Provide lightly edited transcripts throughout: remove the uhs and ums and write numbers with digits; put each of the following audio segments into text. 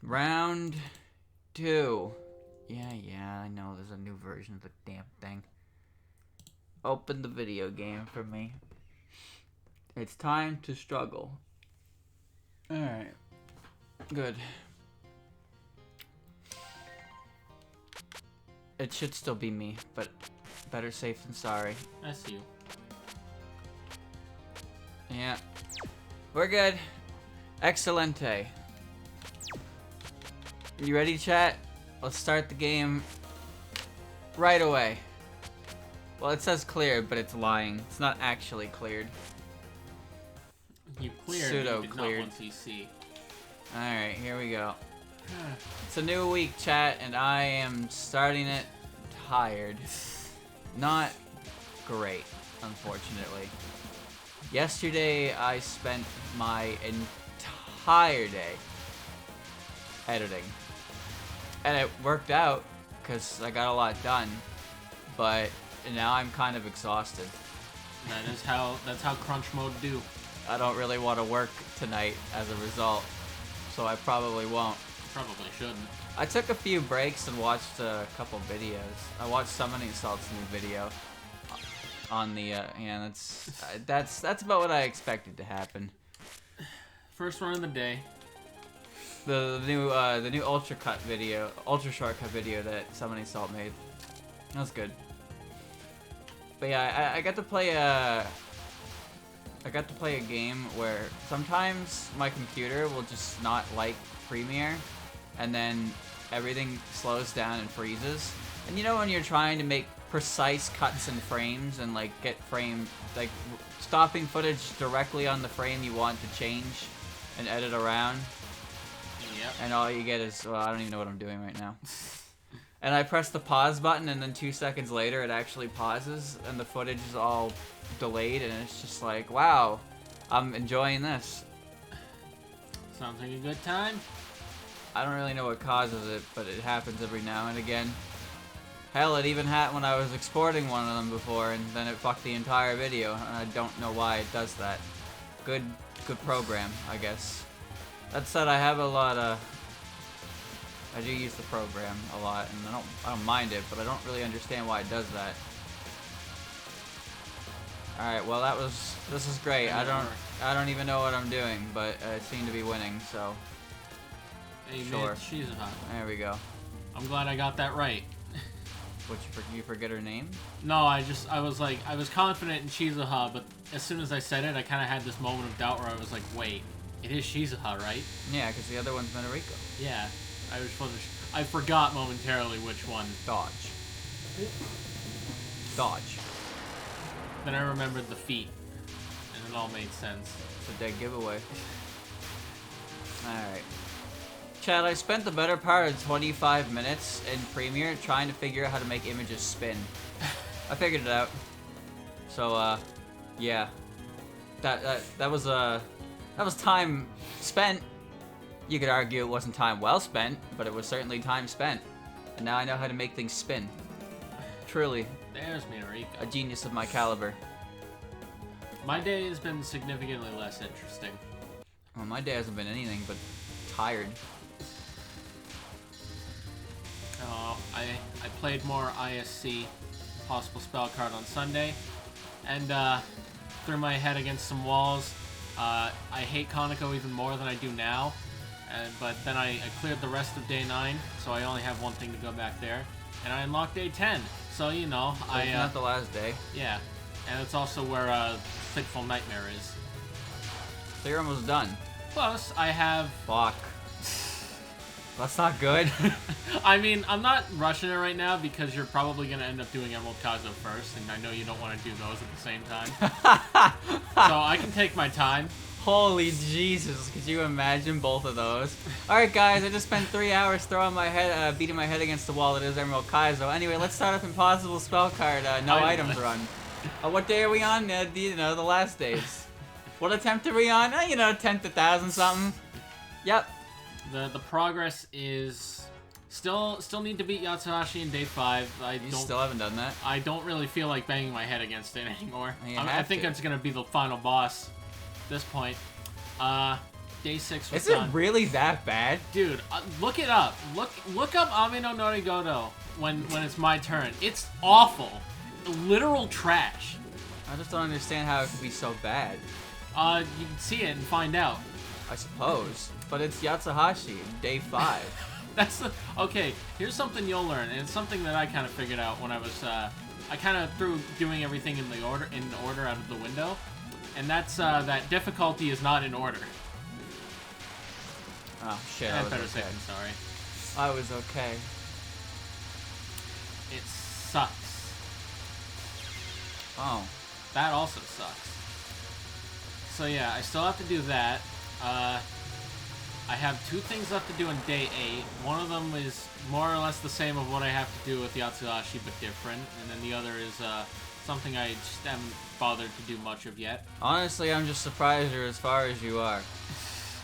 Round 2. Yeah, I know there's a new version of the damn thing. Open the video game for me. It's time to struggle. Alright. Good. It should still be me, but better safe than sorry. That's you. Yeah. We're good. Excelente. You ready, chat? Let's start the game right away. Well, it says cleared, but it's lying. It's not actually cleared. You cleared, Pseudo you did cleared. not want CC. Alright, here we go. It's a new week, chat, and I am starting it tired. Not great, unfortunately. Yesterday, I spent my entire day editing. And it worked out, because I got a lot done. But now I'm kind of exhausted. That's how crunch mode do. I don't really want to work tonight as a result, so I probably won't. Probably shouldn't. I took a few breaks and watched a couple videos. I watched Summoning Salt's new video on the yeah, that's about what I expected to happen. First run of the day. The new ultra shortcut video that Summoning Salt made. That was good. But yeah, I got to play a game where sometimes my computer will just not like Premiere, and then everything slows down and freezes. And you know when you're trying to make precise cuts and frames and like get stopping footage directly on the frame you want to change and edit around? Yep. And all you get is, well, I don't even know what I'm doing right now. And I press the pause button, and then 2 seconds later it actually pauses, and the footage is all delayed, and it's just like, wow, I'm enjoying this. Sounds like a good time. I don't really know what causes it, but it happens every now and again. Hell, it even happened when I was exporting one of them before, and then it fucked the entire video, and I don't know why it does that. Good program, I guess. That said, I have a lot of... I do use the program a lot, and I don't mind it, but I don't really understand why it does that. Alright, well this is great. I don't even know what I'm doing, but I seem to be winning, so... Hey, sure. She's hot. There we go. I'm glad I got that right. What, you forget her name? No, I was confident in Shizuha, but as soon as I said it, I kind of had this moment of doubt where I was like, wait, it is Shizuha, right? Yeah, because the other one's Menariko. Yeah, I forgot momentarily which one. Dodge. Dodge. Then I remembered the feet, and it all made sense. It's a dead giveaway. Alright. Chad, I spent the better part of 25 minutes in Premiere trying to figure out how to make images spin. I figured it out. So, yeah. That was time spent. You could argue it wasn't time well spent, but it was certainly time spent. And now I know how to make things spin. Truly. There's Minariko. A genius of my caliber. My day has been significantly less interesting. Well, my day hasn't been anything but tired. I played more ISC, possible spell card on Sunday, and threw my head against some walls. I hate Konako even more than I do now, but then I cleared the rest of day 9, so I only have one thing to go back there, and I unlocked day 10. So you know, so it's not the last day. Yeah, and it's also where Fitful Nightmare is. So you're almost done. Plus, I have. Fuck. That's not good. I mean, I'm not rushing it right now because you're probably going to end up doing Emerald Kazo first, and I know you don't want to do those at the same time. So I can take my time. Holy Jesus, could you imagine both of those? Alright guys, I just spent 3 hours throwing my head, beating my head against the wall that is Emerald Kaizo. Anyway, let's start up Impossible Spell Card, no items run. What day are we on? The last days. What attempt are we on? 10th, 1,000 something. Yep. The progress is still need to beat Yatsuhashi in day 5. You still haven't done that? I don't really feel like banging my head against it anymore. I think it's gonna be the final boss at this point. Day 6 was Is done. it really that bad? Dude, look it up. Look up Ame no Norigoto when it's my turn. It's awful. Literal trash. I just don't understand how it could be so bad. You can see it and find out. I suppose. But it's Yatsuhashi, Day 5. Okay, here's something you'll learn, and it's something that I kind of figured out when I was, I kind of threw doing everything in order out of the window, and that's, that difficulty is not in order. Oh, shit, I I was better okay. say I'm sorry. I was okay. It sucks. Oh. That also sucks. So yeah, I still have to do that. I have 2 things left to do in Day 8. One of them is more or less the same of what I have to do with Yatsuhashi, but different. And then the other is something I just haven't bothered to do much of yet. Honestly, I'm just surprised you're as far as you are.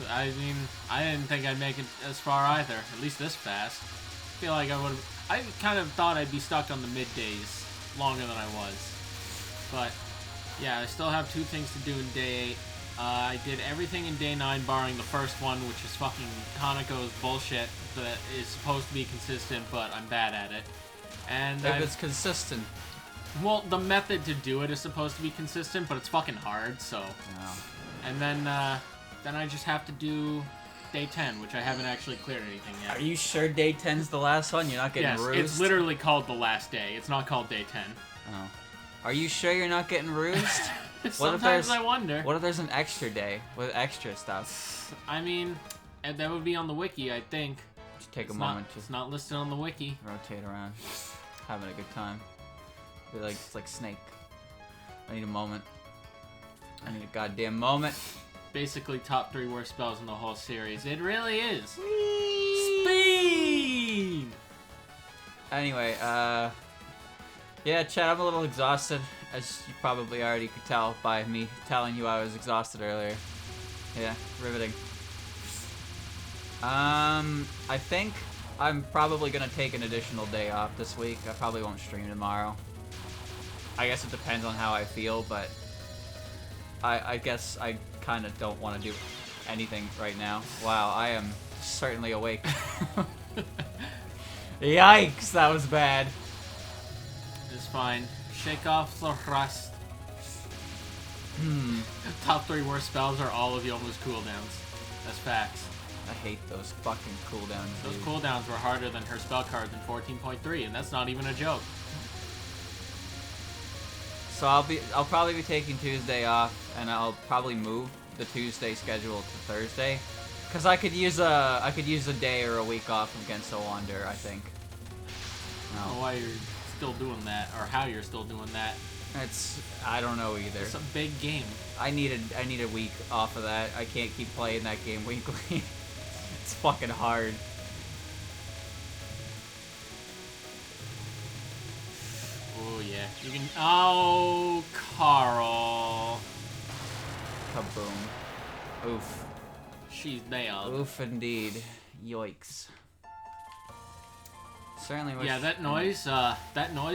I mean, I didn't think I'd make it as far either, at least this fast. I feel like I kind of thought I'd be stuck on the middays longer than I was. But yeah, I still have 2 things to do in Day 8. I did everything in Day 9 barring the first one, which is fucking Kaneko's bullshit that is supposed to be consistent, but I'm bad at it. And If it's consistent. well, the method to do it is supposed to be consistent, but it's fucking hard, so... No. And then I just have to do Day 10, which I haven't actually cleared anything yet. Are you sure Day 10's the last one? You're not getting Yes, rused? it's literally called the last day. It's not called Day 10. Oh. Are you sure you're not getting rused? Sometimes I wonder. What if there's an extra day with extra stuff? I mean, that would be on the wiki, I think. Just take a moment It's not listed on the wiki. to rotate around. Having a good time. It's like Snake. I need a moment. I need a goddamn moment. Basically, top 3 worst spells in the whole series. It really is. Speed! Anyway, yeah, Chad, I'm a little exhausted, as you probably already could tell by me telling you I was exhausted earlier. Yeah, riveting. I think I'm probably gonna take an additional day off this week. I probably won't stream tomorrow. I guess it depends on how I feel, but I guess I kind of don't want to do anything right now. Wow, I am certainly awake. Yikes, that was bad. It's fine. Shake off the rust. Top 3 worst spells are all of Yomu's cooldowns. That's facts. I hate those fucking cooldowns, Those dude. cooldowns were harder than her spell cards in 14.3, and that's not even a joke. So I'll probably be taking Tuesday off, and I'll probably move the Tuesday schedule to Thursday, because I could use a day or a week off against Owander, I think. I don't know why you're still doing that, or how you're still doing that. I don't know either. It's a big game. I need a week off of that. I can't keep playing that game weekly. It's fucking hard. Oh yeah, you can. Oh, Carl. Kaboom. Oof. She's bad. Oof indeed. Yoicks. Certainly wish. Yeah, that noise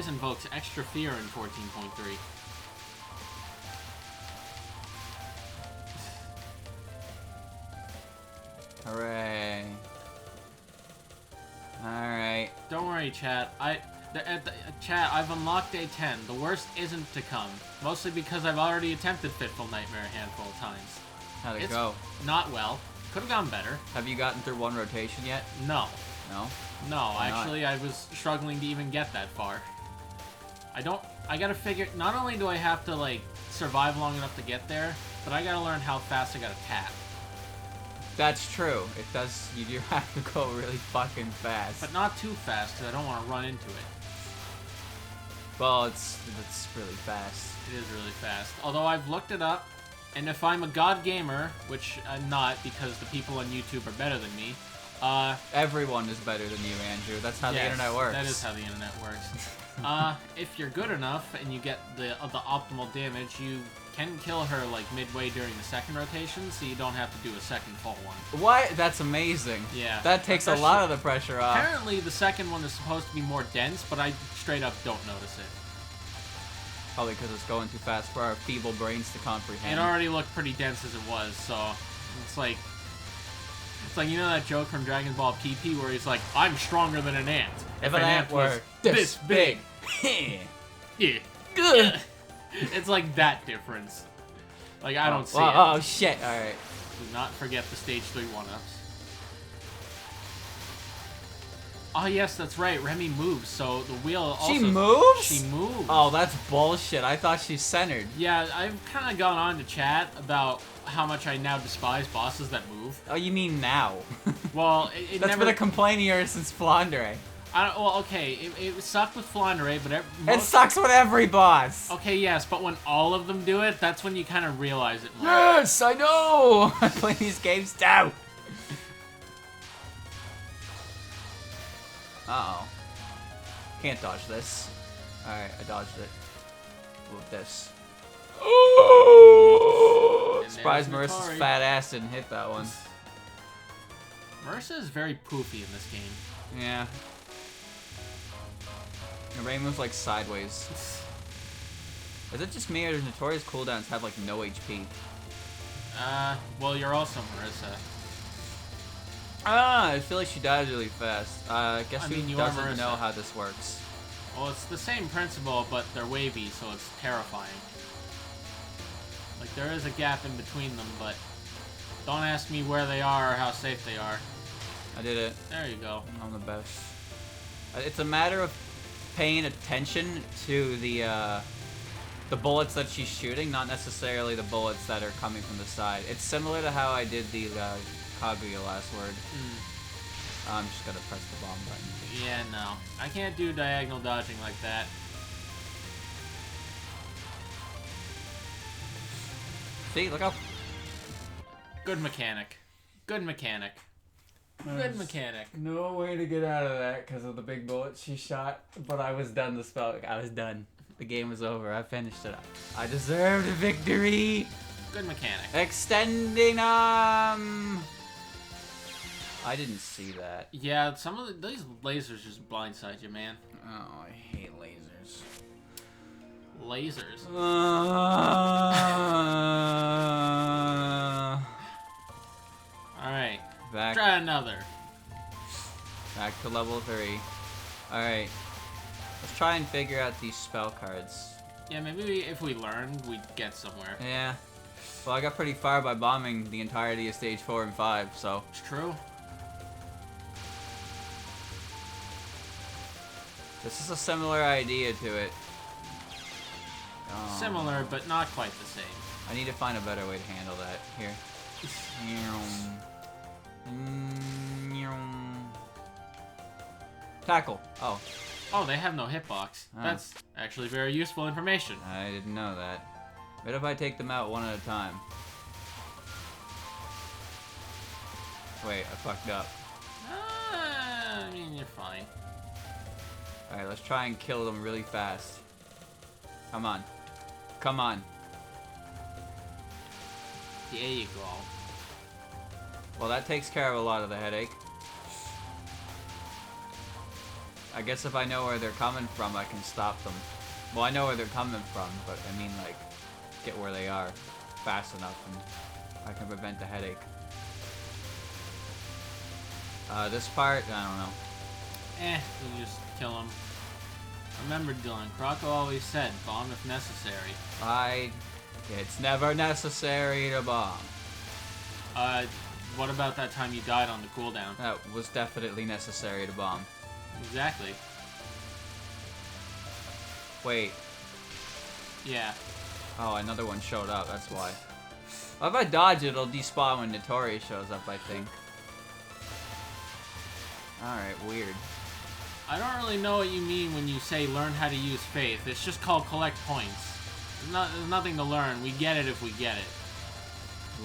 invokes extra fear in 14.3. Hooray. Alright. Don't worry, chat. Chat, I've unlocked Day 10. The worst isn't to come. Mostly because I've already attempted Fitful Nightmare a handful of times. How'd it It's go? not well. Could have gone better. Have you gotten through one rotation yet? No. No? No, Why not? actually, I was struggling to even get that far. I gotta figure, not only do I have to, like, survive long enough to get there, but I gotta learn how fast I gotta tap. That's true. It does. You do have to go really fucking fast. But not too fast, because I don't want to run into it. Well, it's really fast. It is really fast. Although I've looked it up, and if I'm a god gamer, which I'm not because the people on YouTube are better than me, Everyone is better than you, Andrew. That's how the internet works. That is how the internet works. If you're good enough and you get the optimal damage, you can kill her like midway during the second rotation, so you don't have to do a second full one. What? That's amazing. Yeah. That takes a lot of the pressure off. Apparently the second one is supposed to be more dense, but I straight up don't notice it. Probably because it's going too fast for our feeble brains to comprehend. It already looked pretty dense as it was, so it's like It's like, you know that joke from Dragon Ball PP where he's like, I'm stronger than an ant. If an ant was were this big. Yeah. It's like that difference. Like, I don't see it. Oh, shit. Alright. Do not forget the stage 3 1-ups. Oh, yes, that's right. Remy moves, so the wheel also... She moves? She moves. Oh, that's bullshit. I thought she's centered. Yeah, I've kind of gone on to chat about how much I now despise bosses that move. Oh, you mean now? Well, it That's never... been a complaint of yours since Flandre. Well, okay, it sucked with Flandre, but... It sucks with every boss. Okay, yes, but when all of them do it, that's when you kind of realize it more. Yes, I know. I play these games too. Uh-oh. Can't dodge this. Alright, I dodged it. With this. Oh! Surprised Marissa's fat ass didn't hit that one. Marissa is very poofy in this game. Yeah. Her brain moves like sideways. Is it just me or does Notorious cooldowns have like no HP? Well, you're also Marissa. I feel like she dies really fast. I guess I she mean, you doesn't are Marissa. know how this works. Well, it's the same principle, but they're wavy, so it's terrifying. Like, there is a gap in between them, but don't ask me where they are or how safe they are. I did it. There you go. I'm the best. It's a matter of paying attention to the bullets that she's shooting, not necessarily the bullets that are coming from the side. It's similar to how I did the Kaguya last word. I'm just gonna press the bomb button. Yeah, no. I can't do diagonal dodging like that. See, look how... Good mechanic. Good mechanic. Good mechanic. No way to get out of that because of the big bullet she shot, but I was done the spell. I was done. The game was over. I finished it. I deserved a victory. Good mechanic. Extending I didn't see that. Yeah, some of these lasers just blindside you, man. Oh, I hate lasers. Lasers. Alright. Back. Try another. Back to level 3. Alright. Let's try and figure out these spell cards. Yeah, maybe if we learned, we'd get somewhere. Yeah. Well, I got pretty far by bombing the entirety of stage 4 and 5, so... It's true. This is a similar idea to it. Similar, but not quite the same. I need to find a better way to handle that. Here. Tackle. Oh. Oh, they have no hitbox. Oh. That's actually very useful information. I didn't know that. What if I take them out one at a time? Wait, I fucked up. I mean, you're fine. Alright, let's try and kill them really fast. Come on. Come on. There you go. Well, that takes care of a lot of the headache. I guess if I know where they're coming from, I can stop them. Well, I know where they're coming from, but I mean, like, get where they are fast enough and I can prevent the headache. This part, I don't know. You just kill him. Remember, Dylan, Croco always said, bomb if necessary. It's never necessary to bomb. What about that time you died on the cooldown? That was definitely necessary to bomb. Exactly. Wait. Yeah. Oh, another one showed up, that's why. Well, if I dodge it, it'll despawn when Notori shows up, I think. Alright, weird. I don't really know what you mean when you say learn how to use faith. It's just called collect points. There's nothing to learn. We get it if we get it.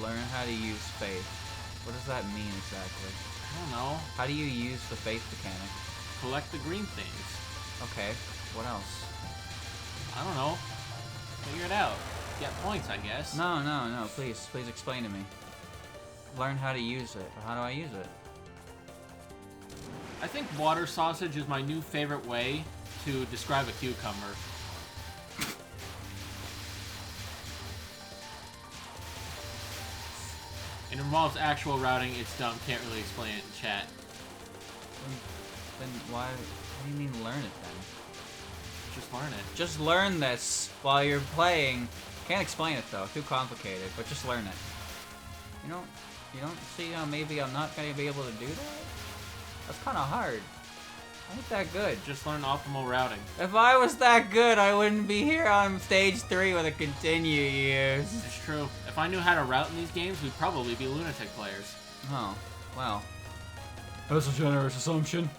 Learn how to use faith. What does that mean exactly? I don't know. How do you use the faith mechanic? Collect the green things. Okay, what else? I don't know. Figure it out. Get points, I guess. No, please explain to me. Learn how to use it. How do I use it? I think water sausage is my new favorite way to describe a cucumber. It involves actual routing. It's dumb. Can't really explain it in chat. Then why? What do you mean learn it then? Just learn it. Just learn this while you're playing. Can't explain it though. Too complicated. But just learn it. You don't see how maybe I'm not gonna be able to do that? That's kind of hard. I ain't that good. Just learn optimal routing. If I was that good, I wouldn't be here on stage 3 with a continue use. It's true. If I knew how to route in these games, we'd probably be lunatic players. Oh, well. That's a generous assumption.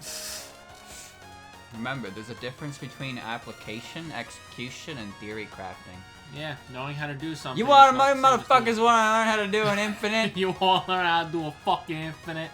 Remember, there's a difference between application, execution, and theory crafting. Yeah, knowing how to do something. You want my motherfuckers want to learn how to do an infinite? You want to learn how to do a fucking infinite?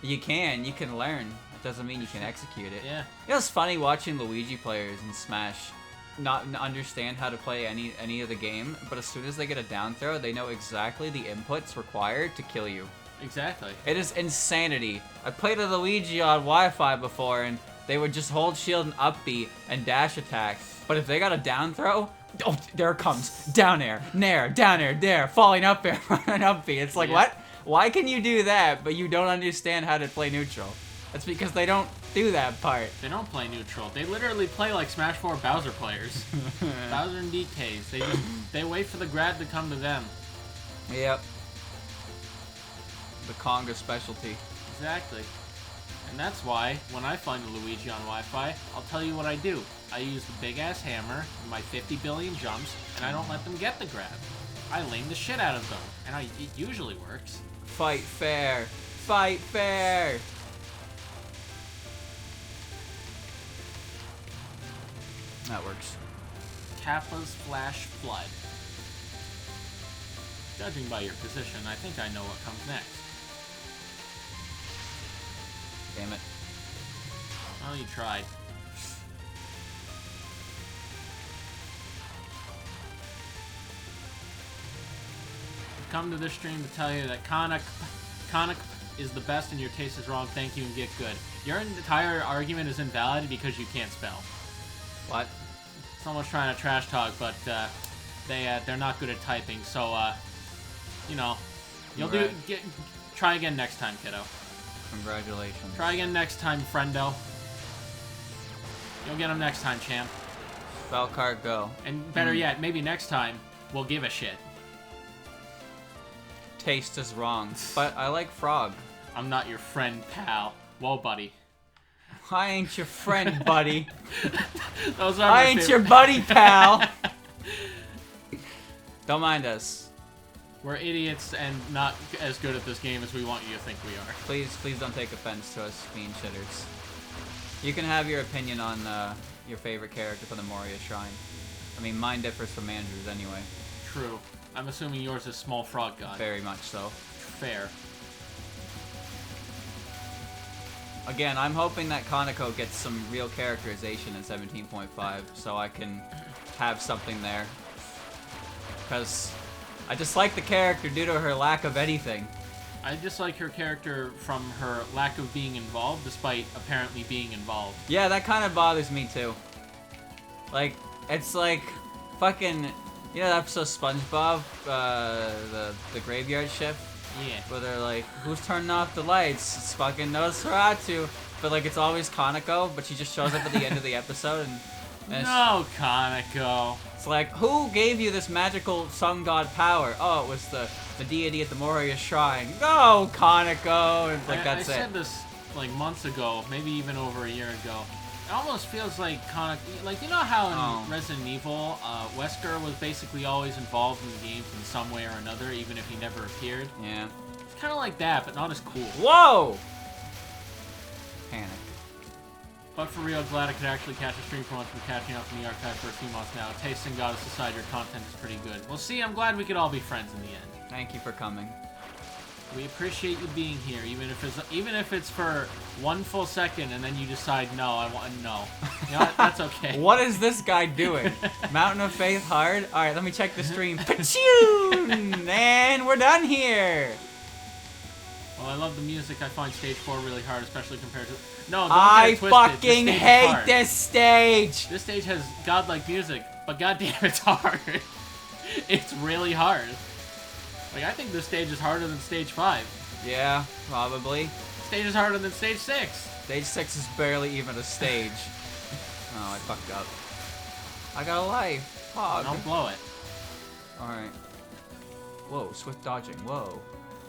You can learn. It doesn't mean you can execute it. Yeah. You know, it's funny watching Luigi players in Smash not understand how to play any of the game, but as soon as they get a down throw, they know exactly the inputs required to kill you. Exactly. It is insanity. I played a Luigi on Wi-Fi before, and they would just hold shield and up B and dash attack. But if they got a down throw, oh, there it comes. Down air, nair, down air, there, falling up air, running up B. It's like, what? Why can you do that, but you don't understand how to play neutral? That's because they don't do that part. They don't play neutral. They literally play like Smash 4 Bowser players. Bowser and DKs. They wait for the grab to come to them. Yep. The Conga specialty. Exactly. And that's why, when I find a Luigi on Wi-Fi, I'll tell you what I do. I use the big-ass hammer and my 50 billion jumps, and I don't let them get the grab. I lame the shit out of them, and it usually works. Fight fair. Fight fair. That works. Kappa's Flash Flood. Judging by your position, I think I know what comes next. Damn it. Well, you tried. I've come to this stream to tell you that Kanak is the best and your taste is wrong. Thank you and get good. Your entire argument is invalid because you can't spell. What? Someone's trying to trash talk, but they're not good at typing. So you know, you'll try again next time, kiddo. Congratulations. Try again next time, friendo. You'll get them next time, champ. Spell card go. And better yet, maybe next time we'll give a shit. Taste is wrong, but I like frog. I'm not your friend, pal. Whoa, buddy. I ain't your friend, buddy. Those are I ain't your buddy, pal. Don't mind us. We're idiots and not as good at this game as we want you to think we are. Please don't take offense to us being shitters. You can have your opinion on your favorite character from the Moria Shrine. I mean, mine differs from Andrew's anyway. True. I'm assuming yours is Small Frog God. Very much so. Fair. Again, I'm hoping that Kaneko gets some real characterization in 17.5, so I can have something there. Because I dislike the character due to her lack of anything. I dislike her character from her lack of being involved, despite apparently being involved. Yeah, that kind of bothers me too. Like, it's like fucking, you know that episode of SpongeBob, the graveyard shift? Yeah. Where they're like, who's turning off the lights? It's fucking Nosferatu. But like, it's always Kaneko, but she just shows up at the end of the episode and no, Kaneko. It's like, who gave you this magical sun god power? Oh, it was the deity at the Moria Shrine. Go, Kaneko! And like, that's it. I said this like months ago, maybe even over a year ago. It almost feels like Kaneko, like, you know how in Resident Evil, Wesker was basically always involved in the games in some way or another, even if he never appeared? Yeah. It's kind of like that, but not as cool. Whoa! Panic. But for real, glad I could actually catch a stream for once. Been catching up in the archive for a few months now. Tasting Goddess aside, your content is pretty good. Well, see, I'm glad we could all be friends in the end. Thank you for coming. We appreciate you being here, even if it's for one full second, and then you decide, no, I want no. You know what? That's okay. What is this guy doing? Mountain of Faith hard? All right, let me check the stream. Pachoon! And we're done here. Well, I love the music. I find stage 4 really hard, especially compared to... No, don't I get it twisted. fucking hate this stage! This stage has godlike music, but goddamn, it's hard. It's really hard. Like, I think this stage is harder than stage 5. Yeah, probably. Stage is harder than stage 6. Stage 6 is barely even a stage. Oh, I fucked up. I got a life. Hog. Don't blow it. Alright. Whoa, swift dodging. Whoa.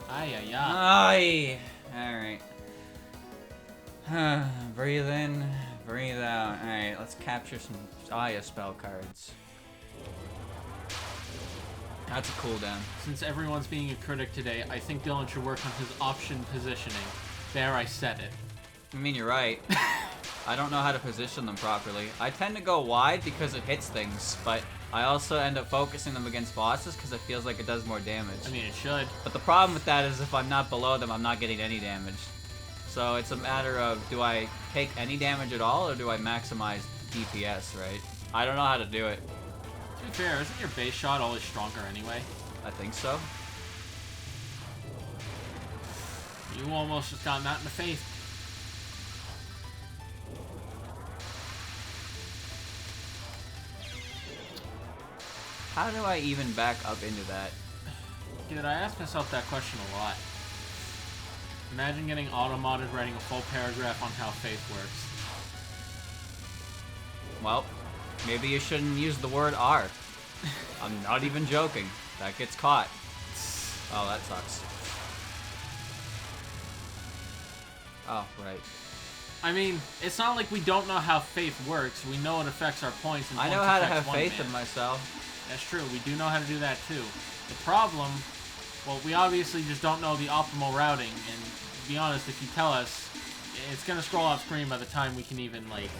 Ay, ay, Aye. Alright. Breathe in, breathe out. Alright, let's capture some Aya spell cards. That's a cooldown. Since everyone's being a critic today, I think Dylan should work on his option positioning. There, I said it. I mean, you're right. I don't know how to position them properly. I tend to go wide because it hits things, but I also end up focusing them against bosses because it feels like it does more damage. I mean, it should. But the problem with that is if I'm not below them, I'm not getting any damage. So it's a matter of, do I take any damage at all, or do I maximize DPS, right? I don't know how to do it. To be fair, isn't your base shot always stronger anyway? I think so. You almost just got that in the face. How do I even back up into that? Dude, I ask myself that question a lot. Imagine getting auto-modded writing a full paragraph on how faith works. Well, maybe you shouldn't use the word R. I'm not even joking. That gets caught. Oh, that sucks. Oh, right. I mean, it's not like we don't know how faith works. We know it affects our points. And I know how to have faith in myself. That's true. We do know how to do that too. The problem, well, we obviously just don't know the optimal routing. And to be honest, if you tell us, it's gonna scroll off screen by the time we can even like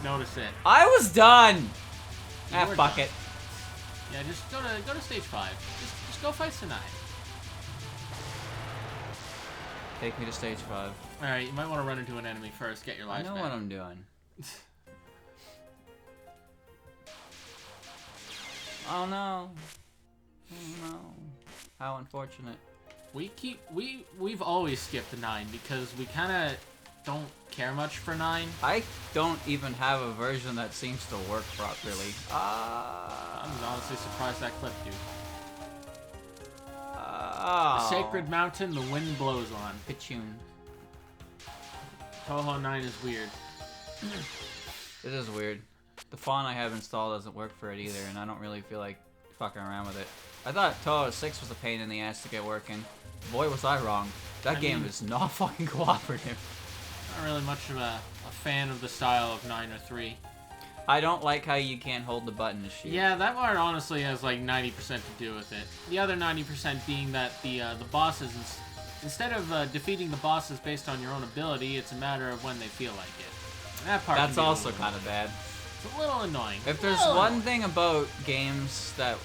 notice it. I was done. Ah, fuck done. it. Yeah, just go to stage 5. Just go fight Sinai. Take me to stage 5. All right, you might want to run into an enemy first. Get your life I know back. what I'm doing. Oh no. Oh no. How unfortunate. We've always skipped 9 because we kind of don't care much for 9. I don't even have a version that seems to work properly. I'm honestly surprised that clipped you. Oh. A sacred mountain the wind blows on. Pichun. Touhou 9 is weird. It is weird. The font I have installed doesn't work for it either, and I don't really feel like fucking around with it. I thought Touhou 6 was a pain in the ass to get working. Boy, was I wrong. That game is not fucking cooperative. Not really much of a fan of the style of 9 or 3. I don't like how you can't hold the button to shoot. Yeah, that part honestly has like 90% to do with it. The other 90% being that the bosses, instead of defeating the bosses based on your own ability, it's a matter of when they feel like it. And that part That's also kind of bad. It's a little annoying. If there's one thing about games that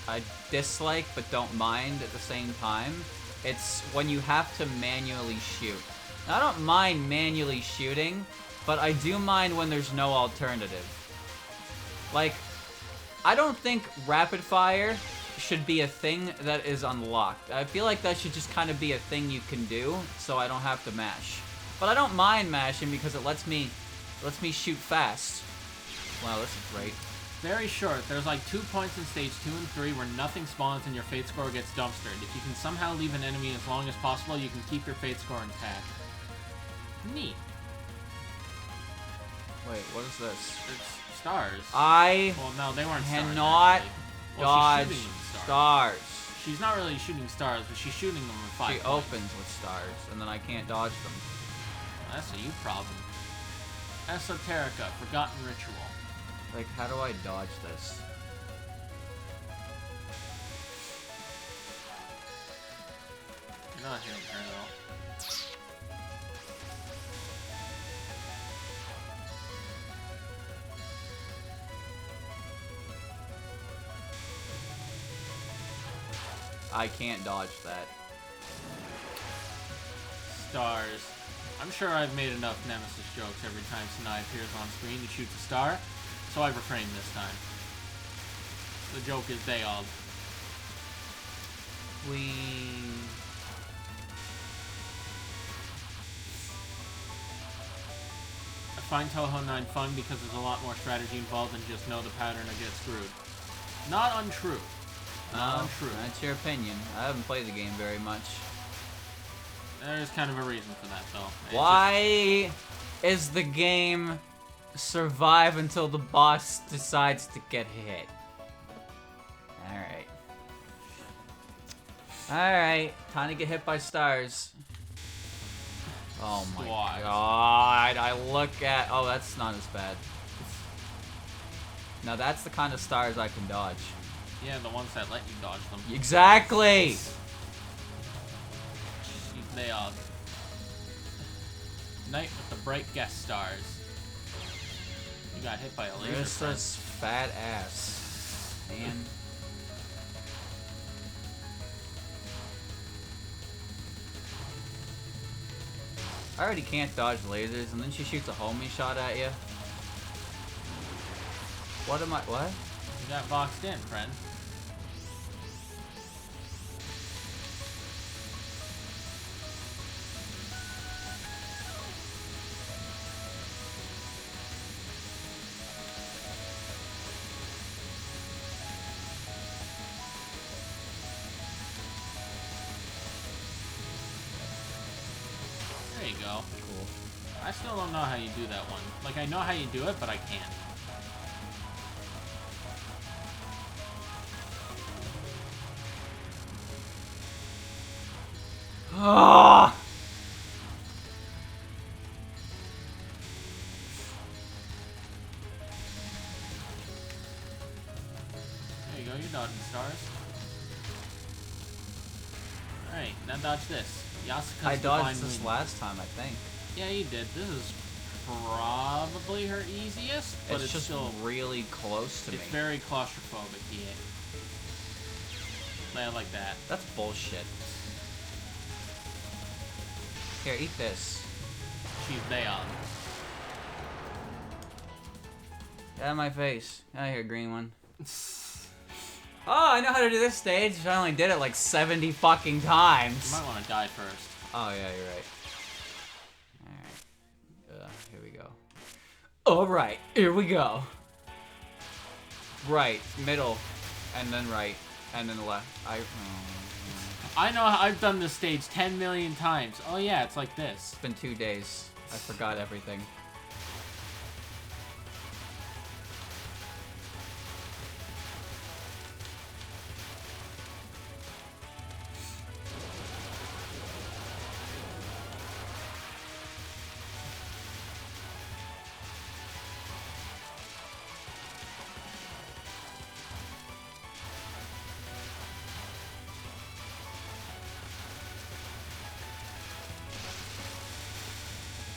I dislike but don't mind at the same time, it's when you have to manually shoot. Now, I don't mind manually shooting, but I do mind when there's no alternative. Like, I don't think rapid fire should be a thing that is unlocked. I feel like that should just kind of be a thing you can do, so I don't have to mash. But I don't mind mashing because it lets me shoot fast. Wow, this is great. Very short. There's like 2 points in stage 2 and 3 where nothing spawns and your fate score gets dumpstered. If you can somehow leave an enemy as long as possible, you can keep your fate score intact. Neat. Wait, what is this? It's stars. Well, no, they weren't stars. cannot Well, dodge stars. She's not really shooting stars, but she's shooting them with 5 She points. opens with stars, and then I can't dodge them. That's a you problem. Esoterica, Forgotten Ritual. Like, how do I dodge this? You're not hitting her though. I can't dodge that. Stars. I'm sure I've made enough Nemesis jokes every time Sinai appears on screen to shoot a star, so I refrain this time. The joke is they all. I find Touhou 9 fun because there's a lot more strategy involved than just know the pattern or get screwed. Not untrue. Oh, true. that's your opinion. I haven't played the game very much. There's kind of a reason for that, though. Why is the game survive until the boss decides to get hit? Alright. Alright, time to get hit by stars. Oh my god, I look at... Oh, that's not as bad. Now that's the kind of stars I can dodge. Yeah, the ones that let you dodge them. Exactly! They are. Night with the bright guest stars. You got hit by a laser. There's this fat ass. Man. I already can't dodge lasers, and then she shoots a homie shot at you. What? You got boxed in, friend. There you go. Cool. I still don't know how you do that one. Like, I know how you do it, but I can't. Ah! There you go, you're dodging stars. Alright, now dodge this. Yasuka's I Divine dodged this Moon. last time, I think. Yeah, you did. This is probably her easiest, but it's just still really close to me. it's very claustrophobic, yeah. Play it like that. That's bullshit. Here, eat this. She's down. Get out of my face. Get out of here, green one. Oh, I know how to do this stage. I only did it like 70 fucking You times. might want to die first. Oh, yeah, you're right. Alright. Here we go. Alright, here we go. Right, middle, and then right, and then left. I know I've done this stage 10 million times. Oh yeah, it's like this. It's been 2 days. I forgot everything.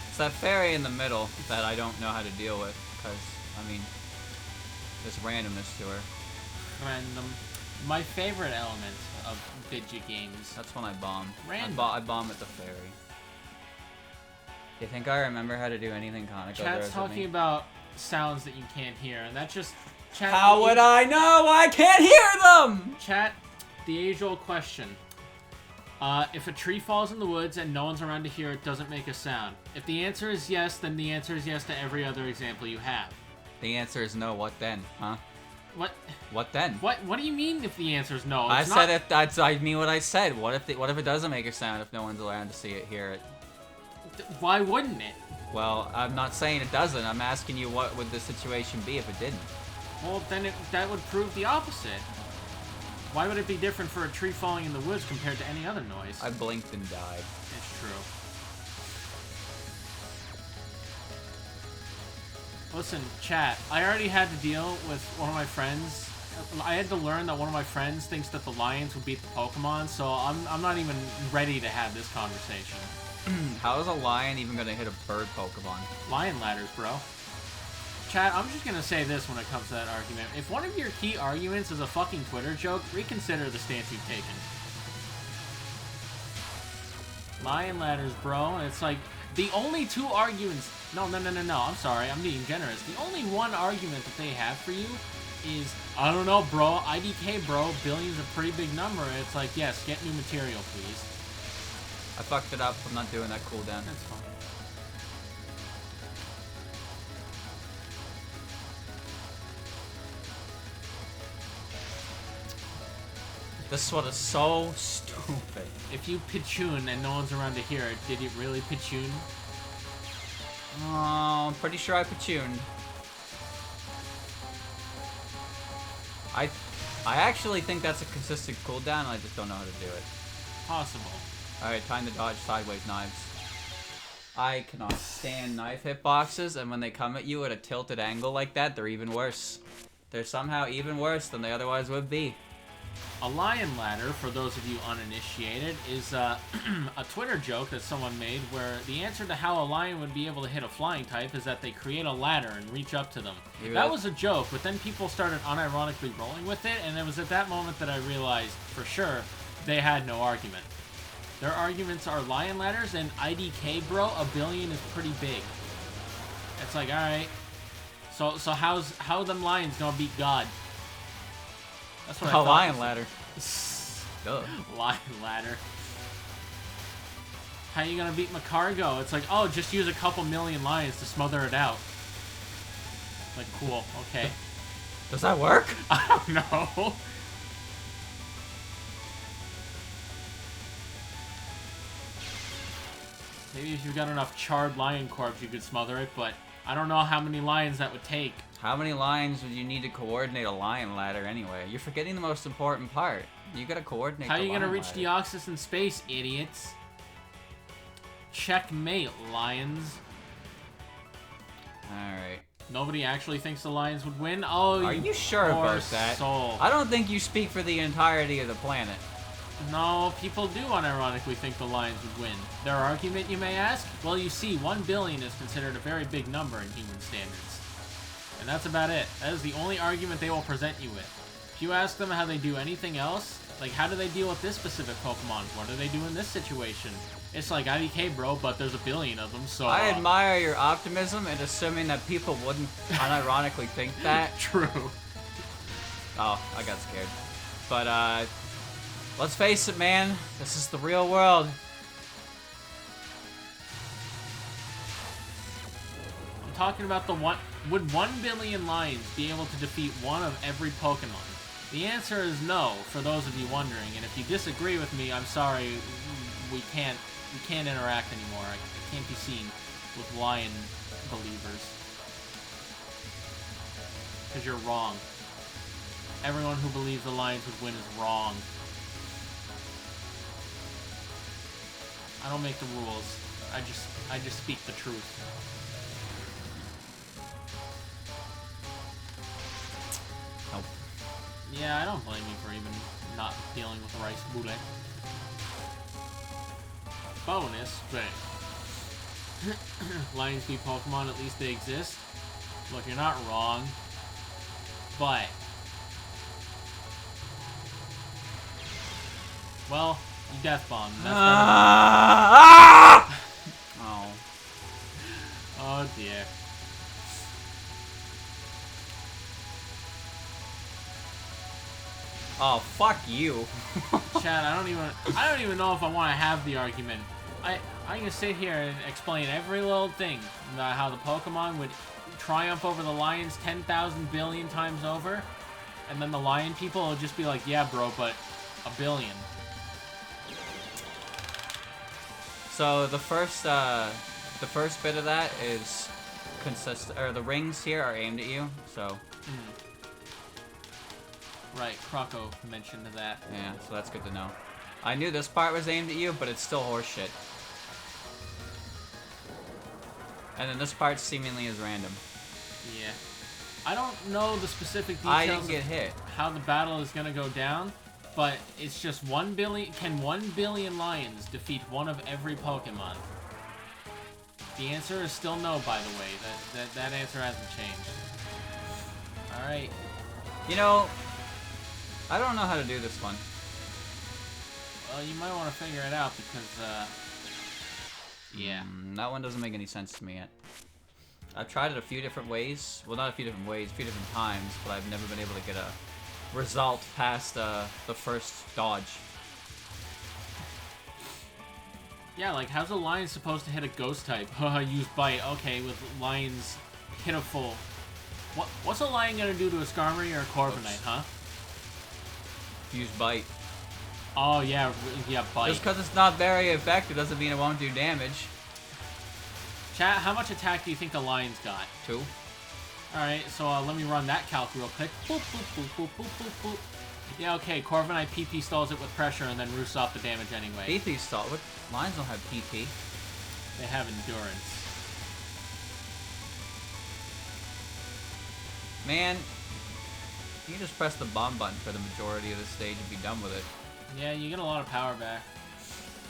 It's that fairy in the middle that I don't know how to deal with, because, I mean, there's randomness to her. Random. My favorite element of video games. That's when I bomb. Random. I bomb at the fairy. You think I remember how to do anything Kaneko Chat's does talking with me? about sounds that you can't hear, and that's just... Chat, How would I know? I can't hear them! Chat, the age-old question. If a tree falls in the woods and no one's around to hear it, does it make a sound? If the answer is yes, then the answer is yes to every other example you have. The answer is no. What then? Huh? What? What then? What do you mean if the answer is no? I It's said not... if that's. I mean what I said. What if it doesn't make a sound if no one's around to see it, hear it? Why wouldn't it? Well, I'm not saying it doesn't. I'm asking you what would the situation be if it didn't. Well, then that would prove the opposite. Why would it be different for a tree falling in the woods compared to any other noise? I blinked and died. It's true. Listen, chat, I already had to deal with one of my friends. I had to learn that one of my friends thinks that the lions will beat the Pokemon, so I'm not even ready to have this conversation. How is a lion even gonna hit a bird Pokemon? Lion ladders, bro. Chat, I'm just gonna say this when it comes to that argument. If one of your key arguments is a fucking Twitter joke, reconsider the stance you've taken. Lion ladders, bro. And it's like, the only two arguments... No, I'm sorry. I'm being generous. The only one argument that they have for you is, I don't know, bro. IDK, bro. Billion's a pretty big number. It's like, yes, get new material, please. I fucked it up. I'm not doing that cooldown. That's fine. This one is so stupid. If you pitchoon and no one's around to hear it, did you really pitchoon? Oh, I'm pretty sure I pitchooned. I actually think that's a consistent cooldown, I just don't know how to do it. Possible. Alright, time to dodge sideways knives. I cannot stand knife hitboxes, and when they come at you at a tilted angle like that, they're even worse. They're somehow even worse than they otherwise would be. A lion ladder, for those of you uninitiated, is a Twitter joke that someone made where the answer to how a lion would be able to hit a flying type is that they create a ladder and reach up to them. That was a joke, but then people started unironically rolling with it, and it was at that moment that I realized, for sure, they had no argument. Their arguments are lion ladders and IDK, bro. A billion is pretty big. It's like, alright. So how them lions gonna beat God? That's what I thought. A lion ladder. Duh. Lion ladder. How you gonna beat Macargo? It's like, oh, just use a couple million lions to smother it out. Like, cool, okay. Does that work? I don't know. Maybe if you've got enough charred lion corpse, you could smother it, but I don't know how many lions that would take. How many lions would you need to coordinate a lion ladder anyway? You're forgetting the most important part. You gotta coordinate How the are you gonna lion reach ladder. Deoxys in space, idiots? Checkmate, lions. Alright. Nobody actually thinks the lions would win? Oh, Are you sure about that? Soul. I don't think you speak for the entirety of the planet. No, people do unironically think the lions would win. Their argument, you may ask? Well, you see, 1 billion is considered a very big number in human standards. And that's about it. That is the only argument they will present you with. If you ask them how they do anything else, like how do they deal with this specific Pokemon? What do they do in this situation? It's like IDK, bro, but there's a billion of them, so... I admire your optimism and assuming that people wouldn't unironically think that. True. Oh, I got scared. But, let's face it, man. This is the real world. I'm talking about the one... Would 1 billion lions be able to defeat one of every Pokemon? The answer is no, for those of you wondering. And if you disagree with me, I'm sorry, we can't interact anymore. I can't be seen with lion believers. Because you're wrong. Everyone who believes the lions would win is wrong. I don't make the rules. I just speak the truth. Nope. Yeah, I don't blame you for even not dealing with rice boule. Bonus, but lions beat Pokemon, at least they exist. Look, you're not wrong, but well, you death bombed. Oh. Oh dear. Oh, fuck you. Chad, I don't even know if I want to have the argument. I can sit here and explain every little thing about how the Pokemon would triumph over the lions 10,000 billion times over, and then the lion people will just be like, yeah, bro, but a billion. So the first bit of that is the rings here are aimed at you, so. Right, Croco mentioned that. Yeah, so that's good to know. I knew this part was aimed at you, but it's still horseshit. And then this part seemingly is random. Yeah. I don't know the specific I details didn't get hit. of how the battle is gonna go down, but it's just 1 billion. Can 1 billion lions defeat one of every Pokemon? The answer is still no, by the way. That answer hasn't changed. Alright. You know, I don't know how to do this one. Well, you might want to figure it out because, yeah. That one doesn't make any sense to me yet. I've tried it a few different ways. Well, not a few different ways, a few different times, but I've never been able to get a result past the first dodge. Yeah, like, how's a lion supposed to hit a ghost type? Haha, use bite. Okay, with lions hit a full... What's a lion gonna do to a Skarmory or a Corviknight, huh? Use bite. Oh, yeah, yeah, bite. Just because it's not very effective doesn't mean it won't do damage. Chat, how much attack do you think the lion's got? 2. Alright, so let me run that calc real quick. Boop, boop, boop, boop, boop, boop, boop. Yeah, okay, Corviknight PP stalls it with pressure and then roofs off the damage anyway. PP stall? What? Lions don't have PP. They have endurance. Man, you can just press the bomb button for the majority of the stage and be done with it. Yeah, you get a lot of power back.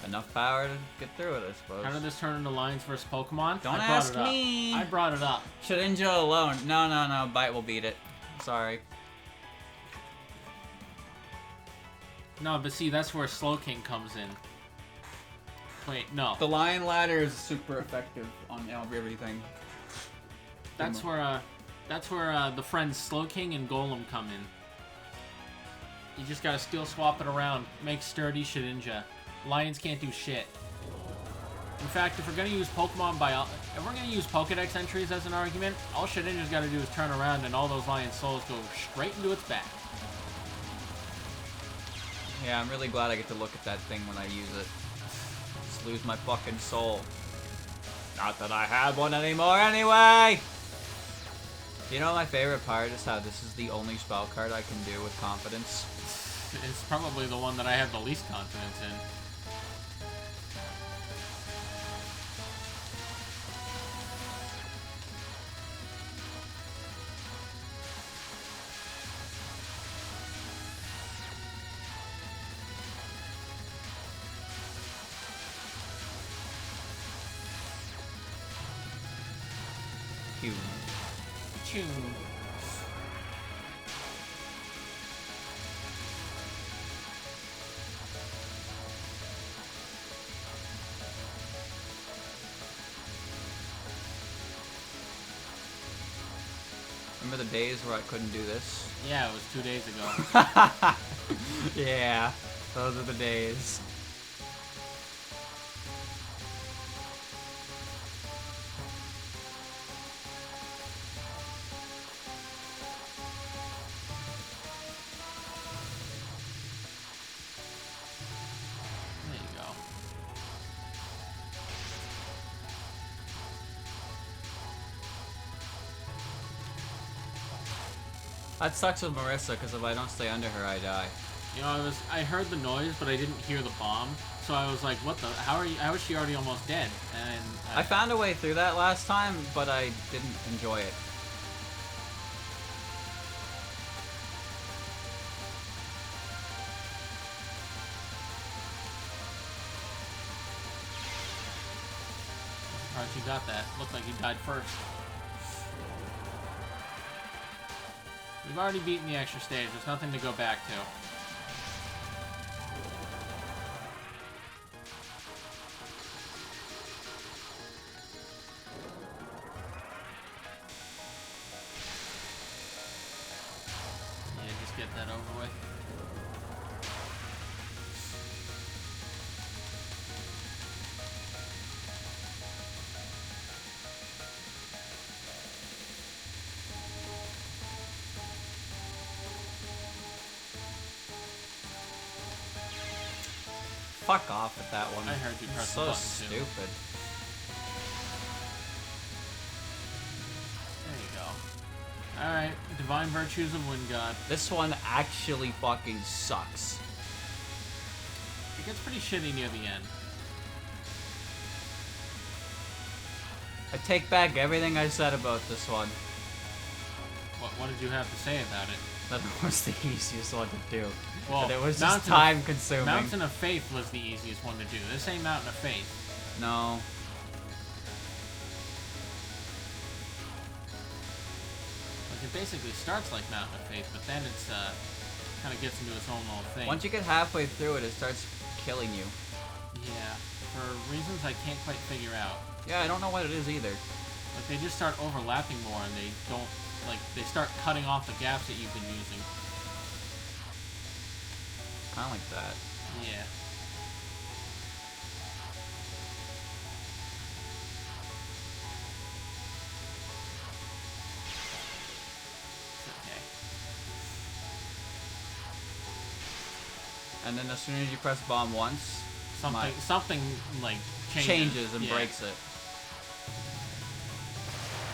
Enough power to get through it, I suppose. How did this turn into Lions versus Pokemon? Don't ask me! I brought it up. Shedinja alone. No. Bite will beat it. Sorry. No, but see, that's where Slowking comes in. Wait, no. The Lion Ladder is super effective on everything. That's where the friends Slowking and Golem come in. You just gotta skill swap it around. Make sturdy Shedinja. Lions can't do shit. In fact, if we're gonna use Pokedex entries as an argument, all Shedinja's gotta do is turn around and all those Lion Souls go straight into its back. Yeah, I'm really glad I get to look at that thing when I use it. Just lose my fucking soul. Not that I have one anymore anyway! You know my favorite part is how this is the only spell card I can do with confidence. It's probably the one that I have the least confidence in. Cute. Choo. Remember the days where I couldn't do this? Yeah, it was 2 days ago. Yeah, those are the days. There you go. That sucks with Marissa, because if I don't stay under her, I die. You know, I heard the noise, but I didn't hear the bomb. So I was like, what the, how is she already almost dead? And I found a way through that last time, but I didn't enjoy it. Alright, you got that. Looked like you died first. We've already beaten the extra stage. There's nothing to go back to. Yeah, just get that over with. Fuck off with that one. I heard you press the So button too. stupid. There you go. Alright, Divine Virtues of Wind God. This one actually fucking sucks. It gets pretty shitty near the end. I take back everything I said about this one. What did you have to say about it? That was the easiest one to do. Well, but it was just time consuming. Mountain of Faith was the easiest one to do. This ain't Mountain of Faith. No. Like, it basically starts like Mountain of Faith, but then it's, kind of gets into its own little thing. Once you get halfway through it, it starts killing you. Yeah, for reasons I can't quite figure out. Yeah, I don't know what it is either. Like, they just start overlapping more, and they don't, like, they start cutting off the gaps that you've been using. Kind of like that. Yeah. It's okay. and then as soon as you press bomb once, something like changes and breaks it.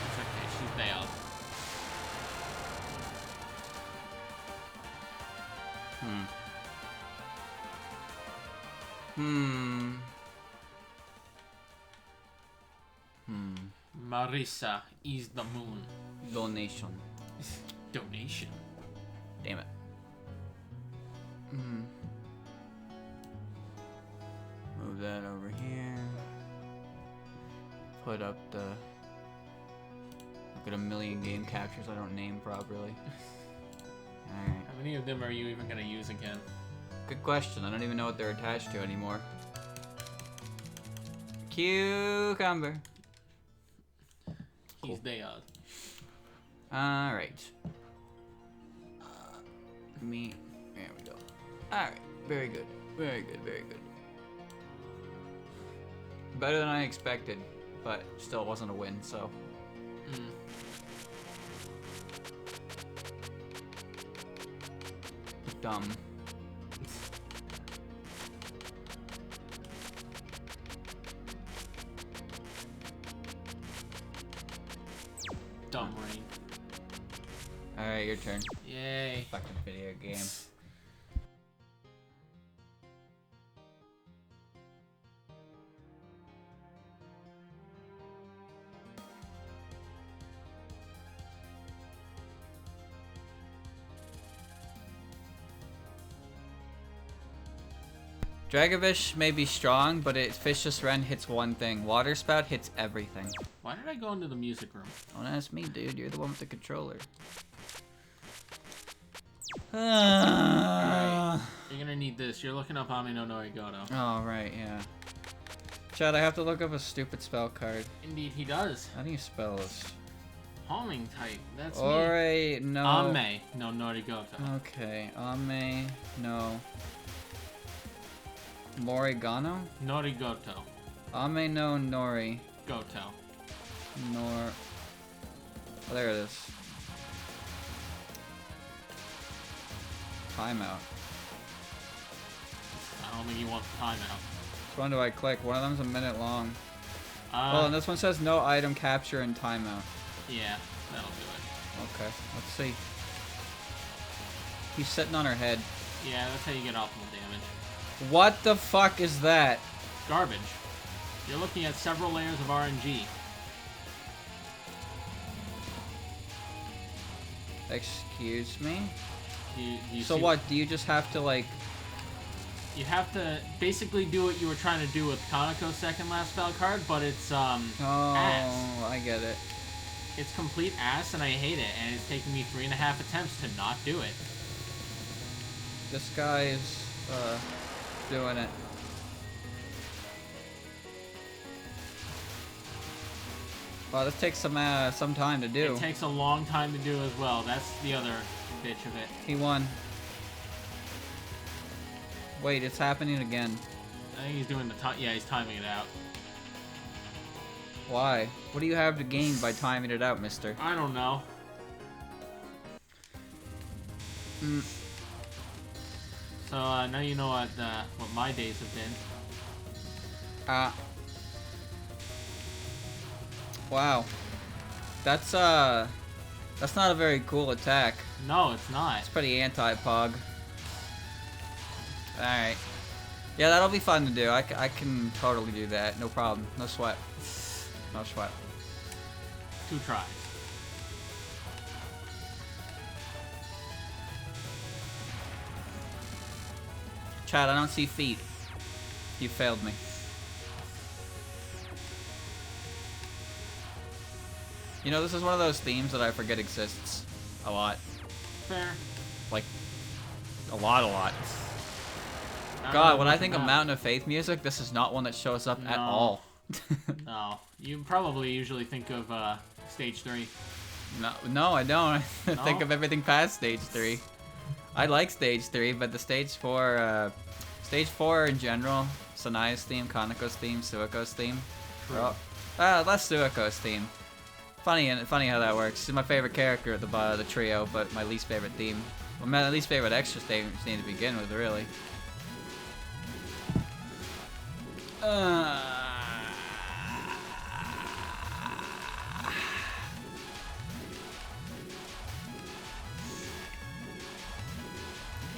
It's okay, she's nailed. Marisa is the moon. Donation. Donation. Damn it. Move that over here. Put up the... Look at a million game captures I don't name properly. Alright. How many of them are you even gonna use again? Good question. I don't even know what they're attached to anymore. Cucumber. He's nailed. Alright. Me. There we go. Alright. Very good. Very good. Very good. Better than I expected, but still wasn't a win, so. Dumb. Dumb rain. Alright, your turn. Yay. Fucking video game. Dragovish may be strong, but its Vicious Rend hits one thing. Water Spout hits everything. Why did I go into the music room? Don't ask me, dude. You're the one with the controller. Alright. You're gonna need this. You're looking up Ame no Norigoto. Oh, right, yeah. Chad, I have to look up a stupid spell card. Indeed, he does. How do you spell this? Homing type. That's Alright, me. no. Ame no Norigoto. Okay, Ame no. Morigano? Norigoto. Ame no Nori. Goto. Nor. Oh, there it is. Timeout. I don't think you want the timeout. Which one do I click? One of them's a minute long. Oh, and this one says no item capture and timeout. Yeah, that'll do it. Okay, let's see. He's sitting on her head. Yeah, that's how you get optimal damage. What the fuck is that? Garbage. You're looking at several layers of RNG. Excuse me? You so what, do you just have to like... You have to basically do what you were trying to do with Kaneko's second last spell card, but it's ass. I get it. It's complete ass and I hate it, and it's taken me 3.5 attempts to not do it. This guy's doing it. Wow, this takes some time to do. It takes a long time to do as well. That's the other bitch of it. He won. Wait, it's happening again. I think he's doing the yeah, he's timing it out. Why? What do you have to gain by timing it out, mister? I don't know. So now you know what my days have been. Wow. That's not a very cool attack. No, it's not. It's pretty anti-pog. Alright. Yeah, that'll be fun to do. I can totally do that. No problem. No sweat. No sweat. 2 tries. Chad, I don't see feet. You failed me. You know, this is one of those themes that I forget exists a lot. Fair. Like, a lot. God, when I think of Mountain of Faith music, this is not one that shows up at all. No. You probably usually think of Stage 3. No, I don't. I No? think of everything past Stage 3. I like Stage 3, but the Stage 4 in general, Sanaya's theme, Kaneko's theme, Suiko's theme. True. Less Suiko's theme. Funny how that works. She's my favorite character at the trio, but my least favorite theme. Well, my least favorite extra theme to begin with, really.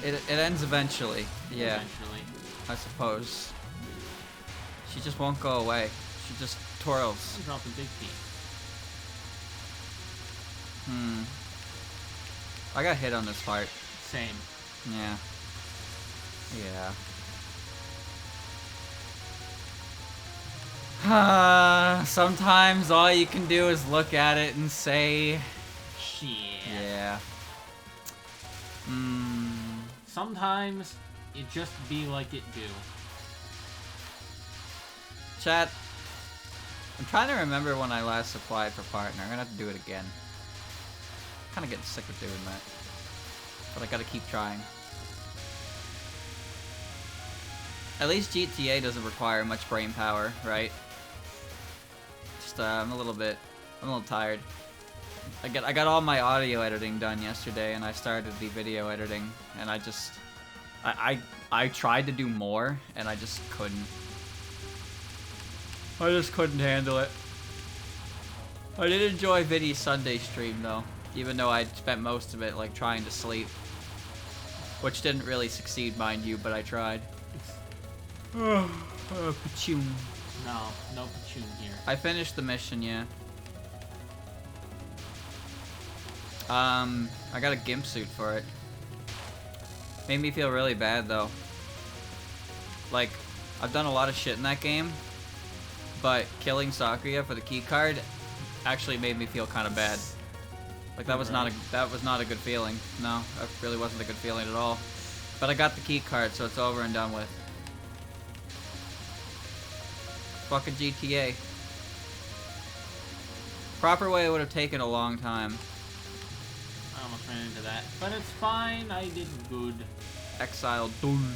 It ends eventually. Yeah. Eventually. I suppose. She just won't go away. She just twirls. I'm dropping big P. I got hit on this part. Same. Yeah. Yeah. Sometimes all you can do is look at it and say, shit. Yeah. Sometimes it just be like it do. Chat, I'm trying to remember when I last applied for partner. I'm gonna have to do it again. Kind of getting sick of doing that. But I gotta keep trying. At least GTA doesn't require much brain power, right? Just, I'm a little tired. I got all my audio editing done yesterday, and I started the video editing, and I tried to do more, and I just couldn't. I just couldn't handle it. I did enjoy Viddy's Sunday stream, though, even though I spent most of it, like, trying to sleep. Which didn't really succeed, mind you, but I tried. Pachoon. No pachoon here. I finished the mission, yeah. I got a gimp suit for it. Made me feel really bad, though. Like, I've done a lot of shit in that game, but killing Sakuya for the key card actually made me feel kind of bad. Like, that was not a good feeling. No, that really wasn't a good feeling at all. But I got the key card, so it's over and done with. Fucking GTA. Proper way would have taken a long time. I almost ran into that, but it's fine. I did good. Exile done.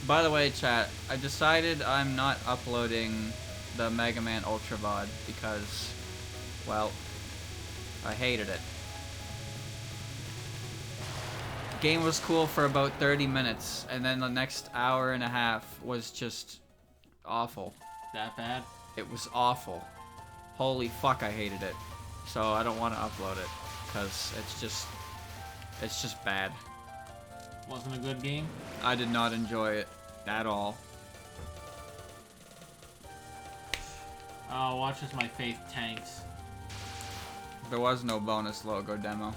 By the way, chat, I decided I'm not uploading the Mega Man Ultra VOD because, well, I hated it. Game was cool for about 30 minutes, and then the next hour and a half was just awful. That bad? It was awful. Holy fuck, I hated it. So I don't want to upload it, because it's just bad. Wasn't a good game? I did not enjoy it at all. Oh, watch as my faith tanks. There was no bonus logo demo.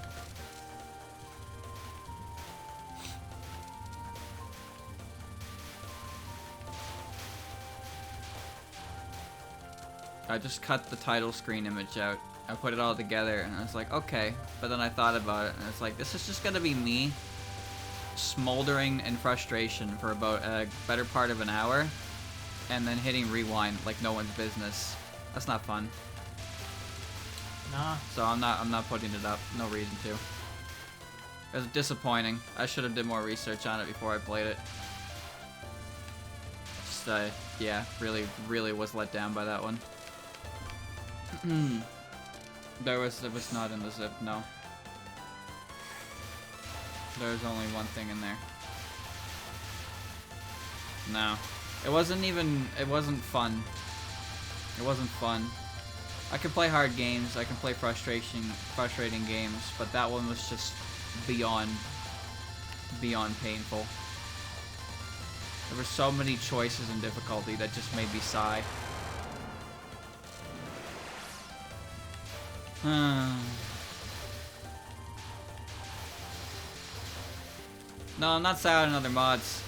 I just cut the title screen image out. I put it all together and I was like, okay. But then I thought about it and it's like, this is just gonna be me smoldering in frustration for about a better part of an hour and then hitting rewind like no one's business. That's not fun. Nah. So I'm not putting it up. No reason to. It was disappointing. I should have did more research on it before I played it. Just, yeah, really was let down by that one. It was not in the zip, no. There was only one thing in there. No. It wasn't fun. It wasn't fun. I can play hard games, I can play frustrating games, but that one was just beyond painful. There were so many choices and difficulty that just made me sigh. No, I'm not sad on other mods.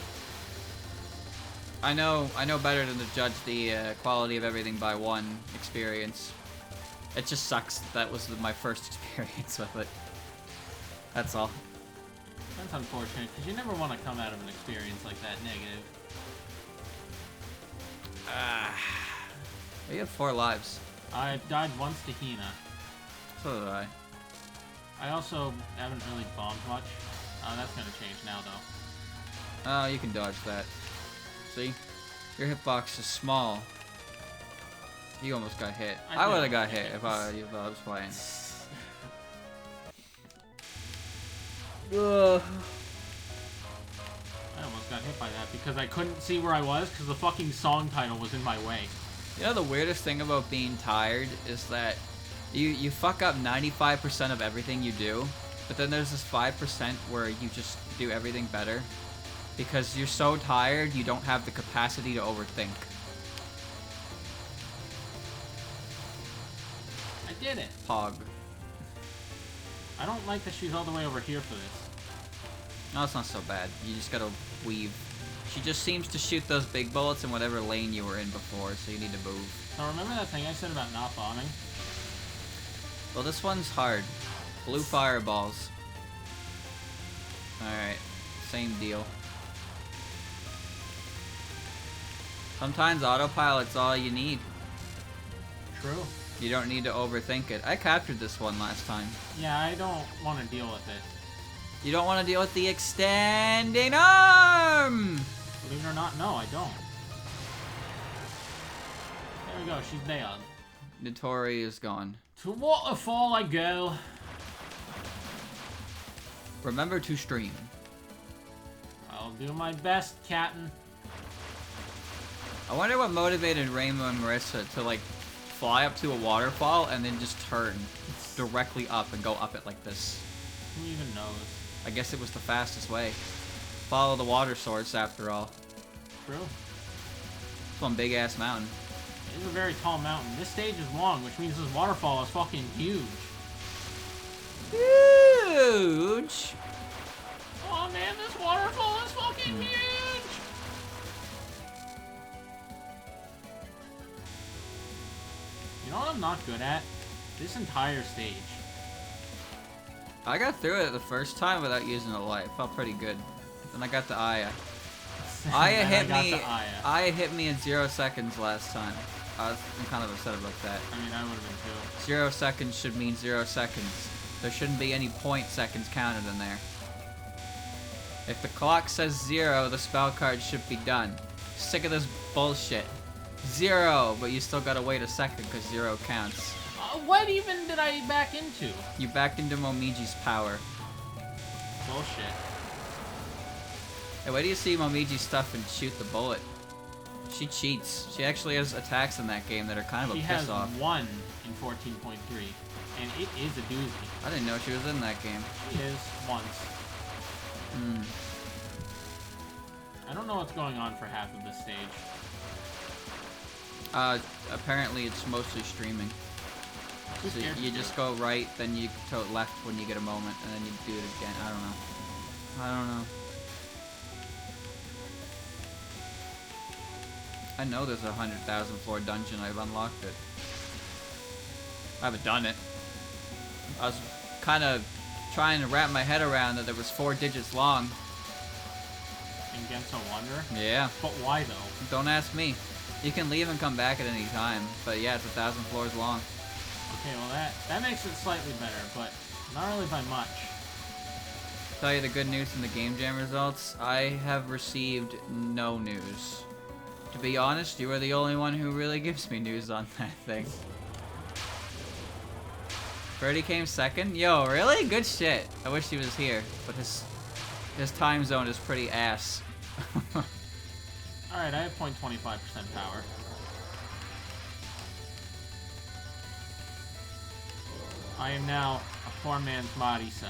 I know better than to judge the quality of everything by one experience. It just sucks that was my first experience with it. That's all. That's unfortunate, because you never want to come out of an experience like that negative. You have 4 lives. I died once to Hina. So did I. I also haven't really bombed much. That's gonna change now, though. Oh, you can dodge that. See? Your hitbox is small. You almost got hit. I would have got hit if I was playing. I almost got hit went by that because I couldn't see where I was because the fucking song title was in my way. You know the weirdest thing about being tired is that you fuck up 95% of everything you do, but then there's this 5% where you just do everything better. Because you're so tired, you don't have the capacity to overthink. I did it. Pog. I don't like that she's all the way over here for this. No, it's not so bad. You just gotta weave. She just seems to shoot those big bullets in whatever lane you were in before, so you need to move. Now remember that thing I said about not bombing? Well, this one's hard. Blue fireballs. Alright. Same deal. Sometimes autopilot's all you need. True. You don't need to overthink it. I captured this one last time. Yeah, I don't want to deal with it. You don't want to deal with the extending arm! Believe it or not, no, I don't. There we go, she's dead. Notori is gone. To waterfall I go. Remember to stream. I'll do my best, Captain. I wonder what motivated Rainbow and Marissa to, like, fly up to a waterfall and then just turn directly up and go up it like this. Who even knows? I guess it was the fastest way. Follow the water source, after all. True. It's one big-ass mountain. It is a very tall mountain. This stage is long, which means this waterfall is fucking huge. Huge! Oh man, this waterfall is fucking huge! You know what I'm not good at? This entire stage. I got through it the first time without using a light. Felt pretty good. Then I got to Aya. Aya hit me in 0 seconds last time. I'm kind of upset about that. I mean, I would have been too. 0 seconds should mean 0 seconds. There shouldn't be any point seconds counted in there. If the clock says 0, the spell card should be done. Sick of this bullshit. 0, but you still gotta wait a second because 0 counts. What even did I back into? You backed into Momiji's power. Bullshit. Hey, wait till you see Momiji's stuff and shoot the bullet. She cheats. She actually has attacks in that game that are kind of a piss off. She has 1 in 14.3, and it is a doozy. I didn't know she was in that game. She is once. I don't know what's going on for half of this stage. Apparently it's mostly streaming. So you just go right, then you go left when you get a moment, and then you do it again. I don't know. I don't know. I know there's a 100,000 floor dungeon. I've unlocked it. I haven't done it. I was kind of trying to wrap my head around that there was 4 digits long. In Genso Wonder? Yeah. But why though? Don't ask me. You can leave and come back at any time, but yeah, it's 1,000 floors long. Okay, well that makes it slightly better, but not really by much. Tell you the good news from the Game Jam results. I have received no news. To be honest, you are the only one who really gives me news on that thing. Birdie came second? Yo, really? Good shit. I wish he was here, but his time zone is pretty ass. Alright, I have 0.25% power. I am now a poor man's Marisa.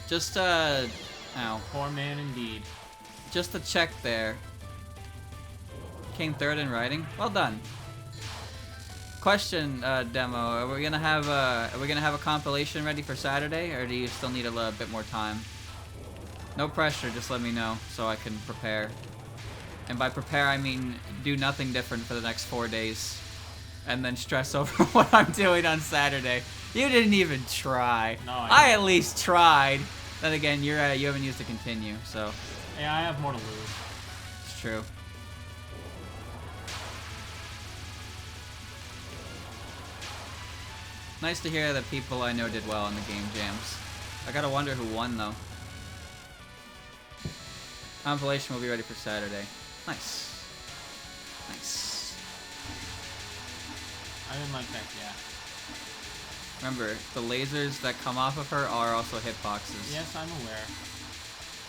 Just, ow. Poor man indeed. Just to check there. Came third in writing. Well done. Question, demo. Are we gonna have a compilation ready for Saturday, or do you still need a little bit more time? No pressure. Just let me know so I can prepare. And by prepare, I mean do nothing different for the next 4 days, and then stress over what I'm doing on Saturday. You didn't even try. No, I at least tried. Then again, you haven't used to continue, so. Yeah, I have more to lose. It's true. Nice to hear that people I know did well in the game jams. I gotta wonder who won though. Compilation will be ready for Saturday. Nice. Nice. I didn't like that, yeah. Remember, the lasers that come off of her are also hitboxes. Yes, I'm aware.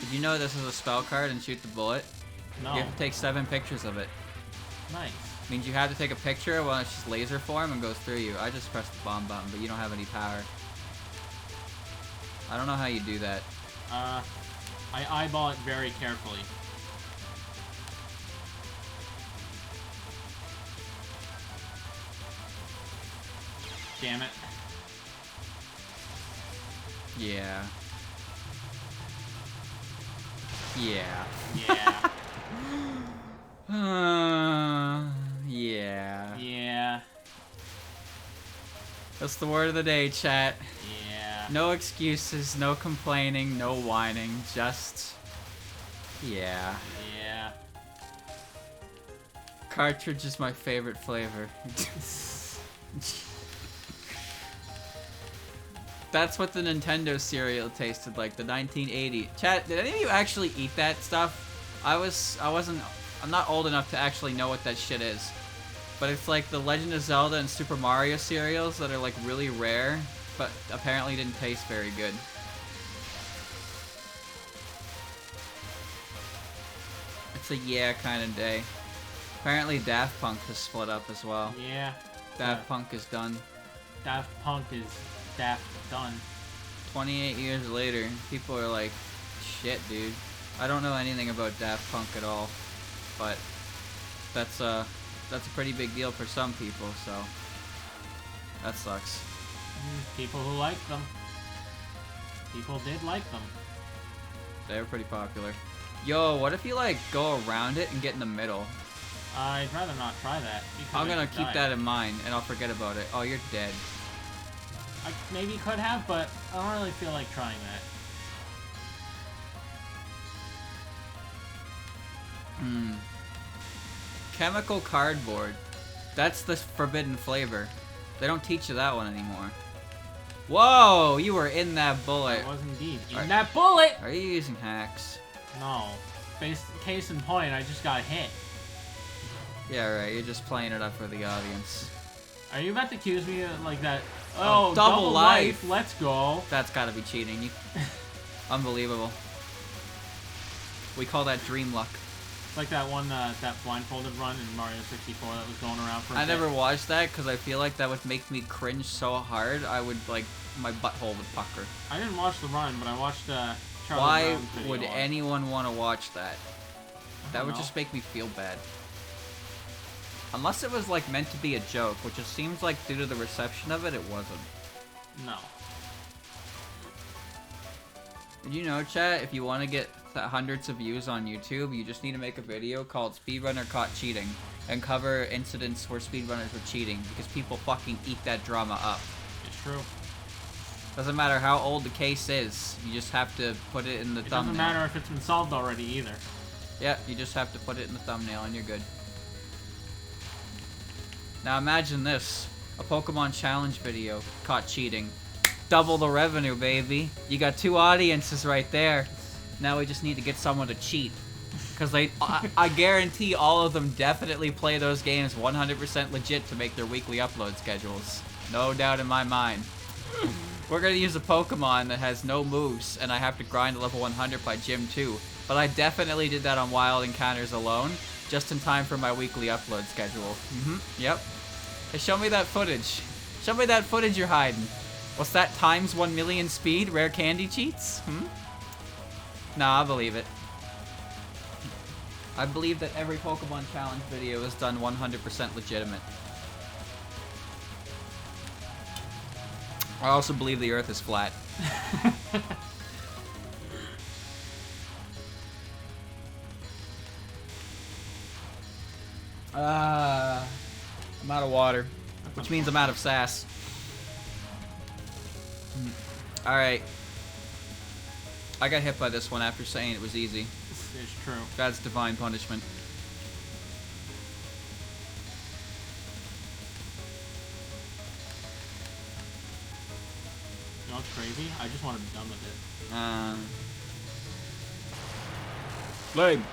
Did you know this is a spell card and shoot the bullet? No. You have to take 7 pictures of it. Nice. Means you have to take a picture while it's just laser form and goes through you. I just pressed the bomb button, but you don't have any power. I don't know how you do that. I eyeball it very carefully. Damn it. Yeah. Yeah. Yeah. Yeah. Yeah. That's the word of the day, chat. Yeah. No excuses, no complaining, no whining, just... yeah. Yeah. Cartridge is my favorite flavor. That's what the Nintendo cereal tasted like, the 1980. Chat, did any of you actually eat that stuff? I'm not old enough to actually know what that shit is. But it's like the Legend of Zelda and Super Mario cereals that are like really rare, but apparently didn't taste very good. It's a yeah kind of day. Apparently Daft Punk has split up as well. Yeah. Daft Punk is done. Daft Punk is daft done. 28 years later, people are like, shit, dude. I don't know anything about Daft Punk at all, but that's a pretty big deal for some people, so that sucks. People who like them. People did like them. They were pretty popular. Yo, what if you like go around it and get in the middle? I'd rather not try that. I'm gonna keep that in mind, and I'll forget about it. Oh, you're dead. I maybe could have, but I don't really feel like trying that. Chemical cardboard. That's the forbidden flavor. They don't teach you that one anymore. Whoa, you were in that bullet. I was indeed in that bullet! Are you using hacks? No. Case in point, I just got hit. Yeah, right. You're just playing it up for the audience. Are you about to accuse me of like that? Oh, double life. Let's go. That's gotta be cheating. Unbelievable. We call that dream luck. It's like that one, that blindfolded run in Mario 64 that was going around for a I bit. never watched that because I feel like that would make me cringe so hard. I would like my butthole would pucker. I didn't watch the run, but I watched Charlie Why Brown's video would on it. anyone want to watch that? That would know. just make me feel bad. Unless it was like meant to be a joke, which it seems like due to the reception of it, it wasn't. No. Did you know, chat, if you want to get hundreds of views on YouTube, you just need to make a video called Speedrunner Caught Cheating and cover incidents where speedrunners were cheating because people fucking eat that drama up. It's true. Doesn't matter how old the case is, you just have to put it in the thumbnail. Doesn't matter if it's been solved already either. Yeah, you just have to put it in the thumbnail and you're good. Now imagine this, a Pokemon challenge video caught cheating. Double the revenue, baby. You got 2 audiences right there. Now we just need to get someone to cheat. Because I guarantee all of them definitely play those games 100% legit to make their weekly upload schedules. No doubt in my mind. We're going to use a Pokemon that has no moves, and I have to grind to level 100 by Gym 2. But I definitely did that on Wild Encounters alone, just in time for my weekly upload schedule. Yep. Hey, show me that footage. Show me that footage you're hiding. What's that, times 1 million speed, rare candy cheats? Nah, I believe it. I believe that every Pokemon challenge video is done 100% legitimate. I also believe the Earth is flat. I'm out of water, which means I'm out of sass. Alright. I got hit by this one after saying it was easy. It's true. That's divine punishment. You know what's crazy? I just want to be done with it. Lame.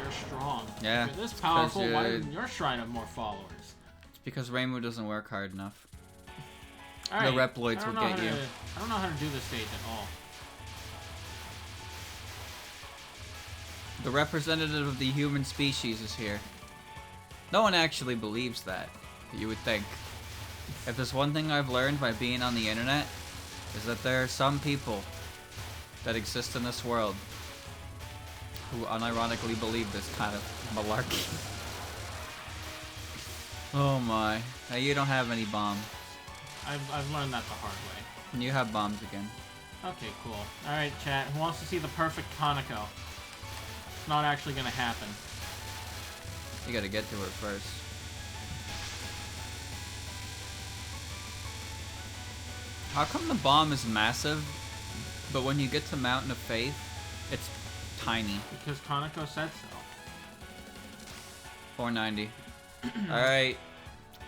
You're strong. Yeah. If you're this powerful, why doesn't your shrine have more followers? It's because Rainbow doesn't work hard enough. All right. The Reploids will get you. I don't know how to do this stage at all. The representative of the human species is here. No one actually believes that, you would think. If there's one thing I've learned by being on the internet, is that there are some people that exist in this world who unironically believe this kind of malarkey. Oh my. Now you don't have any bomb. I've learned that the hard way. And you have bombs again. Okay, cool. Alright, chat. Who wants to see the perfect Kaneko? It's not actually gonna happen. You gotta get to her first. How come the bomb is massive, but when you get to Mountain of Faith, it's tiny? Because Kaneko said so. 490. Alright.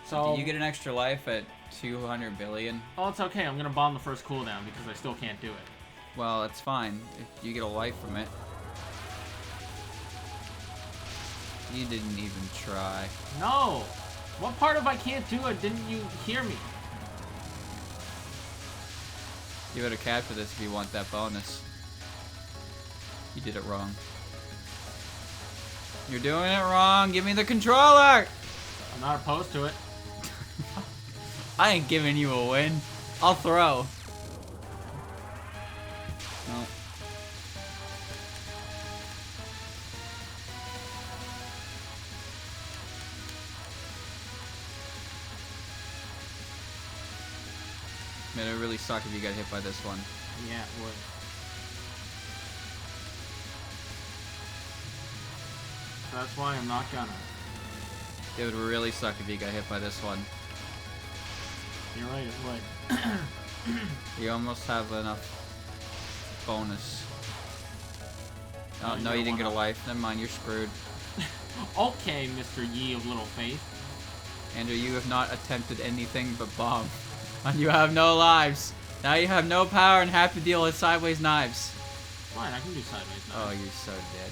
So Do you get an extra life at 200 billion? Oh, it's okay. I'm gonna bomb the first cooldown because I still can't do it. Well, it's fine. If you get a life from it. You didn't even try. No! What part of I can't do it didn't you hear me? You better capture this if you want that bonus. You did it wrong. You're doing it wrong. Give me the controller! I'm not opposed to it. I ain't giving you a win. I'll throw. No. Man, it would really suck if you got hit by this one. Yeah, it would. That's why I'm not gonna. It would really suck if you got hit by this one. You're right, it would. You almost have enough bonus. Oh, no, you didn't get a life. Never mind, you're screwed. Okay, Mr. Yi of Little Faith. Andrew, you have not attempted anything but bomb. And you have no lives. Now you have no power and have to deal with sideways knives. Fine, I can do sideways knives. Oh, you're so dead.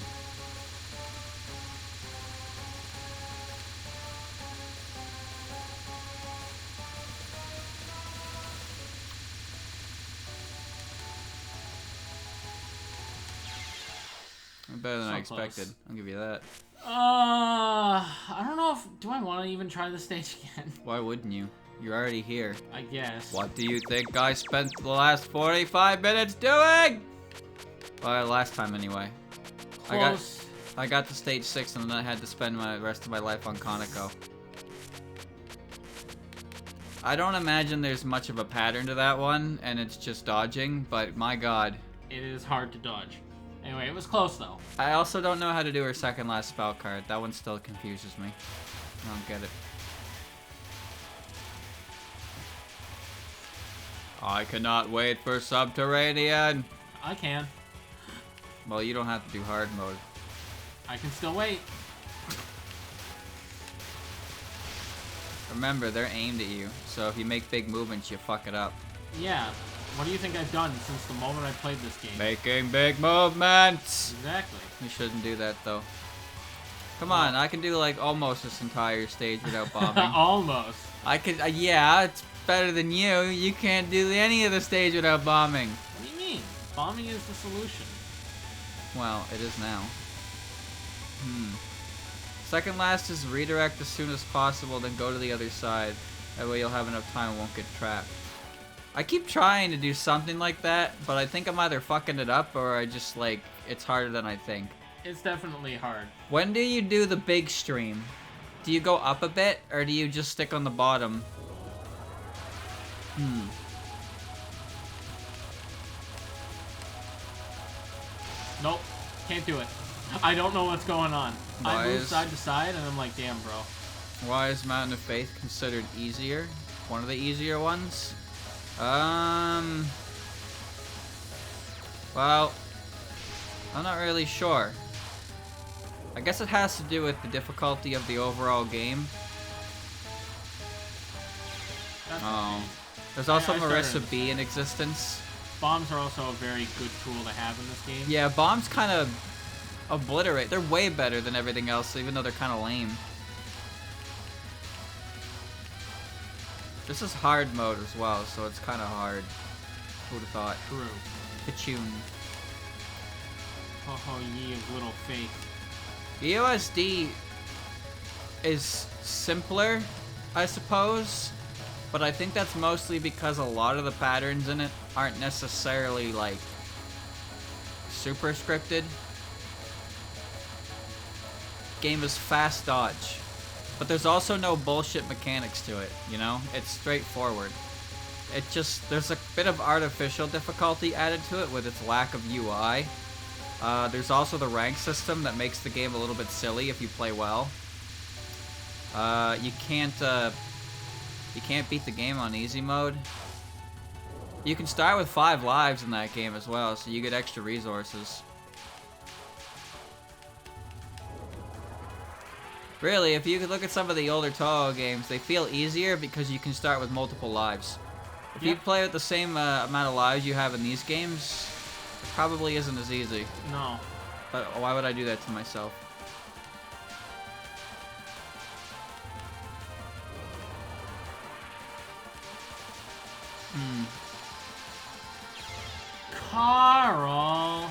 Better than I expected. Close. I'll give you that. I don't know if... Do I want to even try the stage again? Why wouldn't you? You're already here. I guess. What do you think I spent the last 45 minutes doing? Well, last time anyway. Close. I got to stage 6 and then I had to spend the rest of my life on Kaneko. I don't imagine there's much of a pattern to that one, and it's just dodging, but my god. It is hard to dodge. Anyway, it was close though. I also don't know how to do her second last spell card. That one still confuses me. I don't get it. I cannot wait for Subterranean. I can. Well, you don't have to do hard mode. I can still wait. Remember, they're aimed at you, so if you make big movements, you fuck it up. Yeah. What do you think I've done since the moment I played this game? Making big movements! Exactly. You shouldn't do that, though. Come on, I can do, like, almost this entire stage without bombing. Almost. I could, yeah, it's better than you. You can't do any of the stage without bombing. What do you mean? Bombing is the solution. Well, it is now. Second last is redirect as soon as possible, then go to the other side. That way you'll have enough time and won't get trapped. I keep trying to do something like that, but I think I'm either fucking it up or I just, like, it's harder than I think. It's definitely hard. When do you do the big stream? Do you go up a bit, or do you just stick on the bottom? Nope. Can't do it. I don't know what's going on. I move side to side, and I'm like, damn, bro. Why is Mountain of Faith considered easier? One of the easier ones? Well, I'm not really sure. I guess it has to do with the difficulty of the overall game. That's Oh. okay. There's also I started Marissa B in existence. Bombs are also a very good tool to have in this game. Yeah, bombs kind of obliterate. They're way better than everything else, even though they're kind of lame. This is hard mode as well, so it's kind of hard. Who would have thought? True. Kachun. Oh, ye of little faith. EOSD is simpler, I suppose, but I think that's mostly because a lot of the patterns in it aren't necessarily, like, super scripted. Game is fast dodge, but there's also no bullshit mechanics to it, you know? It's straightforward. It just, there's a bit of artificial difficulty added to it with its lack of UI. There's also the rank system that makes the game a little bit silly if you play well. You can't beat the game on easy mode. You can start with 5 lives in that game as well, so you get extra resources. Really, if you could look at some of the older Touhou games, they feel easier because you can start with multiple lives. If you play with the same amount of lives you have in these games, it probably isn't as easy. No. But why would I do that to myself? Carl!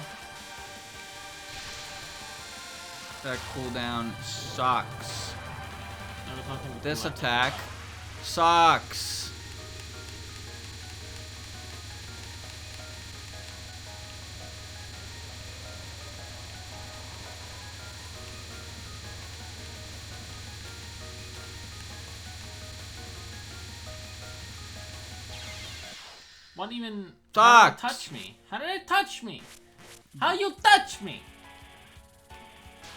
That cooldown sucks. This attack sucks. What even? Sucks. How did it touch me? How did it touch me? How you touch me?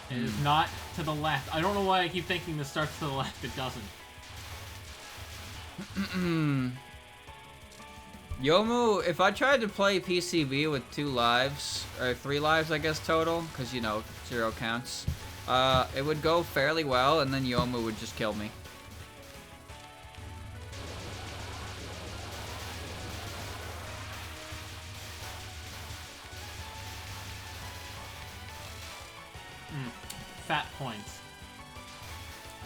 It is not to the left. I don't know why I keep thinking this starts to the left. It doesn't. Yomu, if I tried to play PCB with 2 lives, or 3 lives I guess total, because you know, 0 counts, it would go fairly well, and then Yomu would just kill me. Fat points.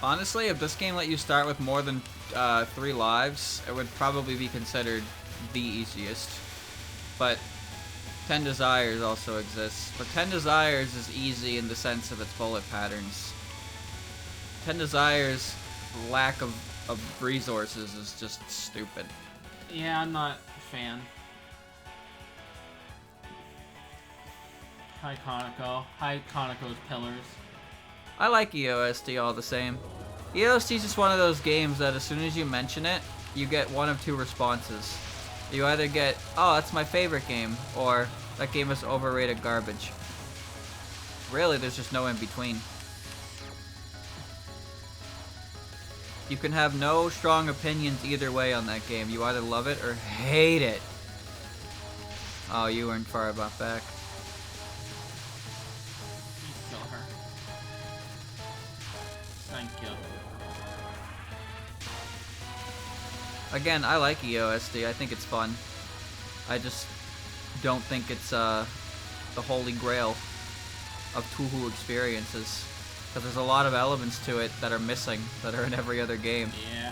Honestly, if this game let you start with more than 3 lives, it would probably be considered the easiest. But 10 Desires also exists. But 10 Desires is easy in the sense of its bullet patterns. 10 Desires' lack of resources is just stupid. Yeah, I'm not a fan. Hi, Conoco. Hi, Conoco's Pillars. I like EOSD all the same. EOSD is just one of those games that as soon as you mention it, you get one of 2 responses. You either get, oh, that's my favorite game, or that game is overrated garbage. Really, there's just no in between. You can have no strong opinions either way on that game. You either love it or hate it. Oh, you weren't far enough back. Kill her. Thank you. Again, I like EOSD. I think it's fun. I just don't think it's the holy grail of Touhou experiences. Because there's a lot of elements to it that are missing, that are in every other game. Yeah.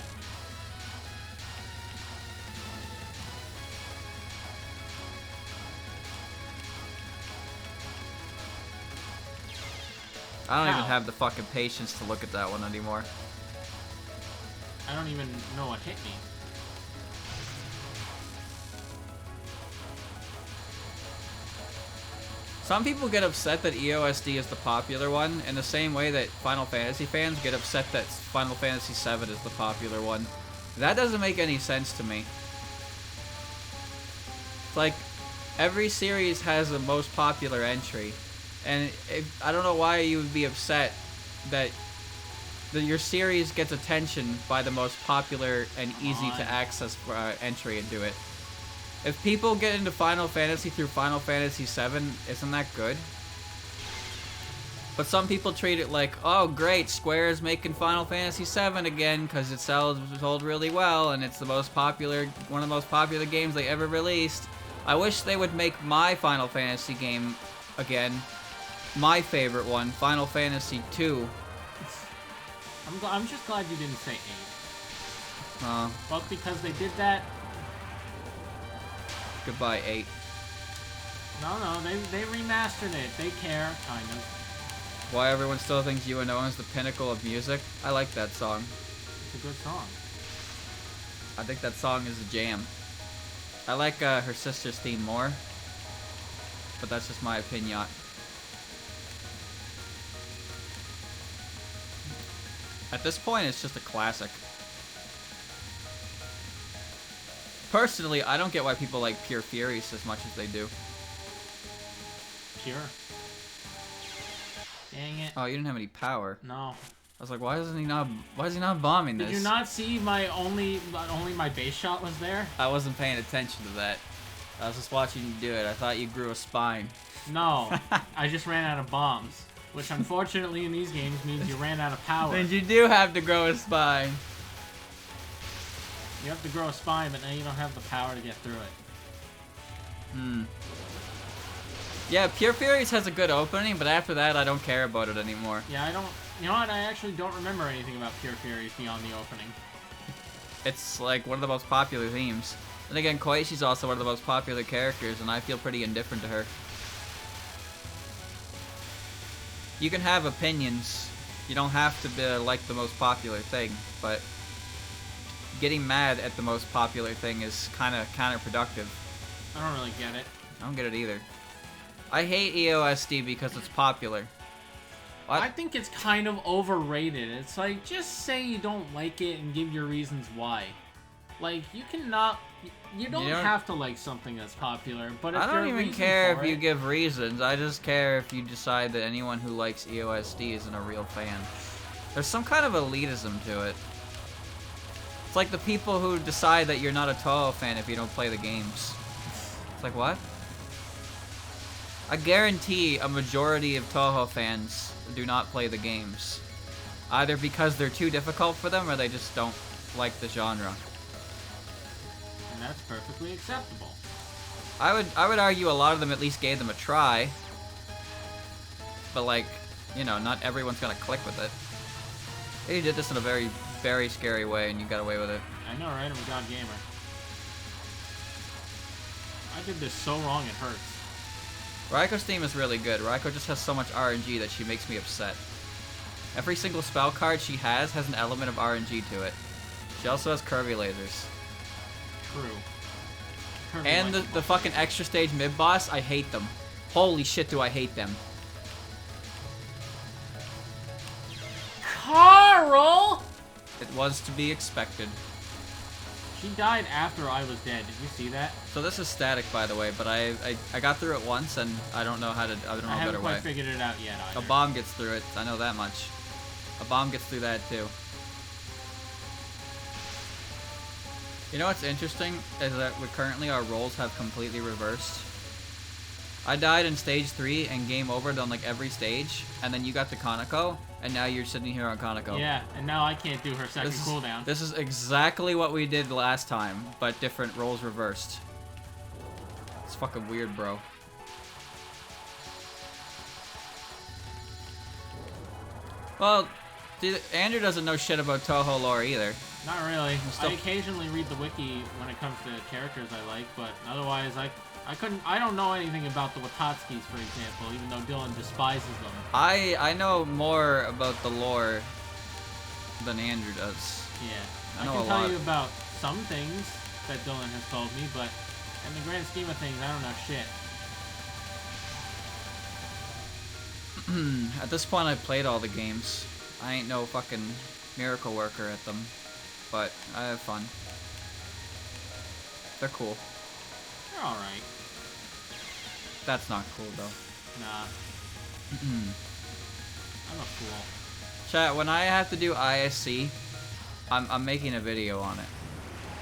I don't even have the fucking patience to look at that one anymore. I don't even know what hit me. Some people get upset that EOSD is the popular one, in the same way that Final Fantasy fans get upset that Final Fantasy VII is the popular one. That doesn't make any sense to me. It's like, every series has a most popular entry, and I don't know why you would be upset that your series gets attention by the most popular and easy to access entry into it. If people get into Final Fantasy through Final Fantasy VII, isn't that good? But some people treat it like, oh great, Square is making Final Fantasy VII again because it sold really well and it's the most popular, one of the most popular games they ever released. I wish they would make my Final Fantasy game again. My favorite one, Final Fantasy II. I'm just glad you didn't say 8. Well, because they did that. Goodbye, 8. No, they remastered it. They care, kind of. Why everyone still thinks UNO is the pinnacle of music? I like that song. It's a good song. I think that song is a jam. I like her sister's theme more, but that's just my opinion. At this point, it's just a classic. Personally, I don't get why people like Pure Furies as much as they do. Pure. Dang it. Oh, you didn't have any power. No. I was like, why is he not bombing this? Did you not see my only my base shot was there? I wasn't paying attention to that. I was just watching you do it. I thought you grew a spine. No, I just ran out of bombs, which unfortunately in these games means you ran out of power. Then you do have to grow a spine. You have to grow a spine, but now you don't have the power to get through it. Yeah, Pure Furies has a good opening, but after that, I don't care about it anymore. Yeah, I don't. You know what? I actually don't remember anything about Pure Furies beyond the opening. It's like one of the most popular themes. And again, Koishi's also one of the most popular characters, and I feel pretty indifferent to her. You can have opinions. You don't have to be, like the most popular thing, but getting mad at the most popular thing is kind of counterproductive. I don't really get it. I don't get it either. I hate EOSD because it's popular. What? I think it's kind of overrated. It's like, just say you don't like it and give your reasons why. Like, you cannot... You don't have to like something that's popular, but if I don't there are even reasons care for if you it- give reasons. I just care if you decide that anyone who likes EOSD isn't a real fan. There's some kind of elitism to it. It's like the people who decide that you're not a Touhou fan if you don't play the games. It's like, what? I guarantee a majority of Touhou fans do not play the games. Either because they're too difficult for them or they just don't like the genre. And that's perfectly acceptable. I would argue a lot of them at least gave them a try. But like, you know, not everyone's gonna click with it. You did this in a very, very scary way and you got away with it. I know, right? I'm a god gamer. I did this so wrong it hurts. Raiko's theme is really good. Raiko just has so much RNG that she makes me upset. Every single spell card she has an element of RNG to it. She also has curvy lasers. True. Kirby And likes the fucking extra stage mid-boss, I hate them. Holy shit do I hate them. Carl! It was to be expected. She died after I was dead. Did you see that? So this is static, by the way, but I got through it once and I don't know how to, I don't know I a haven't better quite way. figured it out yet A either. bomb gets through it, I know that much. A bomb gets through that too. You know what's interesting is that currently our roles have completely reversed. I died in stage 3 and game overed on like every stage, and then you got to Kaneko, and now you're sitting here on Kaneko. Yeah, and now I can't do her second cooldown. This is exactly what we did last time, but different roles reversed. It's fucking weird, bro. Well, dude, Andrew doesn't know shit about Touhou lore either. Not really. Still- I occasionally read the wiki when it comes to characters I like, but otherwise I don't know anything about the Watatskis, for example, even though Dylan despises them. I know more about the lore than Andrew does. Yeah. I know can a tell lot. you about some things that Dylan has told me, but in the grand scheme of things, I don't know shit. At this point, I've played all the games. I ain't no fucking miracle worker at them, but I have fun. They're cool. They're alright. That's not cool, though. Nah. I'm a fool. Chat, when I have to do ISC, I'm making a video on it.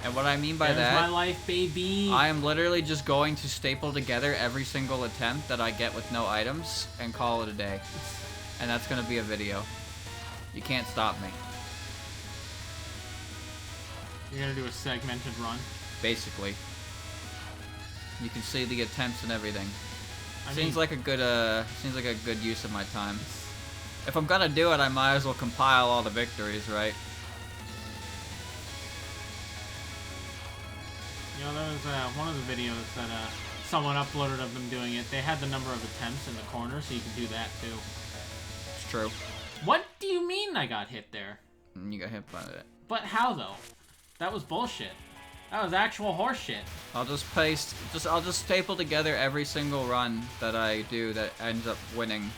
And what I mean by That is my that, life, baby. I am literally just going to staple together every single attempt that I get with no items and call it a day. And that's gonna be a video. You can't stop me. You're gonna do a segmented run. Basically. You can see the attempts and everything. I Seems mean, like a good use of my time. If I'm gonna do it, I might as well compile all the victories, right? you know, there was one of the videos that someone uploaded of them doing it. They had the number of attempts in the corner, so you could do that too. It's true. What do you mean I got hit there? You got hit by it. But how though? That was bullshit. That was actual horseshit. I'll just staple together every single run that I do that ends up winning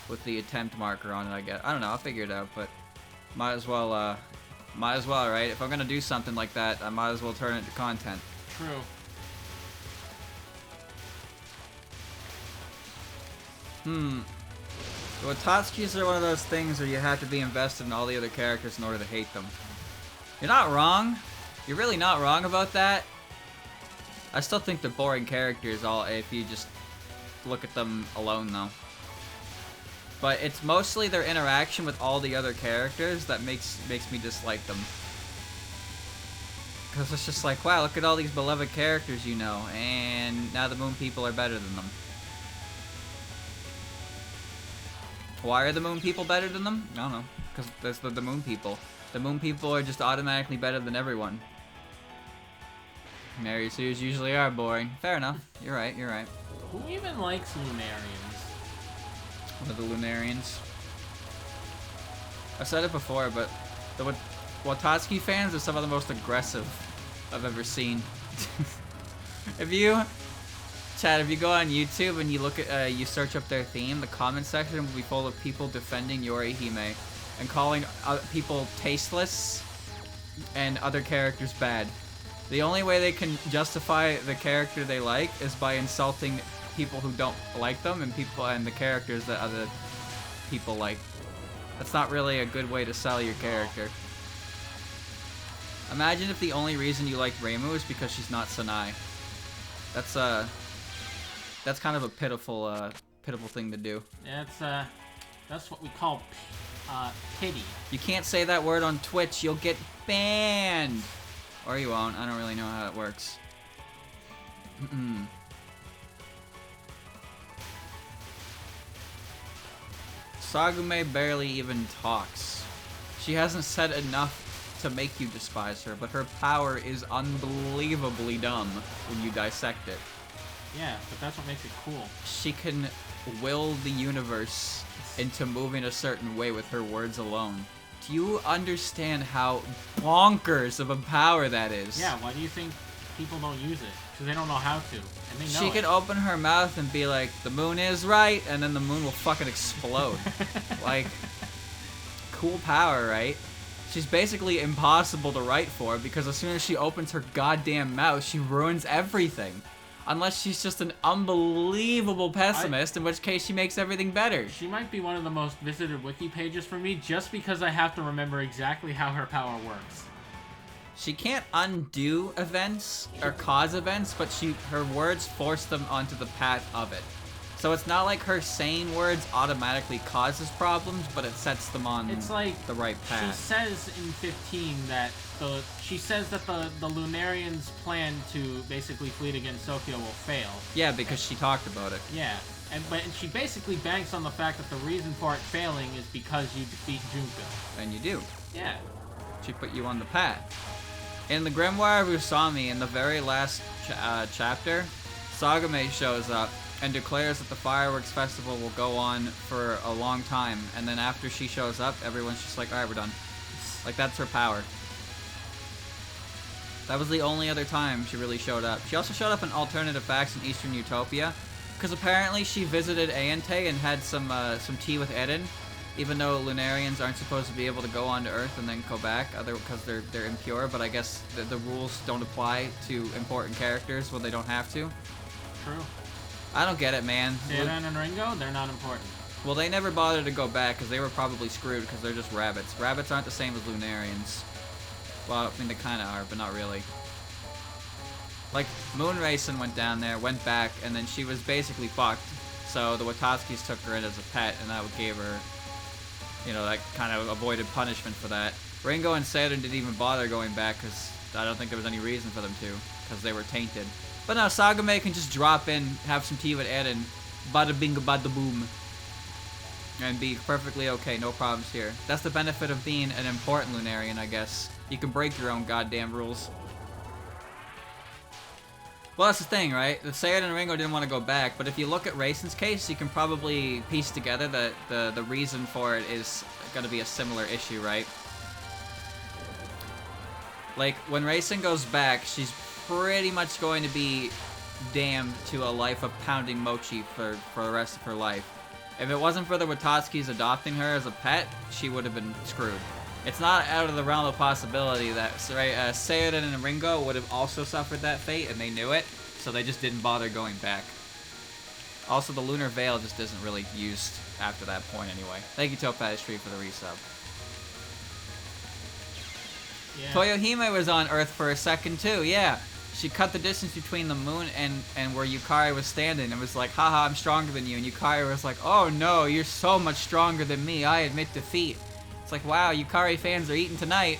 with the attempt marker on it, I guess. I don't know, I'll figure it out, but might as well, right? If I'm gonna do something like that, I might as well turn it into content. True. The Watatskis are one of those things where you have to be invested in all the other characters in order to hate them. You're not wrong. You're really not wrong about that. I still think they're boring characters if you just look at them alone, though. But it's mostly their interaction with all the other characters that makes me dislike them. Because it's just like, wow, look at all these beloved characters you know, and now the Moon People are better than them. Why are the Moon People better than them? I don't know. Because that's the Moon People. The Moon People are just automatically better than everyone. Mary Sue's usually are boring. Fair enough. You're right, you're right. Who even likes Lunarians? What are the Lunarians? I've said it before, but the Watatsuki fans are some of the most aggressive I've ever seen. If you go on YouTube and you look at, you search up their theme, the comment section will be full of people defending Yorihime and calling people tasteless and other characters bad. The only way they can justify the character they like is by insulting people who don't like them and the characters that other people like. That's not really a good way to sell your character. Imagine if the only reason you liked Reimu is because she's not Sanai. That's kind of a pitiful thing to do. That's what we call pity. You can't say that word on Twitch. You'll get banned. Or you won't. I don't really know how that works. Sagume barely even talks. She hasn't said enough to make you despise her, but her power is unbelievably dumb when you dissect it. Yeah, but that's what makes it cool. She can will the universe into moving a certain way with her words alone. Do you understand how bonkers of a power that is? Yeah, why do you think people don't use it? Because they don't know how to, and they know She can open her mouth and be like, the moon is right, and then the moon will fucking explode. Like, cool power, right? She's basically impossible to write for, because as soon as she opens her goddamn mouth, she ruins everything. Unless she's just an unbelievable pessimist, in which case she makes everything better. She might be one of the most visited wiki pages for me, just because I have to remember exactly how her power works. She can't undo events or cause events, but her words force them onto the path of it. So it's not like her saying words automatically causes problems, but it sets them on the right path. She says in 15 that the Lunarians' plan to basically fleet against Sokyo will fail. Yeah, because she talked about it. Yeah, and she basically banks on the fact that the reason for it failing is because you defeat Junko. And you do. Yeah. She put you on the path. In the Grimoire of Usami, in the very last chapter, Sagume shows up and declares that the fireworks festival will go on for a long time, and then after she shows up, everyone's just like, alright, we're done. Like, that's her power. That was the only other time she really showed up. She also showed up in Alternative Facts in Eastern Utopia, because apparently she visited Aente and had some tea with Eren, even though Lunarians aren't supposed to be able to go onto Earth and then go back, because they're impure, but I guess the rules don't apply to important characters when they don't have to. True. I don't get it, man. Eren and Ringo, they're not important. Well, they never bothered to go back because they were probably screwed because they're just rabbits. Rabbits aren't the same as Lunarians. Well, I mean, they kind of are, but not really. Like, Moonracing went down there, went back, and then she was basically fucked. So the Watatskis took her in as a pet, and that gave her, you know, that kind of avoided punishment for that. Ringo and Saturn didn't even bother going back because I don't think there was any reason for them to, because they were tainted. But no, Sagume can just drop in, have some tea with Eren, bada bing bada boom, and be perfectly okay, no problems here. That's the benefit of being an important Lunarian, I guess. You can break your own goddamn rules. Well, that's the thing, right? The Sayed and Ringo didn't want to go back, but if you look at Raisin's case, you can probably piece together that the reason for it is going to be a similar issue, right? Like, when Raisin goes back, she's pretty much going to be damned to a life of pounding mochi for the rest of her life. If it wasn't for the Watotskis adopting her as a pet, she would have been screwed. It's not out of the realm of possibility that Sayed and Ringo would have also suffered that fate, and they knew it, so they just didn't bother going back. Also, the Lunar Veil just isn't really used after that point anyway. Thank you, Topaz Tree, for the resub. Yeah. Toyohime was on Earth for a second, too, yeah. She cut the distance between the moon and where Yukari was standing and was like, haha, I'm stronger than you. And Yukari was like, oh no, you're so much stronger than me. I admit defeat. It's like, wow, Yukari fans are eating tonight.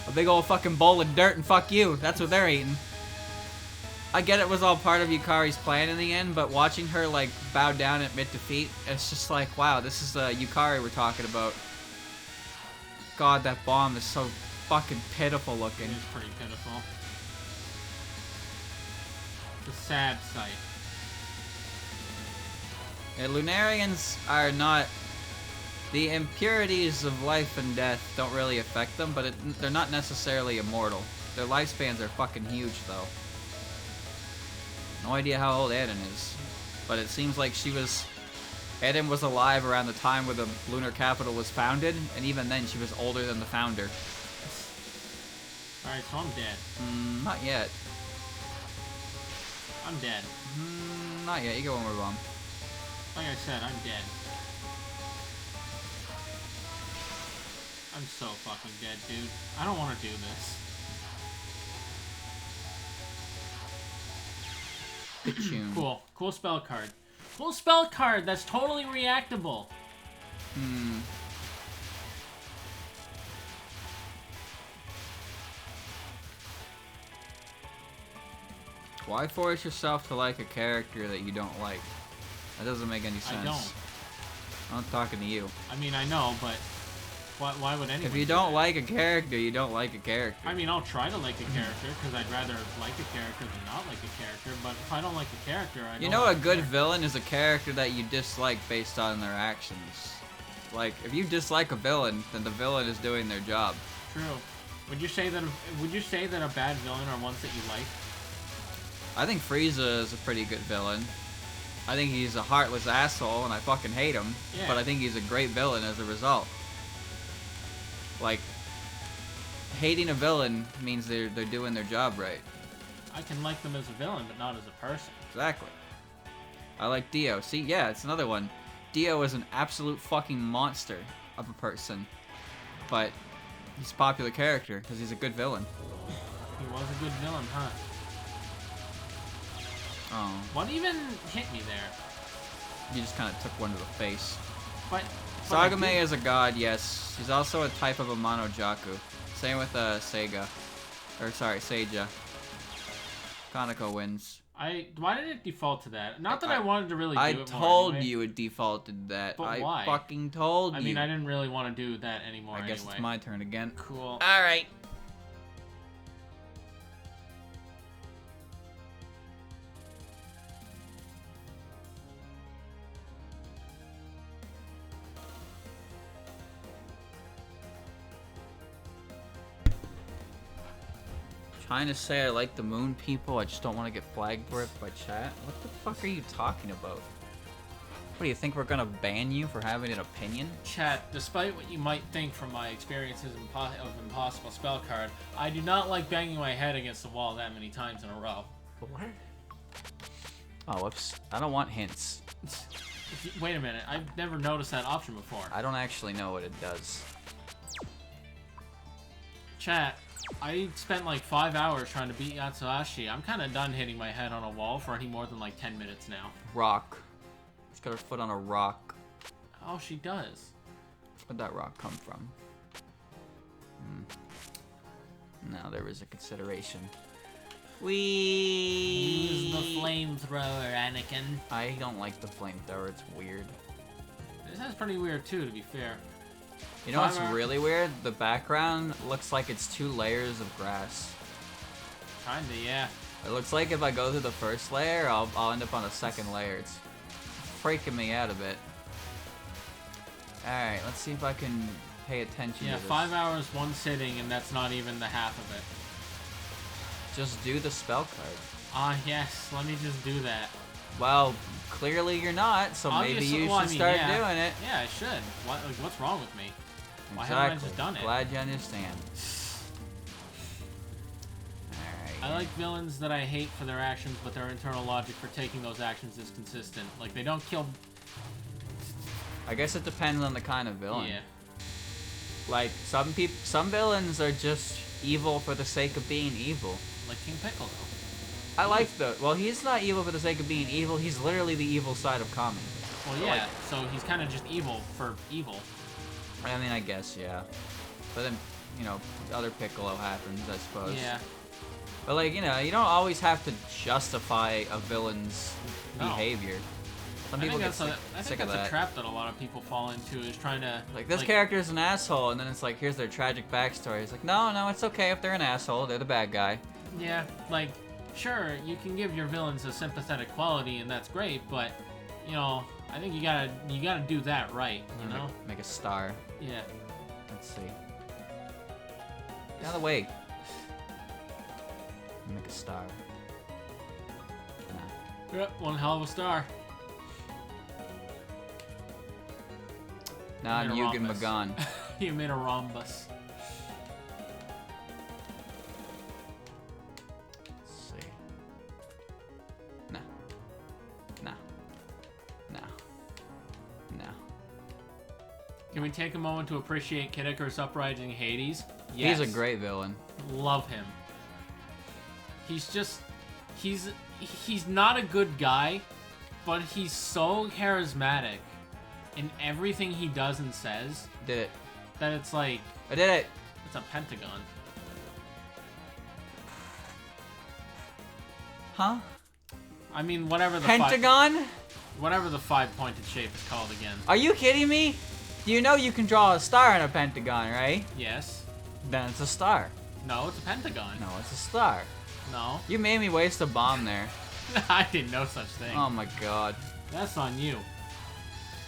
A big old fucking bowl of dirt and fuck you. That's what they're eating. I get it was all part of Yukari's plan in the end, but watching her, like, bow down and admit defeat, it's just like, wow, this is Yukari we're talking about. God, that bomb is so fucking pitiful looking. It is pretty pitiful. The sad sight. Yeah, Lunarians are not... The impurities of life and death don't really affect them, but they're not necessarily immortal. Their lifespans are fucking huge, though. No idea how old Eden is, but it seems like Eden was alive around the time where the lunar capital was founded, and even then she was older than the founder. Alright, so I'm dead. Not yet. I'm dead. Not yet, you get one more bomb. Like I said, I'm dead. I'm so fucking dead, dude. I don't want to do this. Cool. Cool spell card. Cool spell card that's totally reactable. Why force yourself to like a character that you don't like? That doesn't make any sense. I don't. I'm not talking to you. I mean, I know, but why would anyone? If you don't like a character, you don't like a character. I mean, I'll try to like a character because I'd rather like a character than not like a character. But if I don't like a character, I don't. You know, like a good villain is a character that you dislike based on their actions. Like, if you dislike a villain, then the villain is doing their job. True. Would you say that a bad villain are ones that you like? I think Frieza is a pretty good villain. I think he's a heartless asshole, and I fucking hate him. Yeah. But I think he's a great villain as a result. Like, hating a villain means they're doing their job right. I can like them as a villain, but not as a person. Exactly. I like Dio. See, yeah, it's another one. Dio is an absolute fucking monster of a person. But he's a popular character because he's a good villain. He was a good villain, huh? Oh. What even hit me there? You just kind of took one to the face. But Sagame is a god, yes. She's also a type of a Monojaku. Same with Seiga. Or sorry, Seiga. Kaneko wins. Why did it default to that? Not that I wanted to really do it more. I told anyway. you it defaulted that. But why? I fucking told you. I mean, I didn't really want to do that anymore I guess anyway. it's my turn again. Cool. Alright. Trying to say I like the moon people, I just don't want to get flagged for it by chat. What the fuck are you talking about? What do you think, we're gonna ban you for having an opinion? Chat, despite what you might think from my experiences of Impossible Spell Card, I do not like banging my head against the wall that many times in a row. What? Oh, whoops. I don't want hints. Wait a minute, I've never noticed that option before. I don't actually know what it does. Chat, I spent like 5 hours trying to beat Yatsuhashi. I'm kind of done hitting my head on a wall for any more than like 10 minutes now. Rock. She's got her foot on a rock. Oh, she does. Where'd that rock come from? Now there is a consideration. Use the flamethrower, Anakin. I don't like the flamethrower, it's weird. This is pretty weird too, to be fair. You know what's really weird? The background looks like it's 2 layers of grass. Kinda, yeah. It looks like if I go through the first layer, I'll end up on the second layer. It's freaking me out a bit. Alright, let's see if I can pay attention to this. 5 hours, one sitting, and that's not even the half of it. Just do the spell card. Yes, let me just do that. Well, clearly you're not, so maybe you should start doing it. Yeah, I should. What's wrong with me? Why Exactly. haven't I just done it? Glad you understand. I like villains that I hate for their actions, but their internal logic for taking those actions is consistent. Like, they don't kill... I guess it depends on the kind of villain. Yeah. Like, some villains are just evil for the sake of being evil. Like King Piccolo. I like the... Well, he's not evil for the sake of being evil. He's literally the evil side of Kami. Well, yeah, so he's kind of just evil for evil. I mean, I guess, yeah. But then, you know, other Piccolo happens, I suppose. Yeah. But, like, you know, you don't always have to justify a villain's behavior. Some people get sick of that. I think that's a trap that a lot of people fall into, is trying to... Like, this character's an asshole, and then it's like, here's their tragic backstory. It's like, no, it's okay if they're an asshole. They're the bad guy. Yeah, like, sure, you can give your villains a sympathetic quality, and that's great, but, you know, I think you gotta do that right, you know? Make a star. Yeah. Let's see. Get out of the way. Make a star. Nah. Yep, one hell of a star. Now I'm Yugen Magan. You made a rhombus. Let's see. Nah. Can we take a moment to appreciate Kid Icarus Uprising Hades? Yes. He's a great villain. Love him. He's not a good guy, but he's so charismatic in everything he does and says. Did it. That it's like... I did it. It's a pentagon. Huh? I mean, whatever the... Pentagon? Whatever the five-pointed shape is called again. Are you kidding me? You know you can draw a star in a pentagon, right? Yes. Then it's a star. No, it's a pentagon. No, it's a star. No. You made me waste a bomb there. I did no such thing. Oh my god. That's on you.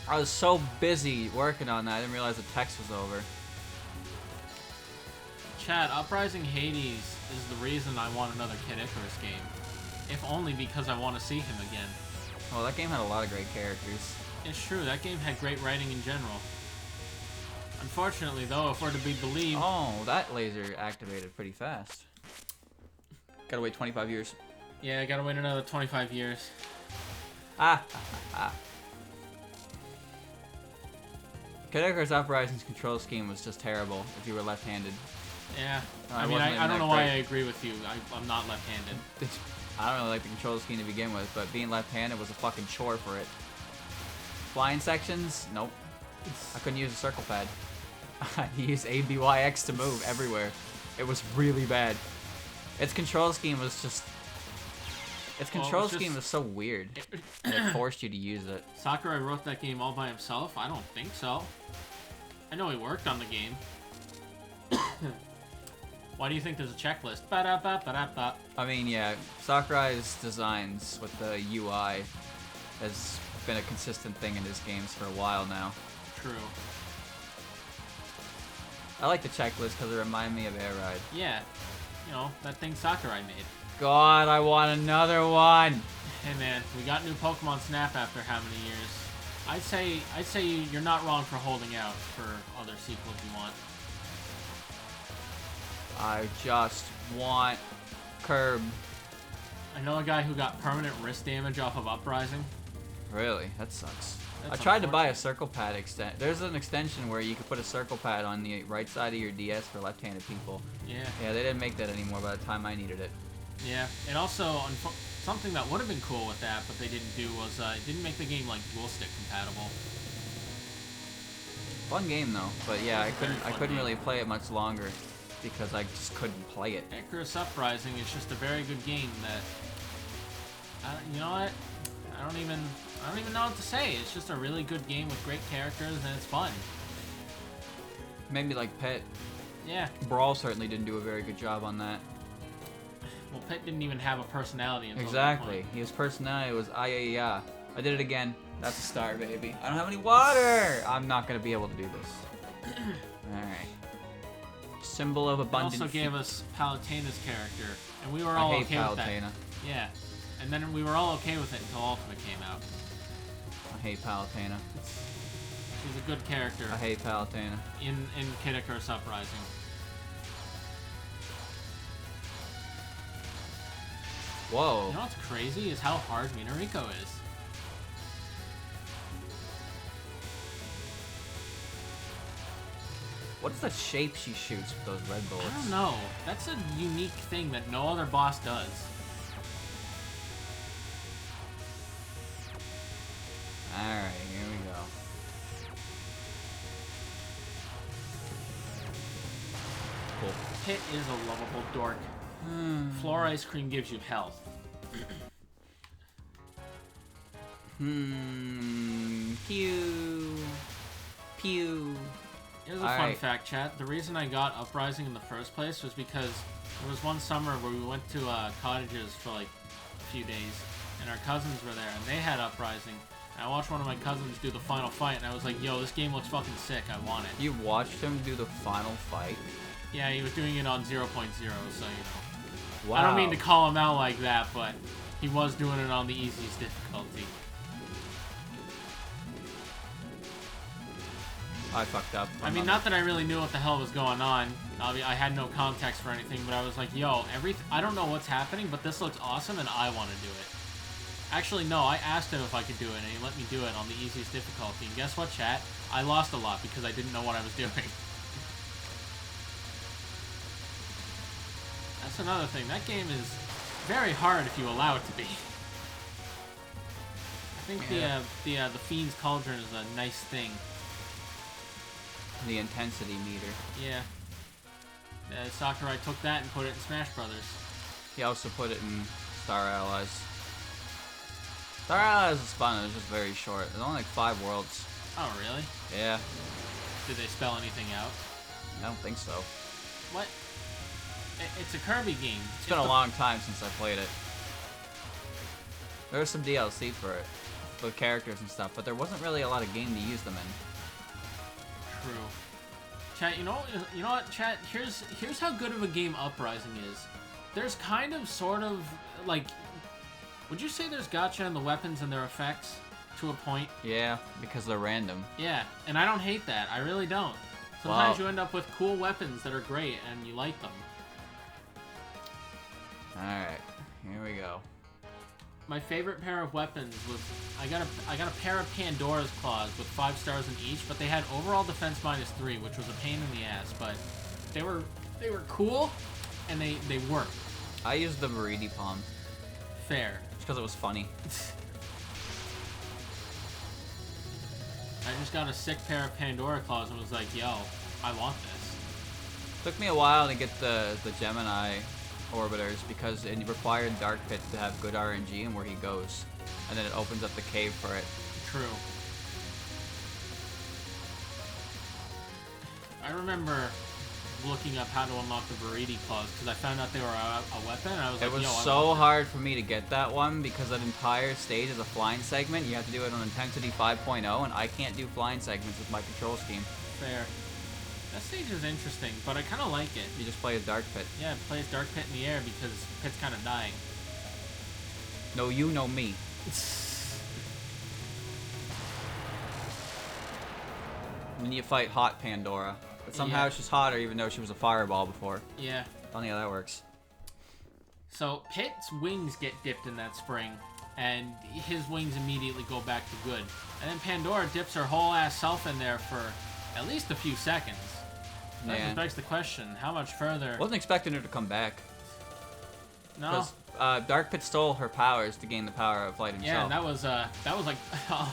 I was so busy working on that, I didn't realize the text was over. Chat, Uprising Hades is the reason I want another Kid Icarus game. If only because I want to see him again. Well, that game had a lot of great characters. It's true, that game had great writing in general. Unfortunately, though, if we're to be believed... Oh, that laser activated pretty fast. Gotta wait 25 years. Yeah, I gotta wait another 25 years. Kid Icarus Uprising's control scheme was just terrible if you were left-handed. Yeah, I mean, I don't know why I agree with you. I'm not left-handed. I don't really like the control scheme to begin with, but being left-handed was a fucking chore for it. Flying sections? Nope. I couldn't use a circle pad. I used A, B, Y, X to move everywhere. It was really bad. Its control scheme was just... Its control scheme was so weird. It forced you to use it. Sakurai wrote that game all by himself? I don't think so. I know he worked on the game. Why do you think there's a checklist? Ba-da-ba-ba-da-ba. I mean, yeah, Sakurai's designs with the UI has been a consistent thing in his games for a while now. True. I like the checklist because it reminded me of Air Ride. Yeah, you know, that thing Sakurai made. God, I want another one! Hey man, we got new Pokemon Snap after how many years? I'd say you're not wrong for holding out for other sequels you want. I just want Curb. I know a guy who got permanent wrist damage off of Uprising. Really? That sucks. That's I tried to buy a circle pad extent. There's an extension where you could put a circle pad on the right side of your DS for left-handed people. Yeah. Yeah, they didn't make that anymore by the time I needed it. Yeah, and also something that would have been cool with that, but they didn't do was it didn't make the game like dual stick compatible. Fun game though, but yeah, I couldn't really play it much longer because I just couldn't play it. Icarus Uprising is just a very good game that you know what? I don't even know what to say. It's just a really good game with great characters and it's fun. Maybe like Pet. Yeah. Brawl certainly didn't do a very good job on that. Well, Pit didn't even have a personality until Exactly. that point. His personality was yeah. I did it again. That's a star, baby. I don't have any water. I'm not gonna be able to do this. All right. Symbol of It abundance. also gave us Palutena's character, and we were all I hate okay with that. Palutena. Yeah, and then we were all okay with it until Ultimate came out. I hate Palutena. She's a good character I hate Palutena. in Kid Icarus Uprising. Whoa. You know what's crazy is how hard Minariko is. What's the shape she shoots with those red bullets? I don't know. That's a unique thing that no other boss does. Alright, here we go. Cool. Pit is a lovable dork. Floor ice cream gives you health. Pew. Pew. Here's a fun fact, chat. The reason I got Uprising in the first place was because there was one summer where we went to cottages for like a few days, and our cousins were there, and they had Uprising. And I watched one of my cousins do the final fight, and I was like, yo, this game looks fucking sick. I want it. You watched him do the final fight? Yeah, he was doing it on 0.0, so you know. Wow. I don't mean to call him out like that, but he was doing it on the easiest difficulty. I fucked up. I mean, not that I really knew what the hell was going on. I had no context for anything, but I was like, yo, I don't know what's happening, but this looks awesome, and I want to do it. Actually, no, I asked him if I could do it, and he let me do it on the easiest difficulty. And guess what, chat? I lost a lot because I didn't know what I was doing. That's another thing. That game is very hard if you allow it to be. I think the Fiend's Cauldron is a nice thing. The intensity meter. Yeah. Sakurai took that and put it in Smash Brothers. He also put it in Star Allies. Star Allies was fun, it was just very short. There's only like 5 worlds. Oh, really? Yeah. Did they spell anything out? I don't think so. What? It's a Kirby game. It's been a long time since I played it. There was some DLC for it, with characters and stuff, but there wasn't really a lot of game to use them in. True. Chat, you know what, chat? Here's how good of a game Uprising is. There's kind of, sort of, like, would you say there's gacha in the weapons and their effects to a point? Yeah, because they're random. Yeah, and I don't hate that. I really don't. Sometimes you end up with cool weapons that are great and you like them. Alright, here we go. My favorite pair of weapons was I got a pair of Pandora's claws with 5 stars in each, but they had overall defense -3, which was a pain in the ass, but they were cool and they worked. I used the Meridi Palm. Fair. Just because it was funny. I just got a sick pair of Pandora claws and was like, yo, I want this. Took me a while to get the Gemini orbiters because it required Dark Pit to have good RNG and where he goes. And then it opens up the cave for it. True. I remember looking up how to unlock the Veridi claws because I found out they were a weapon and I was like, It was yo, so hard for me to get that one because that entire stage is a flying segment. You have to do it on intensity 5.0 and I can't do flying segments with my control scheme. Fair. That stage is interesting, but I kind of like it. You just play as Dark Pit. Yeah, it plays Dark Pit in the air because Pit's kind of dying. No you, no me. And then you fight Hot Pandora. But somehow she's hotter even though she was a fireball before. Yeah. Funny how that works. So Pit's wings get dipped in that spring, and his wings immediately go back to good. And then Pandora dips her whole ass self in there for at least a few seconds. That just begs the question, how much further? Wasn't expecting her to come back. No. Because Dark Pit stole her powers to gain the power of light himself. Yeah, and that was like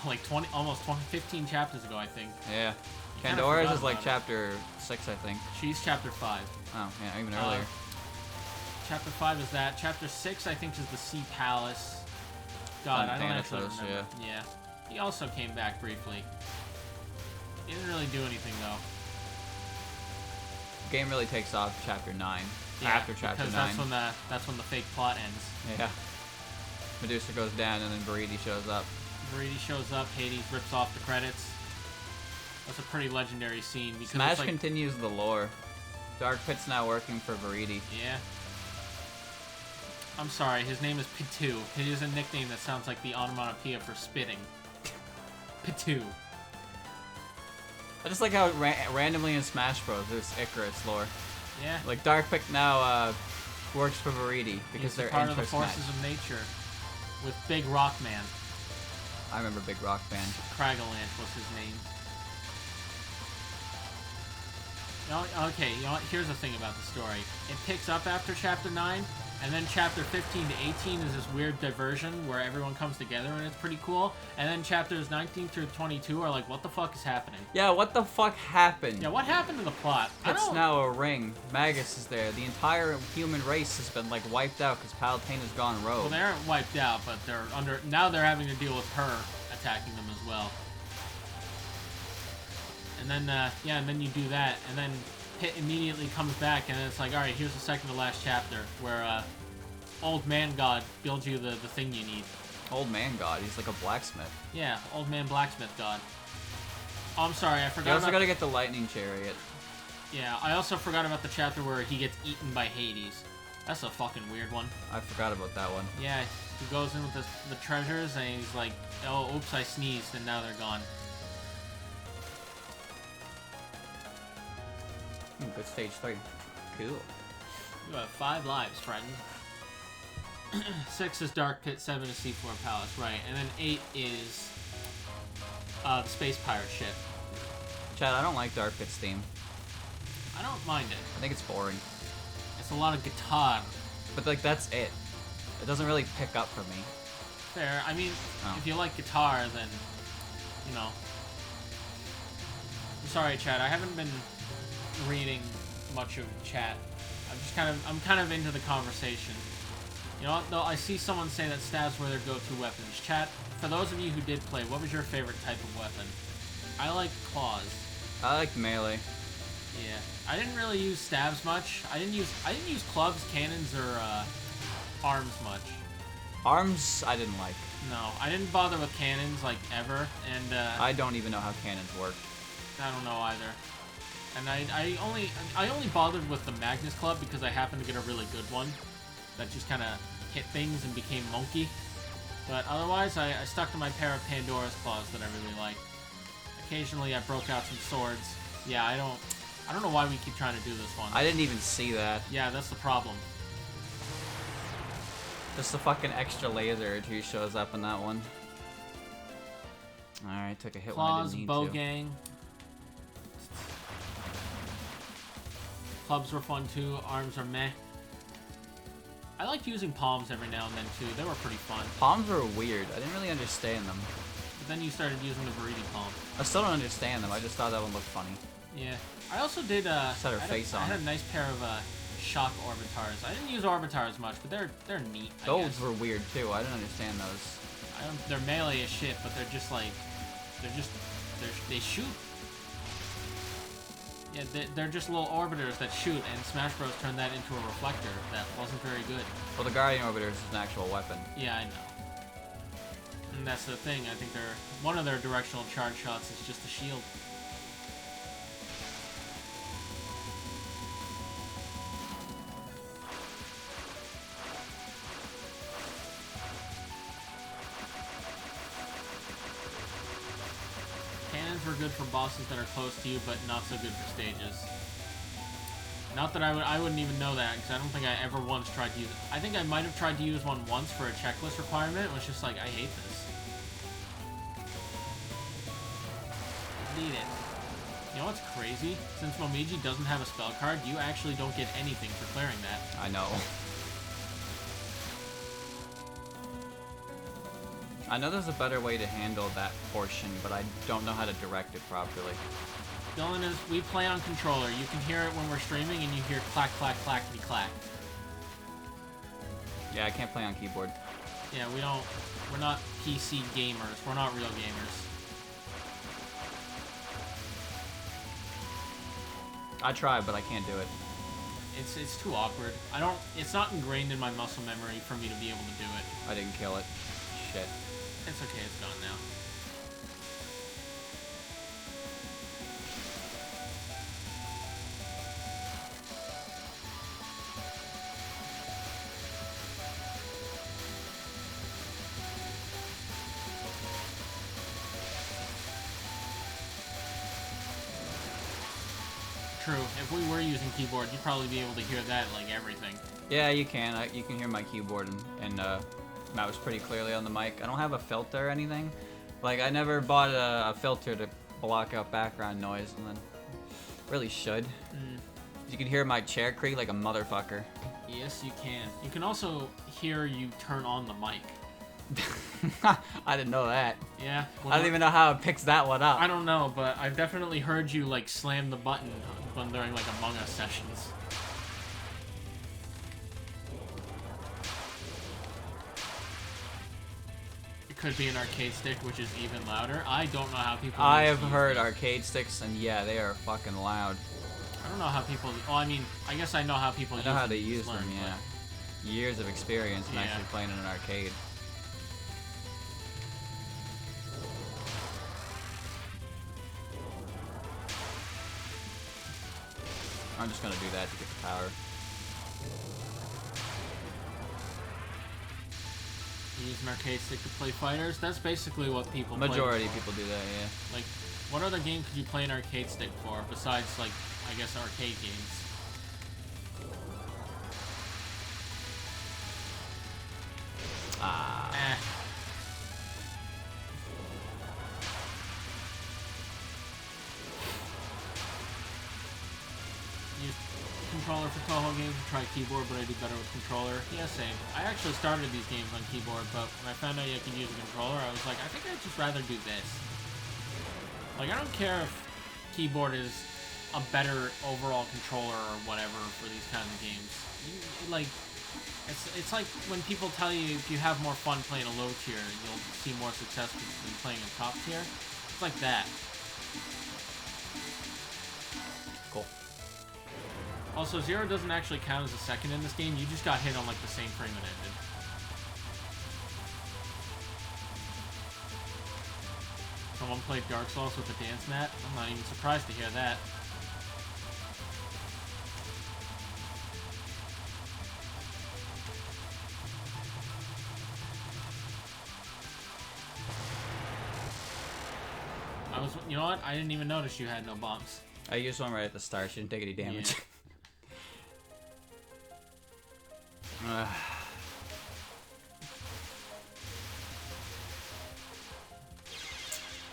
like 20, almost 15 chapters ago, I think. Yeah. Kinda Pandora's forgot is like about chapter 6, I think. She's chapter 5. Oh, yeah, even earlier. Chapter 5 is that. Chapter 6, I think, is the Sea Palace. God, I don't actually Thanatos, remember. Yeah. He also came back briefly. He didn't really do anything, though. Game really takes off chapter 9. after chapter 9. Because that's when the fake plot ends. Yeah. Medusa goes down and then Veridi shows up. Veridi shows up, Hades rips off the credits. That's a pretty legendary scene. Because Smash it's like, continues the lore. Dark Pit's now working for Veridi. Yeah. I'm sorry, his name is Pitu. It is a nickname that sounds like the onomatopoeia for spitting. Pitu. I just like how randomly in Smash Bros. There's Icarus lore. Yeah. Like Dark Pit now works for Veridi because they're part of the Smash. forces of nature. With Big Rock Man. I remember Big Rock Band. Kragalant was his name. Okay, you know what? Here's the thing about the story. It picks up after Chapter 9, and then Chapter 15 to 18 is this weird diversion where everyone comes together and it's pretty cool. And then Chapters 19 through 22 are like, what the fuck is happening? Yeah, what the fuck happened? Yeah, what happened to the plot? It's now a ring. Magus is there. The entire human race has been like wiped out because Palutena has gone rogue. Well, they aren't wiped out, but now they're having to deal with her attacking them as well. And then, and then you do that, and then Pit immediately comes back, and it's like, alright, here's the second to last chapter, where, Old Man God builds you the thing you need. Old Man God? He's like a blacksmith. Yeah, Old Man Blacksmith God. Oh, I'm sorry, I forgot You also gotta get the lightning chariot. Yeah, I also forgot about the chapter where he gets eaten by Hades. That's a fucking weird one. I forgot about that one. Yeah, he goes in with the treasures, and he's like, oh, oops, I sneezed, and now they're gone. Good stage 3. Cool. You have 5 lives, friend. 6 is Dark Pit, 7 is Seafloor Palace, right. And then 8 is the Space Pirate ship. Chad, I don't like Dark Pit's theme. I don't mind it. I think it's boring. It's a lot of guitar. But, like, that's it. It doesn't really pick up for me. Fair. I mean, if you like guitar, then, you know. I'm sorry, Chad. I haven't been reading much of chat. I'm kind of into the conversation. You know what, though? I see someone say that stabs were their go-to weapons. Chat, for those of you who did play, what was your favorite type of weapon? I like claws. I like melee. Yeah. I didn't really use stabs much. I didn't use clubs, cannons, or arms much. Arms, I didn't like. No, I didn't bother with cannons, like, ever, and I don't even know how cannons work. I don't know either. And I only bothered with the Magnus Club because I happened to get a really good one that just kind of hit things and became monkey. But otherwise, I stuck to my pair of Pandora's claws that I really like. Occasionally, I broke out some swords. Yeah, I don't know why we keep trying to do this one. I didn't even see that. Yeah, that's the problem. Just the fucking extra laser who shows up in that one. Alright, took a hit when I Claws, didn't need bow to. gang. Clubs were fun too. Arms are meh. I liked using palms every now and then too. They were pretty fun. Palms were weird. I didn't really understand them. But then you started using the Veridi palm. I still don't understand them. I just thought that one looked funny. Yeah. I also did Just had her face on I had it. a nice pair of shock orbitars. I didn't use orbitars much, but they're neat. I Those guess. were weird too. I didn't understand those. They're melee as shit, but they're just like they shoot. Yeah, they're just little orbiters that shoot, and Smash Bros. Turned that into a reflector that wasn't very good. Well, the Guardian Orbiter is an actual weapon. Yeah, I know. And that's the thing. I think one of their directional charge shots is just a shield. Cannons were good for bosses that are close to you, but not so good for stages. Not that I wouldn't even know that, because I don't think I ever once tried to use it. I think I might have tried to use one once for a checklist requirement. It was just like, I hate this. Need it. You know what's crazy? Since Momiji doesn't have a spell card, you actually don't get anything for clearing that. I know. I know there's a better way to handle that portion, but I don't know how to direct it properly. Dylan we play on controller. You can hear it when we're streaming, and you hear clack, clack, clackety, clack. Yeah, I can't play on keyboard. Yeah, we're not PC gamers. We're not real gamers. I try, but I can't do it. It's too awkward. It's not ingrained in my muscle memory for me to be able to do it. I didn't kill it. Shit. It's okay, it's gone now. True. If we were using keyboard, you'd probably be able to hear that like everything. Yeah, you can. You can hear my keyboard and mouse pretty clearly on the mic. I don't have a filter or anything. Like, I never bought a filter to block out background noise, and then really should. You can hear my chair creak like a motherfucker. Yes, you can. You can also hear you turn on the mic. I didn't know that. Yeah. I don't even know how it picks that one up. I don't know, but I've definitely heard you like slam the button during like Among Us sessions. It could be an arcade stick, which is even louder. I don't know how people. I have heard arcade sticks, and yeah, they are fucking loud. I don't know how people. Well, I mean, I guess I know how people. I know how they use them. Yeah. Years of experience in actually playing in an arcade. I'm just gonna do that to get the power. You use an arcade stick to play fighters? That's basically what people Majority of people do that, yeah. Like, what other game could you play an arcade stick for, besides, like, I guess arcade games? Use controller for Touhou games and try keyboard, but I do better with controller. Yeah, same. I actually started these games on keyboard, but when I found out you could use a controller, I was like, I think I'd just rather do this. Like, I don't care if keyboard is a better overall controller or whatever for these kinds of games. It's like when people tell you if you have more fun playing a low tier, you'll see more success than playing a top tier. It's like that. Cool. Also, Zero doesn't actually count as a second in this game. You just got hit on like the same frame it ended. Someone played Dark Souls with a dance mat? I'm not even surprised to hear that. You know what? I didn't even notice you had no bombs. I used one right at the start. She didn't take any damage. Yeah.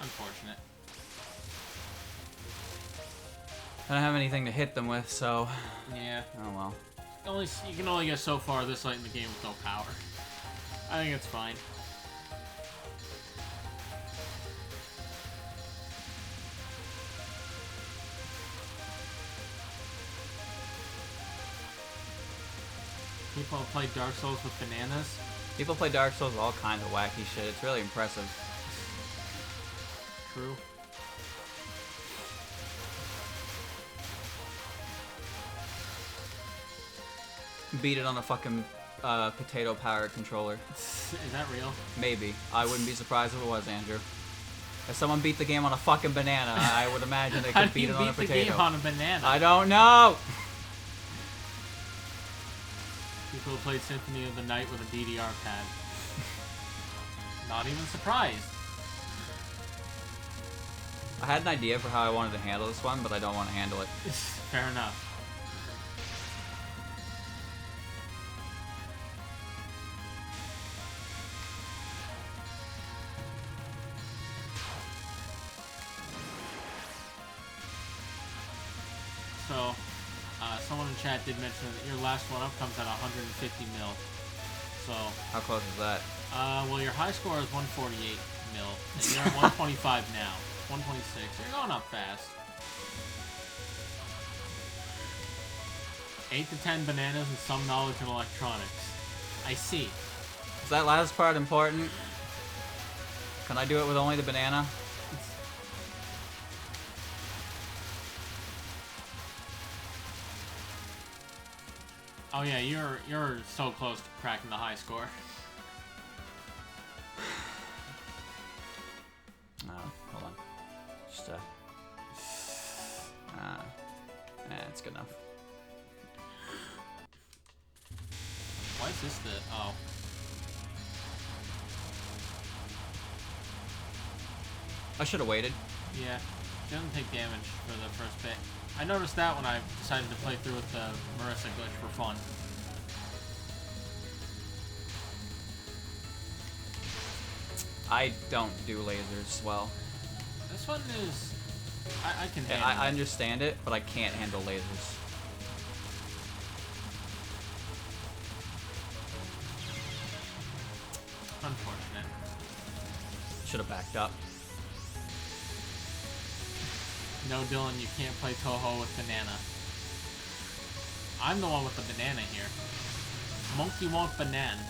Unfortunate. I don't have anything to hit them with, so... Yeah. Oh well. You can only get so far this late in the game with no power. I think it's fine. People play Dark Souls with bananas. People play Dark Souls with all kinds of wacky shit. It's really impressive. True. Beat it on a fucking potato power controller. Is that real? Maybe. I wouldn't be surprised if it was, Andrew. If someone beat the game on a fucking banana, I would imagine they could beat it on a potato. How do you beat the game on a banana? I don't know! People who played Symphony of the Night with a DDR pad. Not even surprised. I had an idea for how I wanted to handle this one, but I don't want to handle it. Fair enough. So, someone in chat did mention that your last one up comes at 150 mil. So. How close is that? Well, your high score is 148 mil, and you're at 125 now. 126. You're going up fast. 8 to 10 bananas and some knowledge in electronics. I see. Is that last part important? Can I do it with only the banana? Oh yeah, you're so close to cracking the high score. Oh, hold on. Just it's good enough. Why is this the... Oh. I should have waited. Yeah, she doesn't take damage for the first bit. I noticed that when I decided to play through with the Marissa glitch for fun. I don't do lasers well. This one is... I can handle I it. understand it, but I can't handle lasers. Unfortunate. Should have backed up. No, Dylan, you can't play Touhou with banana. I'm the one with the banana here. Monkey want banana.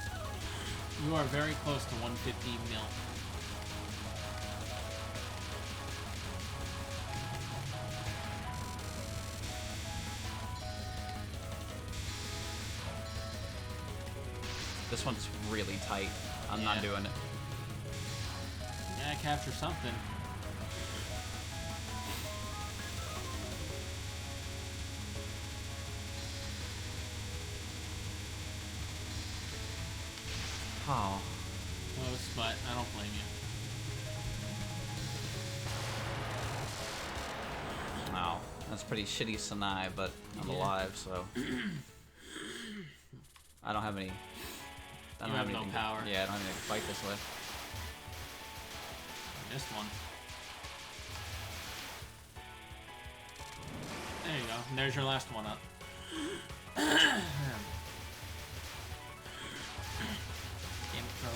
You are very close to 150 mil. This one's really tight. I'm Yeah. not doing it. Yeah, capture something. Oh. Close, but I don't blame you. Wow. That's pretty shitty Sanai, but I'm Yeah. alive, so. I don't have any. I don't You have no anything power. Yeah, I don't have anything to fight this with. Missed one. There you go. And there's your last one up. Damn it, bro.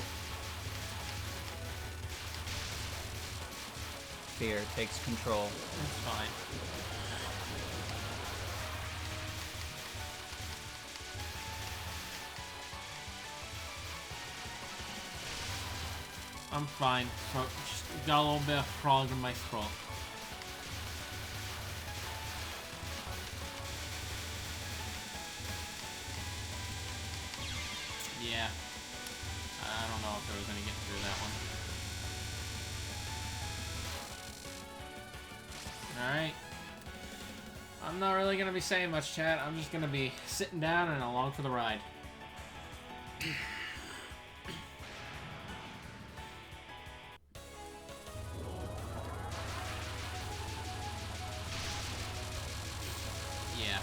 Fear takes control. It's fine. I'm fine. Just got a little bit of frog in my throat. Yeah. I don't know if I was gonna get through that one. Alright. I'm not really gonna be saying much, chat. I'm just gonna be sitting down and along for the ride. Yeah.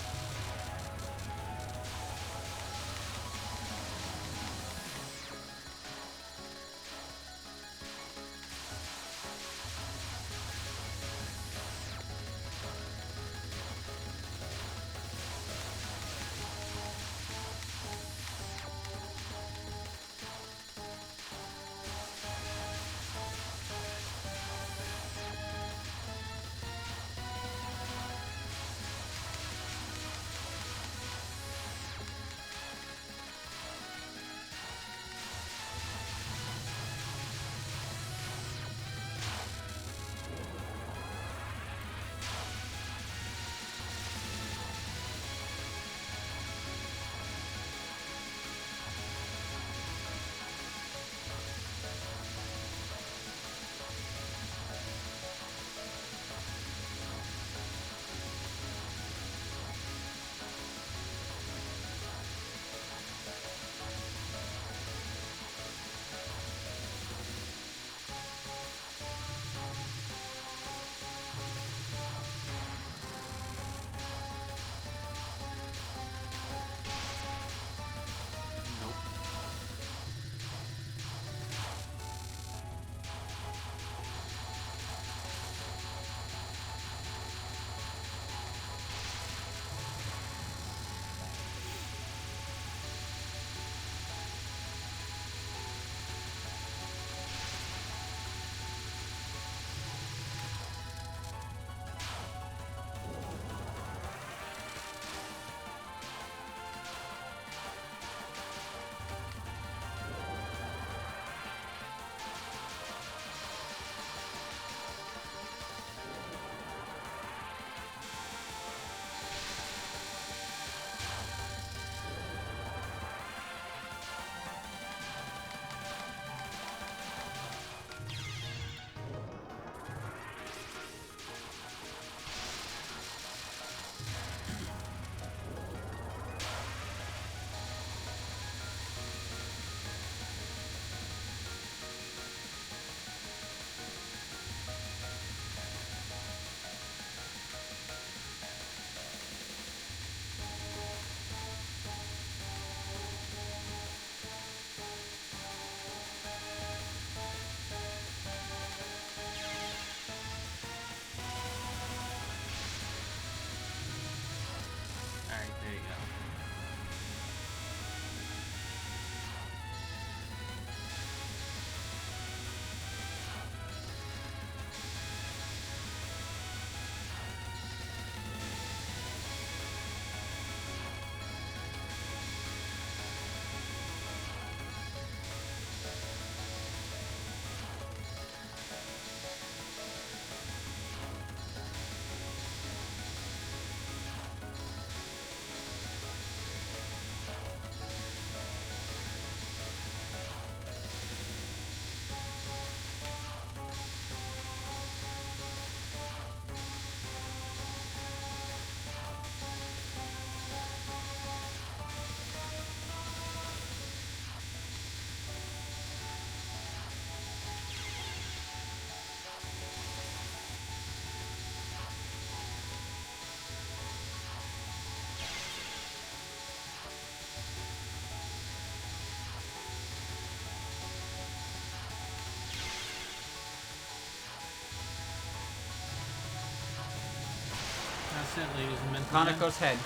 it, ladies and gentlemen. Kanako's head.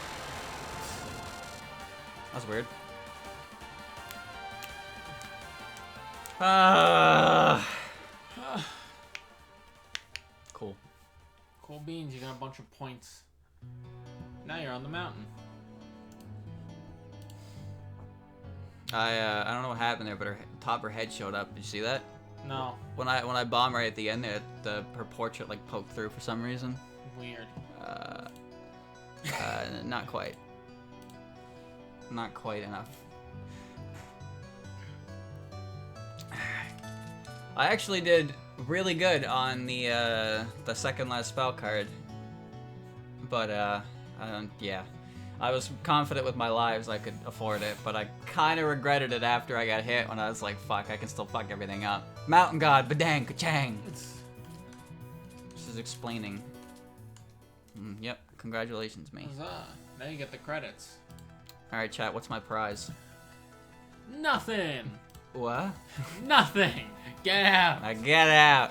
That's weird. Cool. Cool beans, you got a bunch of points. Now you're on the mountain. I don't know what happened there, but top of her head showed up. Did you see that? No. When I bombed right at the end, her portrait like poked through for some reason. Weird. Not quite. Not quite enough. I actually did really good on the second last spell card, but yeah, I was confident with my lives I could afford it, but I kind of regretted it after I got hit when I was like, fuck, I can still fuck everything up. Mountain God, badang, ka-chang. This is explaining. Yep, congratulations, me. Huzzah. Now you get the credits. All right, chat. What's my prize? Nothing. What? Nothing. Get out. I get out.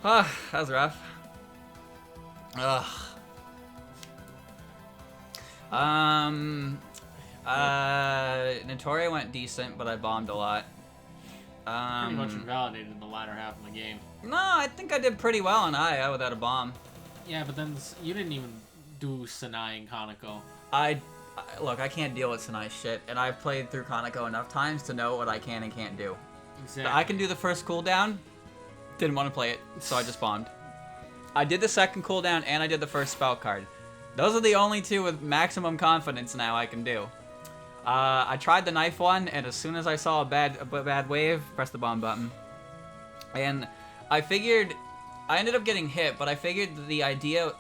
Oh, that was rough. Ugh. Notoria went decent, but I bombed a lot. Pretty much invalidated the latter half of the game. No, I think I did pretty well on Aya without a bomb. Yeah, but then you didn't even do Sanai and Kaneko. Look, I can't deal with Sanai's shit, and I've played through Kaneko enough times to know what I can and can't do. Exactly. I can do the first cooldown. Didn't want to play it, so I just bombed. I did the second cooldown, and I did the first spell card. Those are the only two with maximum confidence now I can do. I tried the knife one, and as soon as I saw a bad wave, pressed the bomb button. And I figured, I ended up getting hit, but I figured the idea,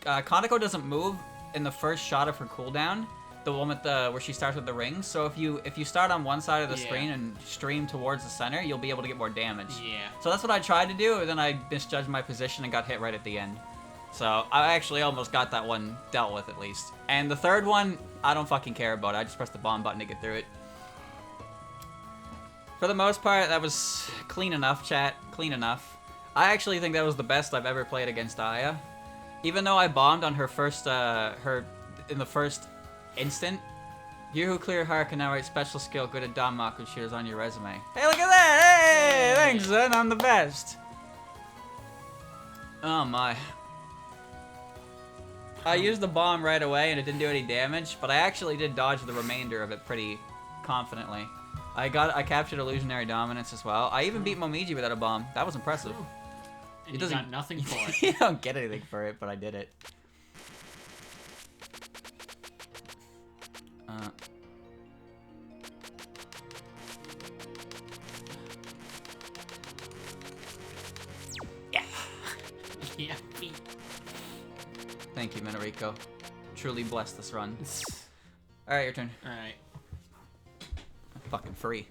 Kaneko doesn't move in the first shot of her cooldown, the one with where she starts with the rings. So if you start on one side of the screen and stream towards the center, you'll be able to get more damage. Yeah. So that's what I tried to do, and then I misjudged my position and got hit right at the end. So I actually almost got that one dealt with at least. And the third one, I don't fucking care about it. I just pressed the bomb button to get through it. For the most part, that was clean enough, chat. Clean enough. I actually think that was the best I've ever played against Aya. Even though I bombed on her first, in the first instant. You who clear heart can now write special skill good at Danmaku cheers on your resume. Hey, look at that! Hey, thanks, son. I'm the best. Oh my. I used the bomb right away and it didn't do any damage, but I actually did dodge the remainder of it pretty confidently. I captured illusionary dominance as well. I even beat Momiji without a bomb. That was impressive. And you got nothing for it. You don't get anything for it, but I did it. Yeah. Yeah. Thank you, Minariko. Truly blessed this run. Alright, your turn. Alright. Fucking free.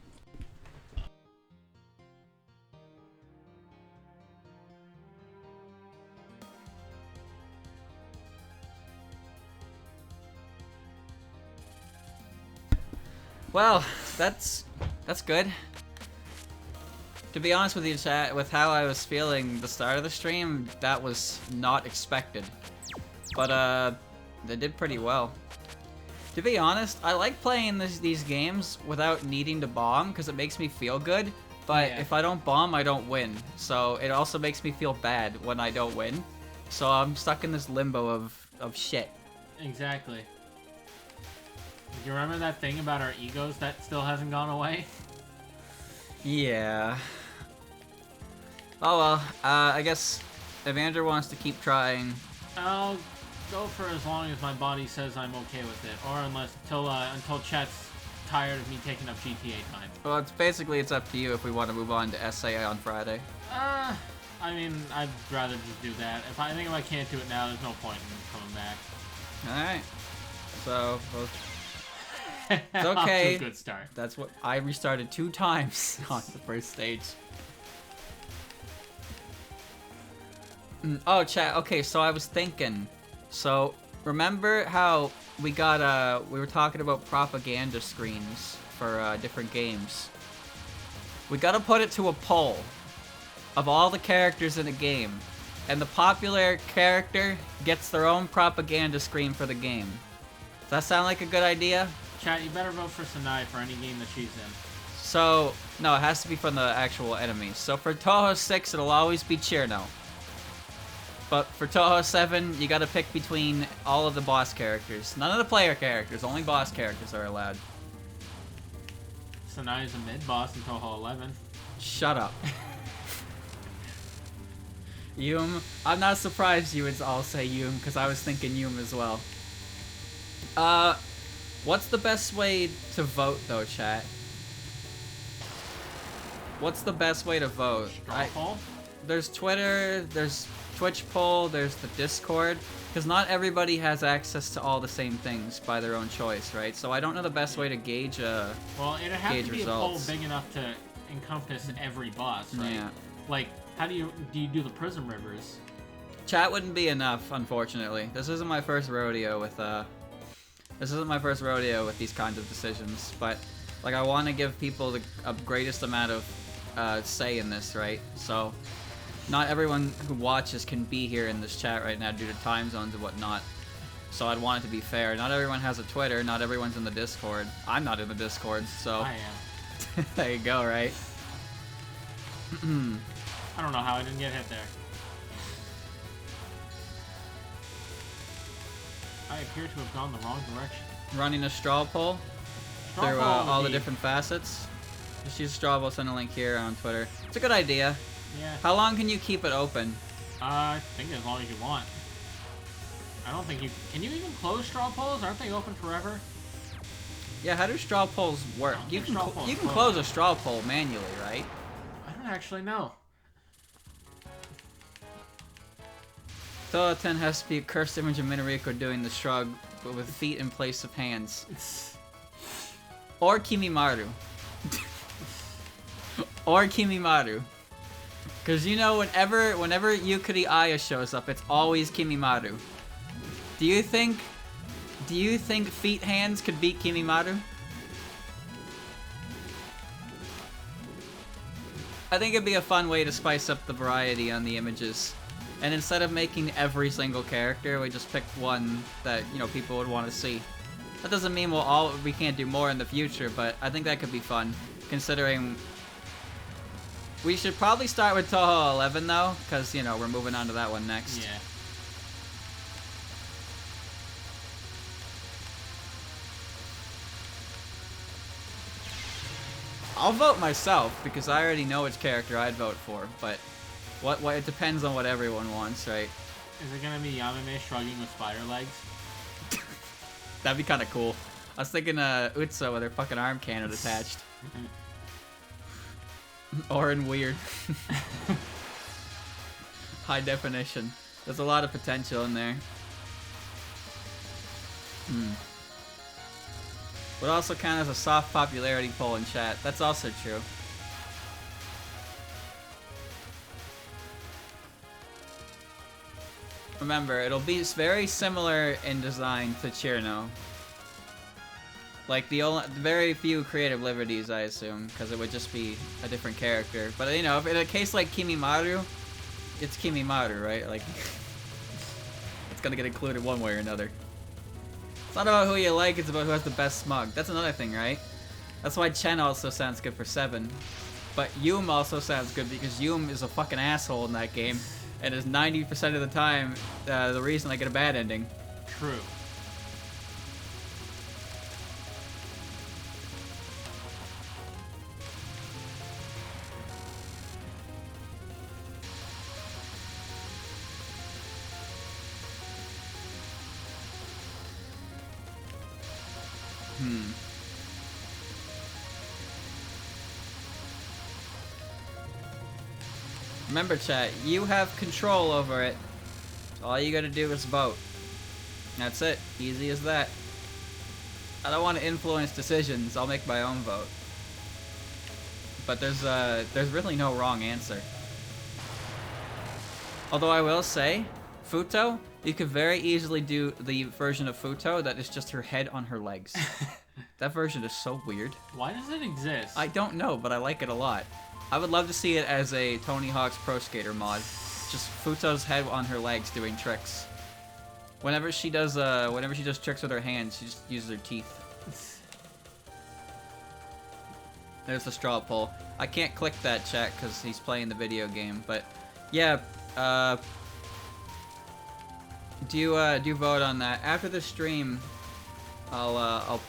Well, that's good. To be honest with you, chat, with how I was feeling the start of the stream, that was not expected. But, they did pretty well. To be honest, I like playing these games without needing to bomb, because it makes me feel good. But if I don't bomb, I don't win. So it also makes me feel bad when I don't win. So I'm stuck in this limbo of shit. Exactly. You remember that thing about our egos that still hasn't gone away? Yeah. Oh well, I guess if Andrew wants to keep trying... I'll go for as long as my body says I'm okay with it, or until chat's tired of me taking up GTA time. Well, it's up to you if we want to move on to SA on Friday. I mean, I'd rather just do that. If I can't do it now, there's no point in coming back. Alright. So, it's okay. Off to a good start. That's what I restarted 2 times on the first stage. Oh, chat. Okay, so I was thinking. So, remember how we were talking about propaganda screens for different games? We gotta put it to a poll of all the characters in a game. and the popular character gets their own propaganda screen for the game. Does that sound like a good idea? Chat, you better vote for Sanai for any game that she's in. So, no, it has to be from the actual enemies. So for Touhou 6, it'll always be Chirno. But for Touhou 7, you gotta pick between all of the boss characters. None of the player characters, only boss characters are allowed. Sanai is a mid-boss in Touhou 11. Shut up. Yum. I'm not surprised you would all say Yum, because I was thinking Yum as well. What's the best way to vote, though, chat? What's the best way to vote? Straw poll? There's Twitter, there's Twitch poll, there's the Discord, because not everybody has access to all the same things by their own choice, right? So I don't know the best way to gauge well, it'd have to be results. a poll big enough to encompass every boss, right? Yeah. Like, how do you do the Prism Rivers? Chat wouldn't be enough, unfortunately. This isn't my first rodeo with these kinds of decisions, but like I want to give people the greatest amount of say in this, right? So not everyone who watches can be here in this chat right now due to time zones and whatnot. So I'd want it to be fair. Not everyone has a Twitter, not everyone's in the Discord. I'm not in the Discord, so I am. there you go, right? I don't know how I didn't get hit there. I appear to have gone the wrong direction. Running a straw poll through all the different facets. Just use straw poll, send a link here on Twitter. It's a good idea. Yeah. How long can you keep it open? I think as long as you want. I don't think you... Can you even close straw polls? Aren't they open forever? Yeah, how do straw polls work? You can close a straw poll manually, right? I don't actually know. Touhou 10 has to be a cursed image of Minariko doing the shrug, but with feet in place of hands. Or Kimimaru. Or Kimimaru. Because you know, whenever Yukari Aya shows up, it's always Kimimaru. Do you think feet hands could beat Kimimaru? I think it'd be a fun way to spice up the variety on the images. And instead of making every single character, we just picked one that, you know, people would want to see. That doesn't mean we can't do more in the future, but I think that could be fun, considering we should probably start with Touhou 11 though, because, you know, we're moving on to that one next. Yeah. I'll vote myself because I already know which character I'd vote for, but what it depends on what everyone wants, right? Is it gonna be Yamame shrugging with spider legs? That'd be kind of cool. I was thinking Utsa with her fucking arm cannon attached. Or in weird. High definition. There's a lot of potential in there. Would also count as a soft popularity poll in chat. That's also true. Remember, it'll be very similar in design to Chirno. Like, the very few creative liberties, I assume, because it would just be a different character. But, you know, if in a case like Kimimaru, it's Kimimaru, right? Like, it's gonna get included one way or another. It's not about who you like, it's about who has the best smug. That's another thing, right? That's why Chen also sounds good for 7. But Yum also sounds good because Yum is a fucking asshole in that game. And is 90% of the time the reason I get a bad ending. True. Remember, chat, you have control over it. All you gotta do is vote. That's it. Easy as that. I don't want to influence decisions. I'll make my own vote. But there's really no wrong answer. Although I will say, Futo, you could very easily do the version of Futo that is just her head on her legs. That version is so weird. Why does it exist? I don't know, but I like it a lot. I would love to see it as a Tony Hawk's Pro Skater mod. just Futo's head on her legs doing tricks. Whenever she does tricks with her hands, she just uses her teeth. There's the straw poll. I can't click that, chat, because he's playing the video game. But yeah, do vote on that after the stream. I'll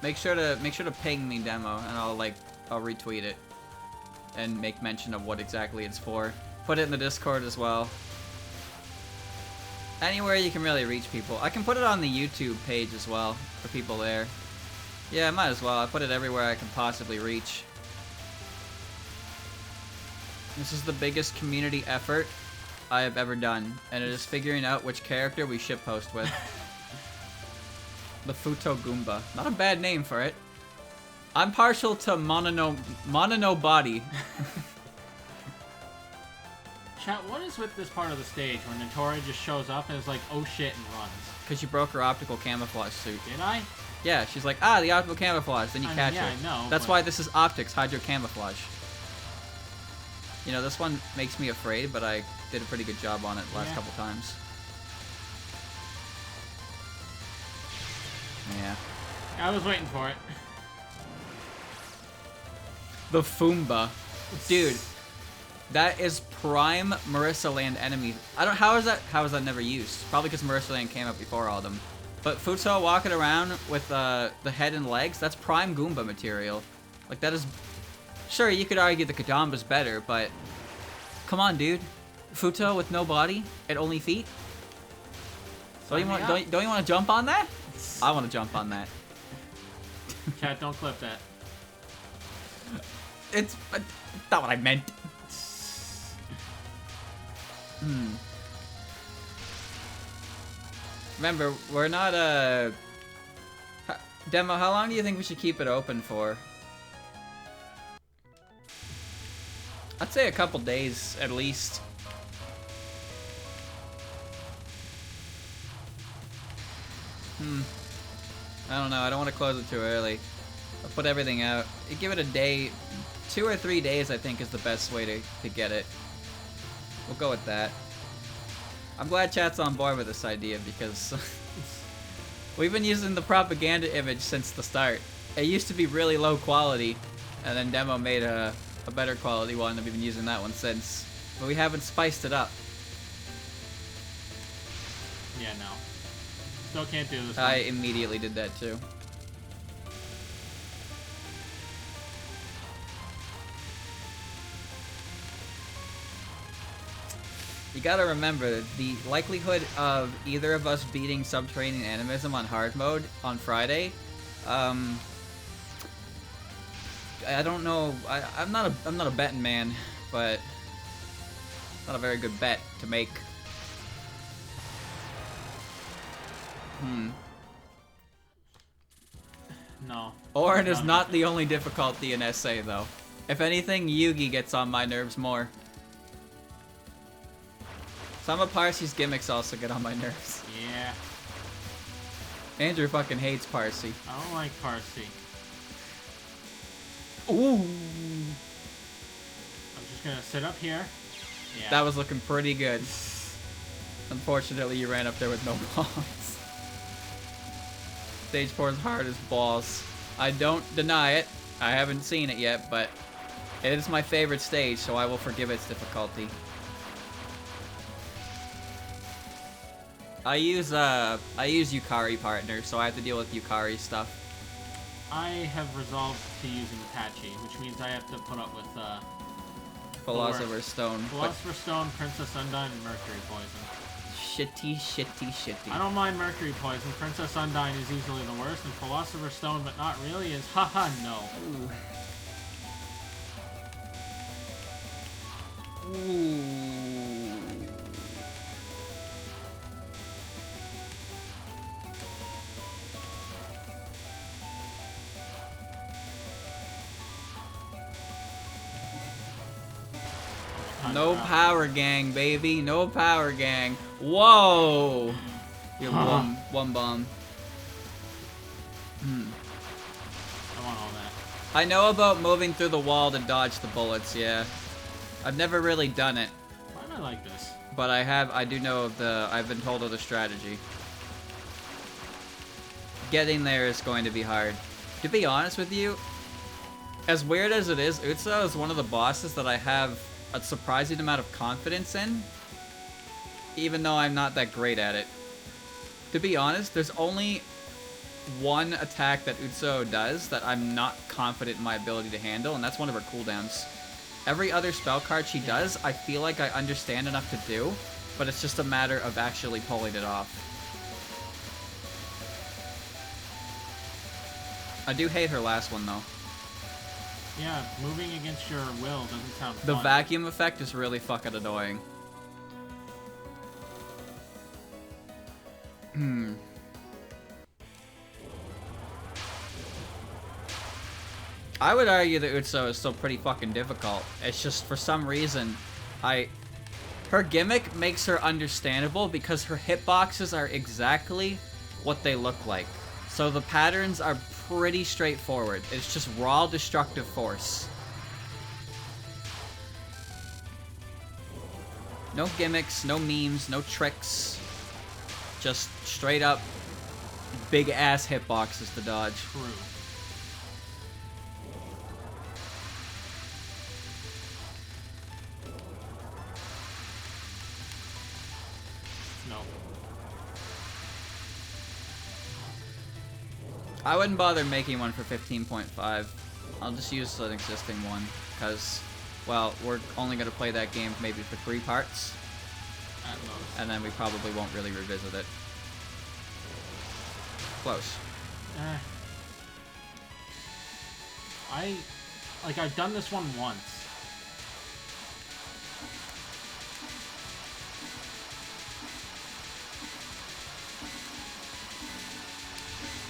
make sure to ping me demo, and I'll retweet it and make mention of what exactly it's for. Put it in the Discord as well. Anywhere you can really reach people. I can put it on the YouTube page as well for people there. Yeah, I might as well. I put it everywhere I can possibly reach. This is the biggest community effort I have ever done, and it is figuring out which character we shitpost with. The Futo Goomba. Not a bad name for it. I'm partial to Monono Body. Chat, what is with this part of the stage when Notori just shows up and is like, oh shit, and runs? Because you broke her optical camouflage suit. Did I? Yeah, she's like, ah, the optical camouflage. Then you catch her. Yeah, I know. That's why this is optics, hydro camouflage. You know, this one makes me afraid, but I did a pretty good job on it the last couple times. Yeah. I was waiting for it. The Foomba. Dude, that is prime Marissa Land enemy. How is that never used? Probably because Marissa Land came up before all of them. But Futo walking around with the head and legs, that's prime Goomba material. Like, that is... Sure, you could argue the Kadamba's better, but... Come on, dude. Futo with no body and only feet? Don't you want to jump on that? I want to jump on that. Chat, don't clip that. It's not what I meant. Remember, we're not Demo, how long do you think we should keep it open for? I'd say a couple days, at least. I don't know, I don't want to close it too early. I'll put everything out. You give it a day, 2 or 3 days I think is the best way to get it. We'll go with that. I'm glad chat's on board with this idea because we've been using the propaganda image since the start. It used to be really low quality, and then Demo made a better quality one, and we've been using that one since. But we haven't spiced it up. Yeah, no. Still can't do this one. I immediately did that too. You gotta remember, the likelihood of either of us beating Subterranean Animism on hard mode on Friday, I don't know. I'm not a betting man, but it's not a very good bet to make. No. Orin is not the only difficulty in SA though. If anything, Yugi gets on my nerves more. Some of Parsy's gimmicks also get on my nerves. Yeah. Andrew fucking hates Parsy. I don't like Parsy. Ooh. I'm just gonna sit up here. Yeah. That was looking pretty good. Unfortunately, you ran up there with no balls. Stage 4 is hard as balls. I don't deny it. I haven't seen it yet, but it is my favorite stage, so I will forgive its difficulty. I use Yukari partner, so I have to deal with Yukari stuff. I have resolved to using Apache, which means I have to put up with Philosopher's Stone. Philosopher's Stone, Princess Undyne, and Mercury Poison. Shitty. I don't mind Mercury Poison. Princess Undyne is easily the worst, and Philosopher's Stone, but not really, is haha no. Ooh. No power gang, baby. No power gang. Whoa! You have one bomb. I want all that. I know about moving through the wall to dodge the bullets, yeah. I've never really done it. Why am I like this. But I do know of I've been told of the strategy. Getting there is going to be hard. To be honest with you, as weird as it is, Utsuo is one of the bosses that I have a surprising amount of confidence in, even though I'm not that great at it. To be honest, there's only one attack that Utsuo does that I'm not confident in my ability to handle, and that's one of her cooldowns. Every other spell card she does, I feel like I understand enough to do, but it's just a matter of actually pulling it off. I do hate her last one, though. Yeah, moving against your will doesn't sound fun. The vacuum effect is really fucking annoying. I would argue that Utsuo is still pretty fucking difficult. It's just, for some reason, her gimmick makes her understandable because her hitboxes are exactly what they look like. So the patterns are pretty straightforward. It's just raw destructive force. No gimmicks, no memes, no tricks. Just straight up big ass hitboxes to dodge. True. No. I wouldn't bother making one for 15.5. I'll just use an existing one, because, well, we're only going to play that game maybe for 3 parts. At most. And then we probably won't really revisit it. Close. I've done this one once.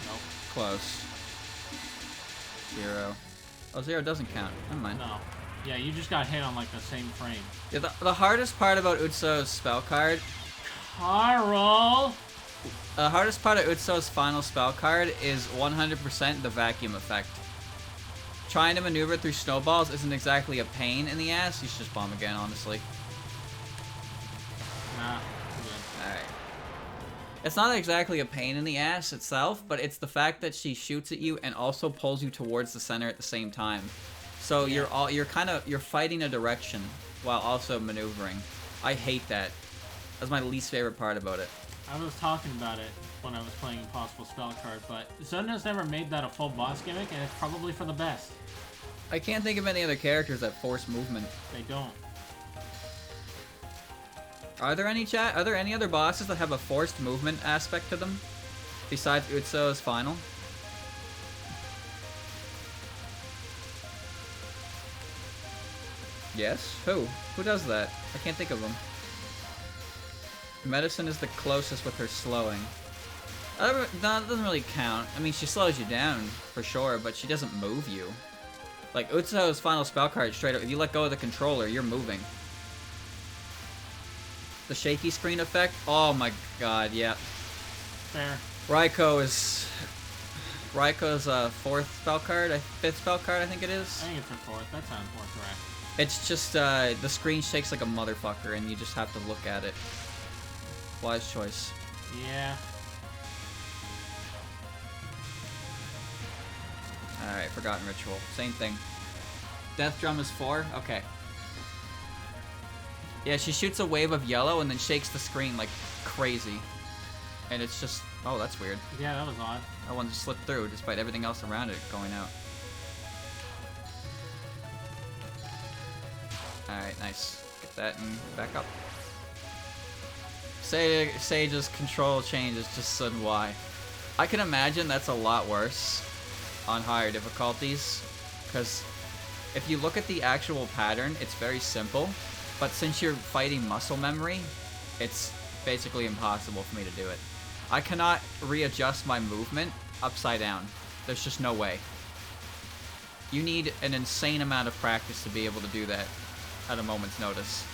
Nope. Close. 0. Oh, 0 doesn't count. Never mind. No. Yeah, you just got hit on like the same frame. Yeah, the hardest part about Utsuo's spell card... Carl! The hardest part of Utsuo's final spell card is 100% the vacuum effect. Trying to maneuver through snowballs isn't exactly a pain in the ass. You should just bomb again, honestly. Nah. Alright. It's not exactly a pain in the ass itself, but it's the fact that she shoots at you and also pulls you towards the center at the same time. So yeah. you're fighting a direction while also maneuvering. I hate that. That's my least favorite part about it. I was talking about it when I was playing Impossible Spell Card, but Zuna's never made that a full boss gimmick, and it's probably for the best. I can't think of any other characters that force movement. They don't. Are there any other bosses that have a forced movement aspect to them? Besides Utsuo's final? Yes? Who? Who does that? I can't think of them. Medicine is the closest with her slowing. No, that doesn't really count. I mean, she slows you down, for sure, but she doesn't move you. Like, Utsuo's final spell card, straight up, if you let go of the controller, you're moving. The shaky screen effect? Oh my god, yeah. Fair. Raiko's 4th spell card? 5th spell card, I think it is? I think it's her 4th. That sounds more correct. It's just, the screen shakes like a motherfucker, and you just have to look at it. Wise choice. Yeah. Alright, Forgotten Ritual. Same thing. Death Drum is 4? Okay. Yeah, she shoots a wave of yellow and then shakes the screen like crazy. And it's just... Oh, that's weird. Yeah, that was odd. That one just slipped through despite everything else around it going out. Alright, nice. Get that and back up. Sage's control changes just sudden why. I can imagine that's a lot worse on higher difficulties, because if you look at the actual pattern, it's very simple, but since you're fighting muscle memory, it's basically impossible for me to do it. I cannot readjust my movement upside down. There's just no way. You need an insane amount of practice to be able to do that at a moment's notice.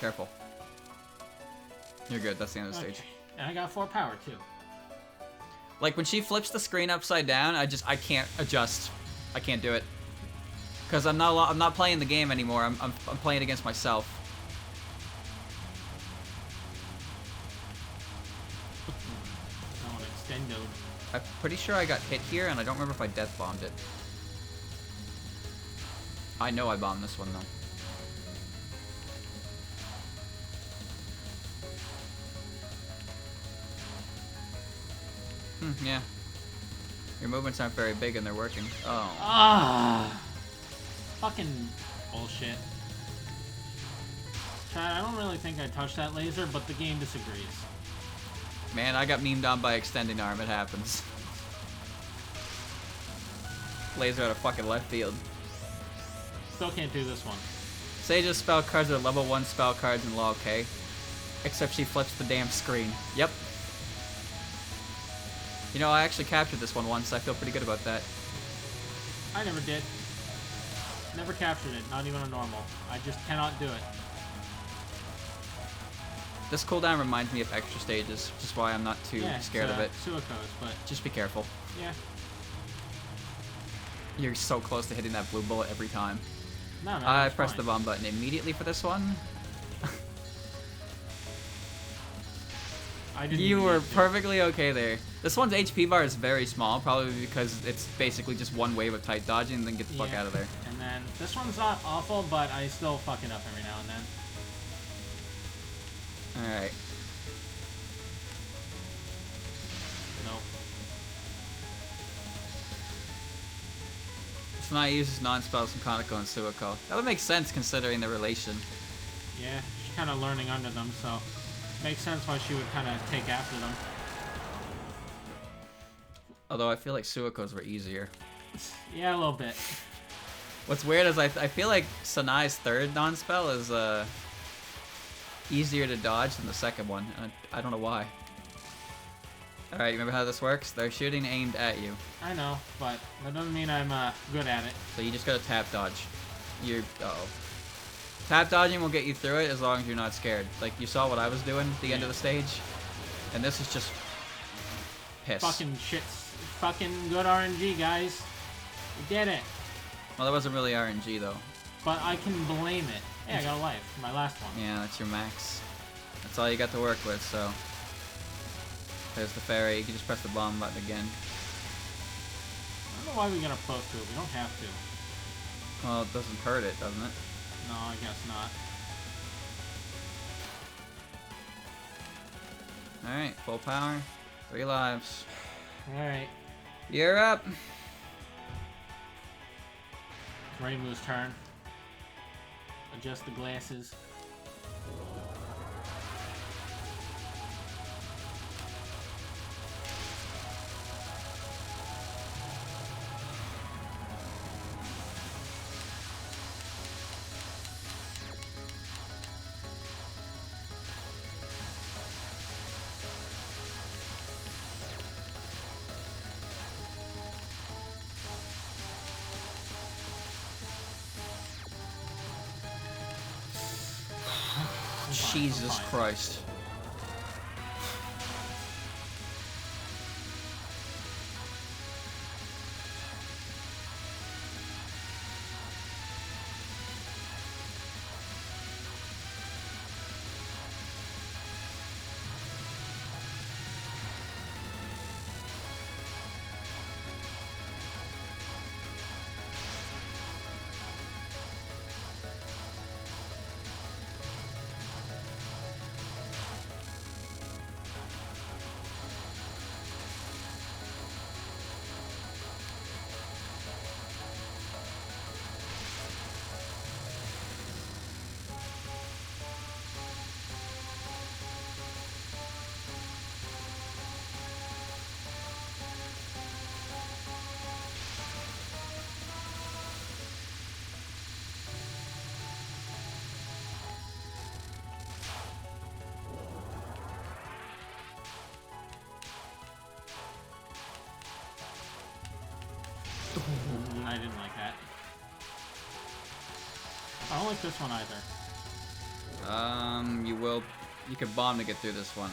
Careful. You're good, that's the end of the stage. And I got 4 power, too. Like, when she flips the screen upside down, I can't adjust. I can't do it. Because I'm not playing the game anymore. I'm playing against myself. Oh, an extendo. I'm pretty sure I got hit here, and I don't remember if I death bombed it. I know I bombed this one though. Yeah. Your movements aren't very big and they're working. Oh. Ah. Fucking bullshit. Chad, I don't really think I touched that laser, but the game disagrees. Man, I got memed on by extending arm. It happens. Laser out of fucking left field. Still can't do this one. Sage's spell cards are level 1 spell cards in Law K. Except she flips the damn screen. Yep. You know, I actually captured this one once. I feel pretty good about that. I never did. Never captured it, not even a normal. I just cannot do it. This cooldown reminds me of extra stages, which is why I'm not too scared of it. Suiko's, but just be careful. yeah. You're so close to hitting that blue bullet every time. No, I pressed the bomb button immediately for this one. You were perfectly okay there. This one's HP bar is very small, probably because it's basically just one wave of tight dodging and then get the fuck out of there. And then this one's not awful, but I still fuck it up every now and then. Alright. Nope. Tsunai uses non-spells from Kaneko and Suiko. That would make sense considering the relation. Yeah, she's kind of learning under them, so makes sense why she would kind of take after them. Although I feel like Suiko's were easier. Yeah, a little bit. What's weird is I feel like Sanai's third non-spell is easier to dodge than the second one. I don't know why. Alright, you remember how this works? They're shooting aimed at you. I know, but that doesn't mean I'm good at it. So you just gotta tap dodge. Uh-oh. Tap dodging will get you through it as long as you're not scared. Like, you saw what I was doing at the end of the stage? And this is just piss. Fucking shit's fucking good RNG, guys. We did it. Well, that wasn't really RNG, though. But I can blame it. Hey, I got a life. My last one. Yeah, that's your max. That's all you got to work with, so... There's the fairy. You can just press the bomb button again. I don't know why we get up close to it. We don't have to. Well, it doesn't hurt it, doesn't it? No, I guess not. Alright, full power. 3 lives. Alright. You're up! It's Rainbow's turn. Adjust the glasses. Jesus Christ. I didn't like that. I don't like this one either. You could bomb to get through this one.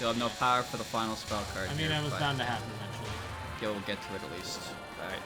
You'll have no power for the final spell card. I mean, here, it was bound to happen eventually. You'll get to it at least. Alright.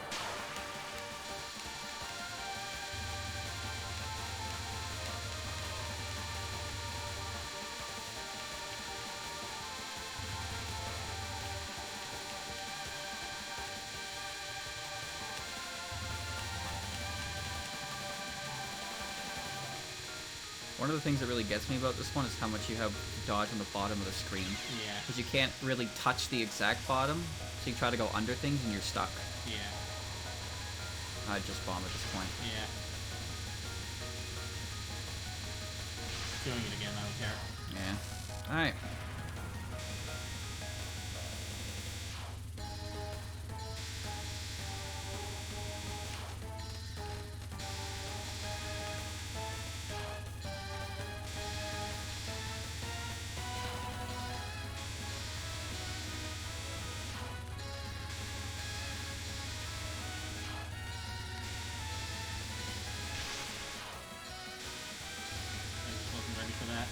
One of the things that really gets me about this one is how much you have dodge on the bottom of the screen. Yeah. Because you can't really touch the exact bottom, so you try to go under things and you're stuck. Yeah. I'd just bomb at this point. Yeah. Doing it again, I don't care. Yeah. Alright. I just wasn't ready for that.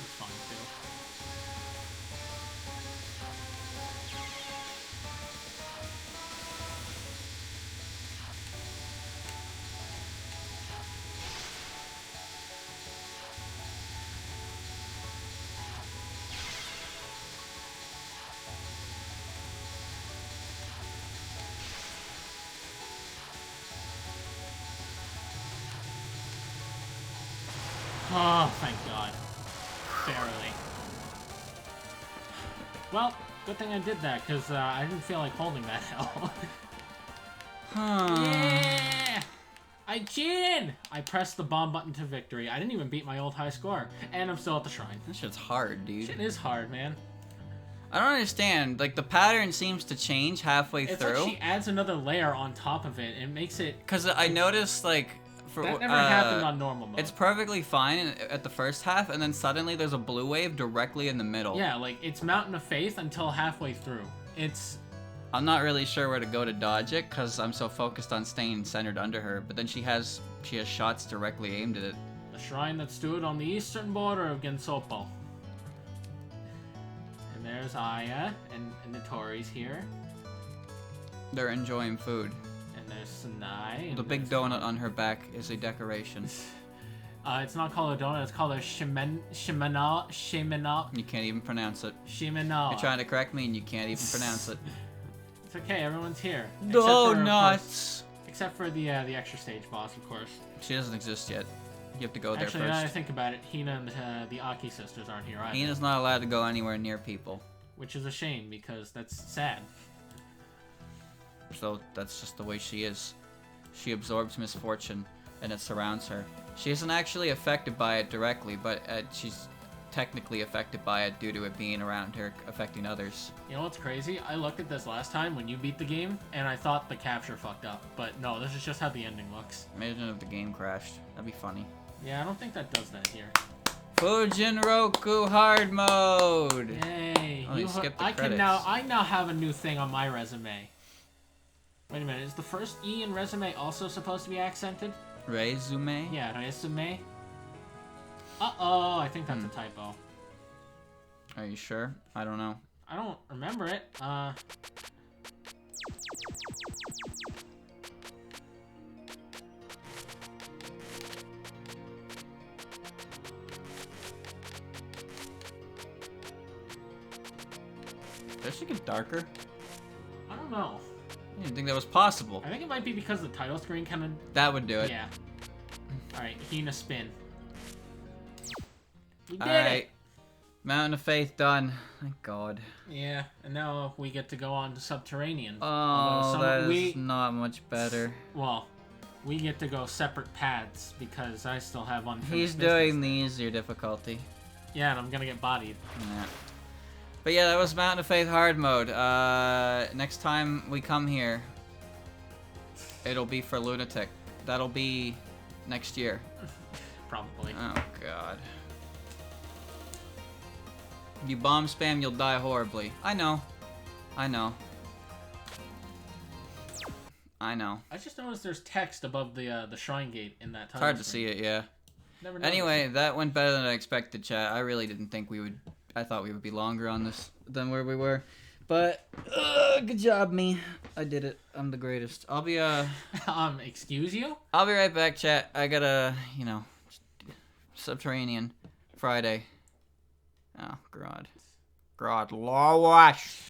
It's fine too. Oh, thank God. Barely. Well, good thing I did that, because I didn't feel like holding that hell. Yeah! I cheated! I pressed the bomb button to victory. I didn't even beat my old high score. And I'm still at the shrine. That shit's hard, dude. Shit is hard, man. I don't understand. Like, the pattern seems to change halfway It's through. like she adds another layer on top of it, and it makes it... Because I noticed, like... That never happened on normal mode. It's perfectly fine at the first half, and then suddenly there's a blue wave directly in the middle. Yeah, like, it's Mountain of Faith until halfway through. It's... I'm not really sure where to go to dodge it, because I'm so focused on staying centered under her, but then she has shots directly aimed at it. the shrine that stood on the eastern border of Gensopo. And there's Aya, and the Tori's here. They're enjoying food. And there's Sanai. The big donut on her back is a decoration. It's not called a donut, it's called a shimena. You can't even pronounce it. Shimena. You're trying to correct me and you can't even pronounce it. It's okay, everyone's here. Donuts! Except for the extra stage boss, of course. She doesn't exist yet. You have to go there Actually, now that I first. think about it, Hina and the Aki sisters aren't here either. Hina's not allowed to go anywhere near people. Which is a shame, because that's sad. So that's just the way she is. She absorbs misfortune, and it surrounds her. She isn't actually affected by it directly, but she's technically affected by it due to it being around her, affecting others. You know what's crazy? I looked at this last time when you beat the game, and I thought the capture fucked up. But no, this is just how the ending looks. Imagine if the game crashed. That'd be funny. Yeah, I don't think that does that here. Fujinroku hard mode! Yay! Oh, you skipped the I credits. now have a new thing on my resume. Wait a minute, is the first E in resume also supposed to be accented? Resume? Yeah, resume. Uh-oh, I think that's a typo. Are you sure? I don't know. I don't remember it. Does she get darker? I don't know. I didn't think that was possible. I think it might be because the title screen kind of... That would do it. Yeah. Alright, Hina spin. We did Alright. it! Mountain of Faith done. Thank God. Yeah, and now we get to go on to Subterranean. Oh, that is not much better. Well, we get to go separate paths because I still have unfinished He's business. doing the easier difficulty. Yeah, and I'm gonna get bodied. Yeah. But yeah, that was Mountain of Faith hard mode. Next time we come here, it'll be for Lunatic. That'll be next year. Probably. Oh God. You bomb spam, you'll die horribly. I know. I know. I know. I just noticed there's text above the shrine gate in that title It's hard to screen. see it, yeah. Never noticed. Anyway, that went better than I expected, chat. I really didn't think we would. I thought we would be longer on this than where we were. But, good job, me. I did it. I'm the greatest. I'll be, Excuse you? I'll be right back, chat. I gotta, Subterranean Friday. Oh, God. God, Lawash.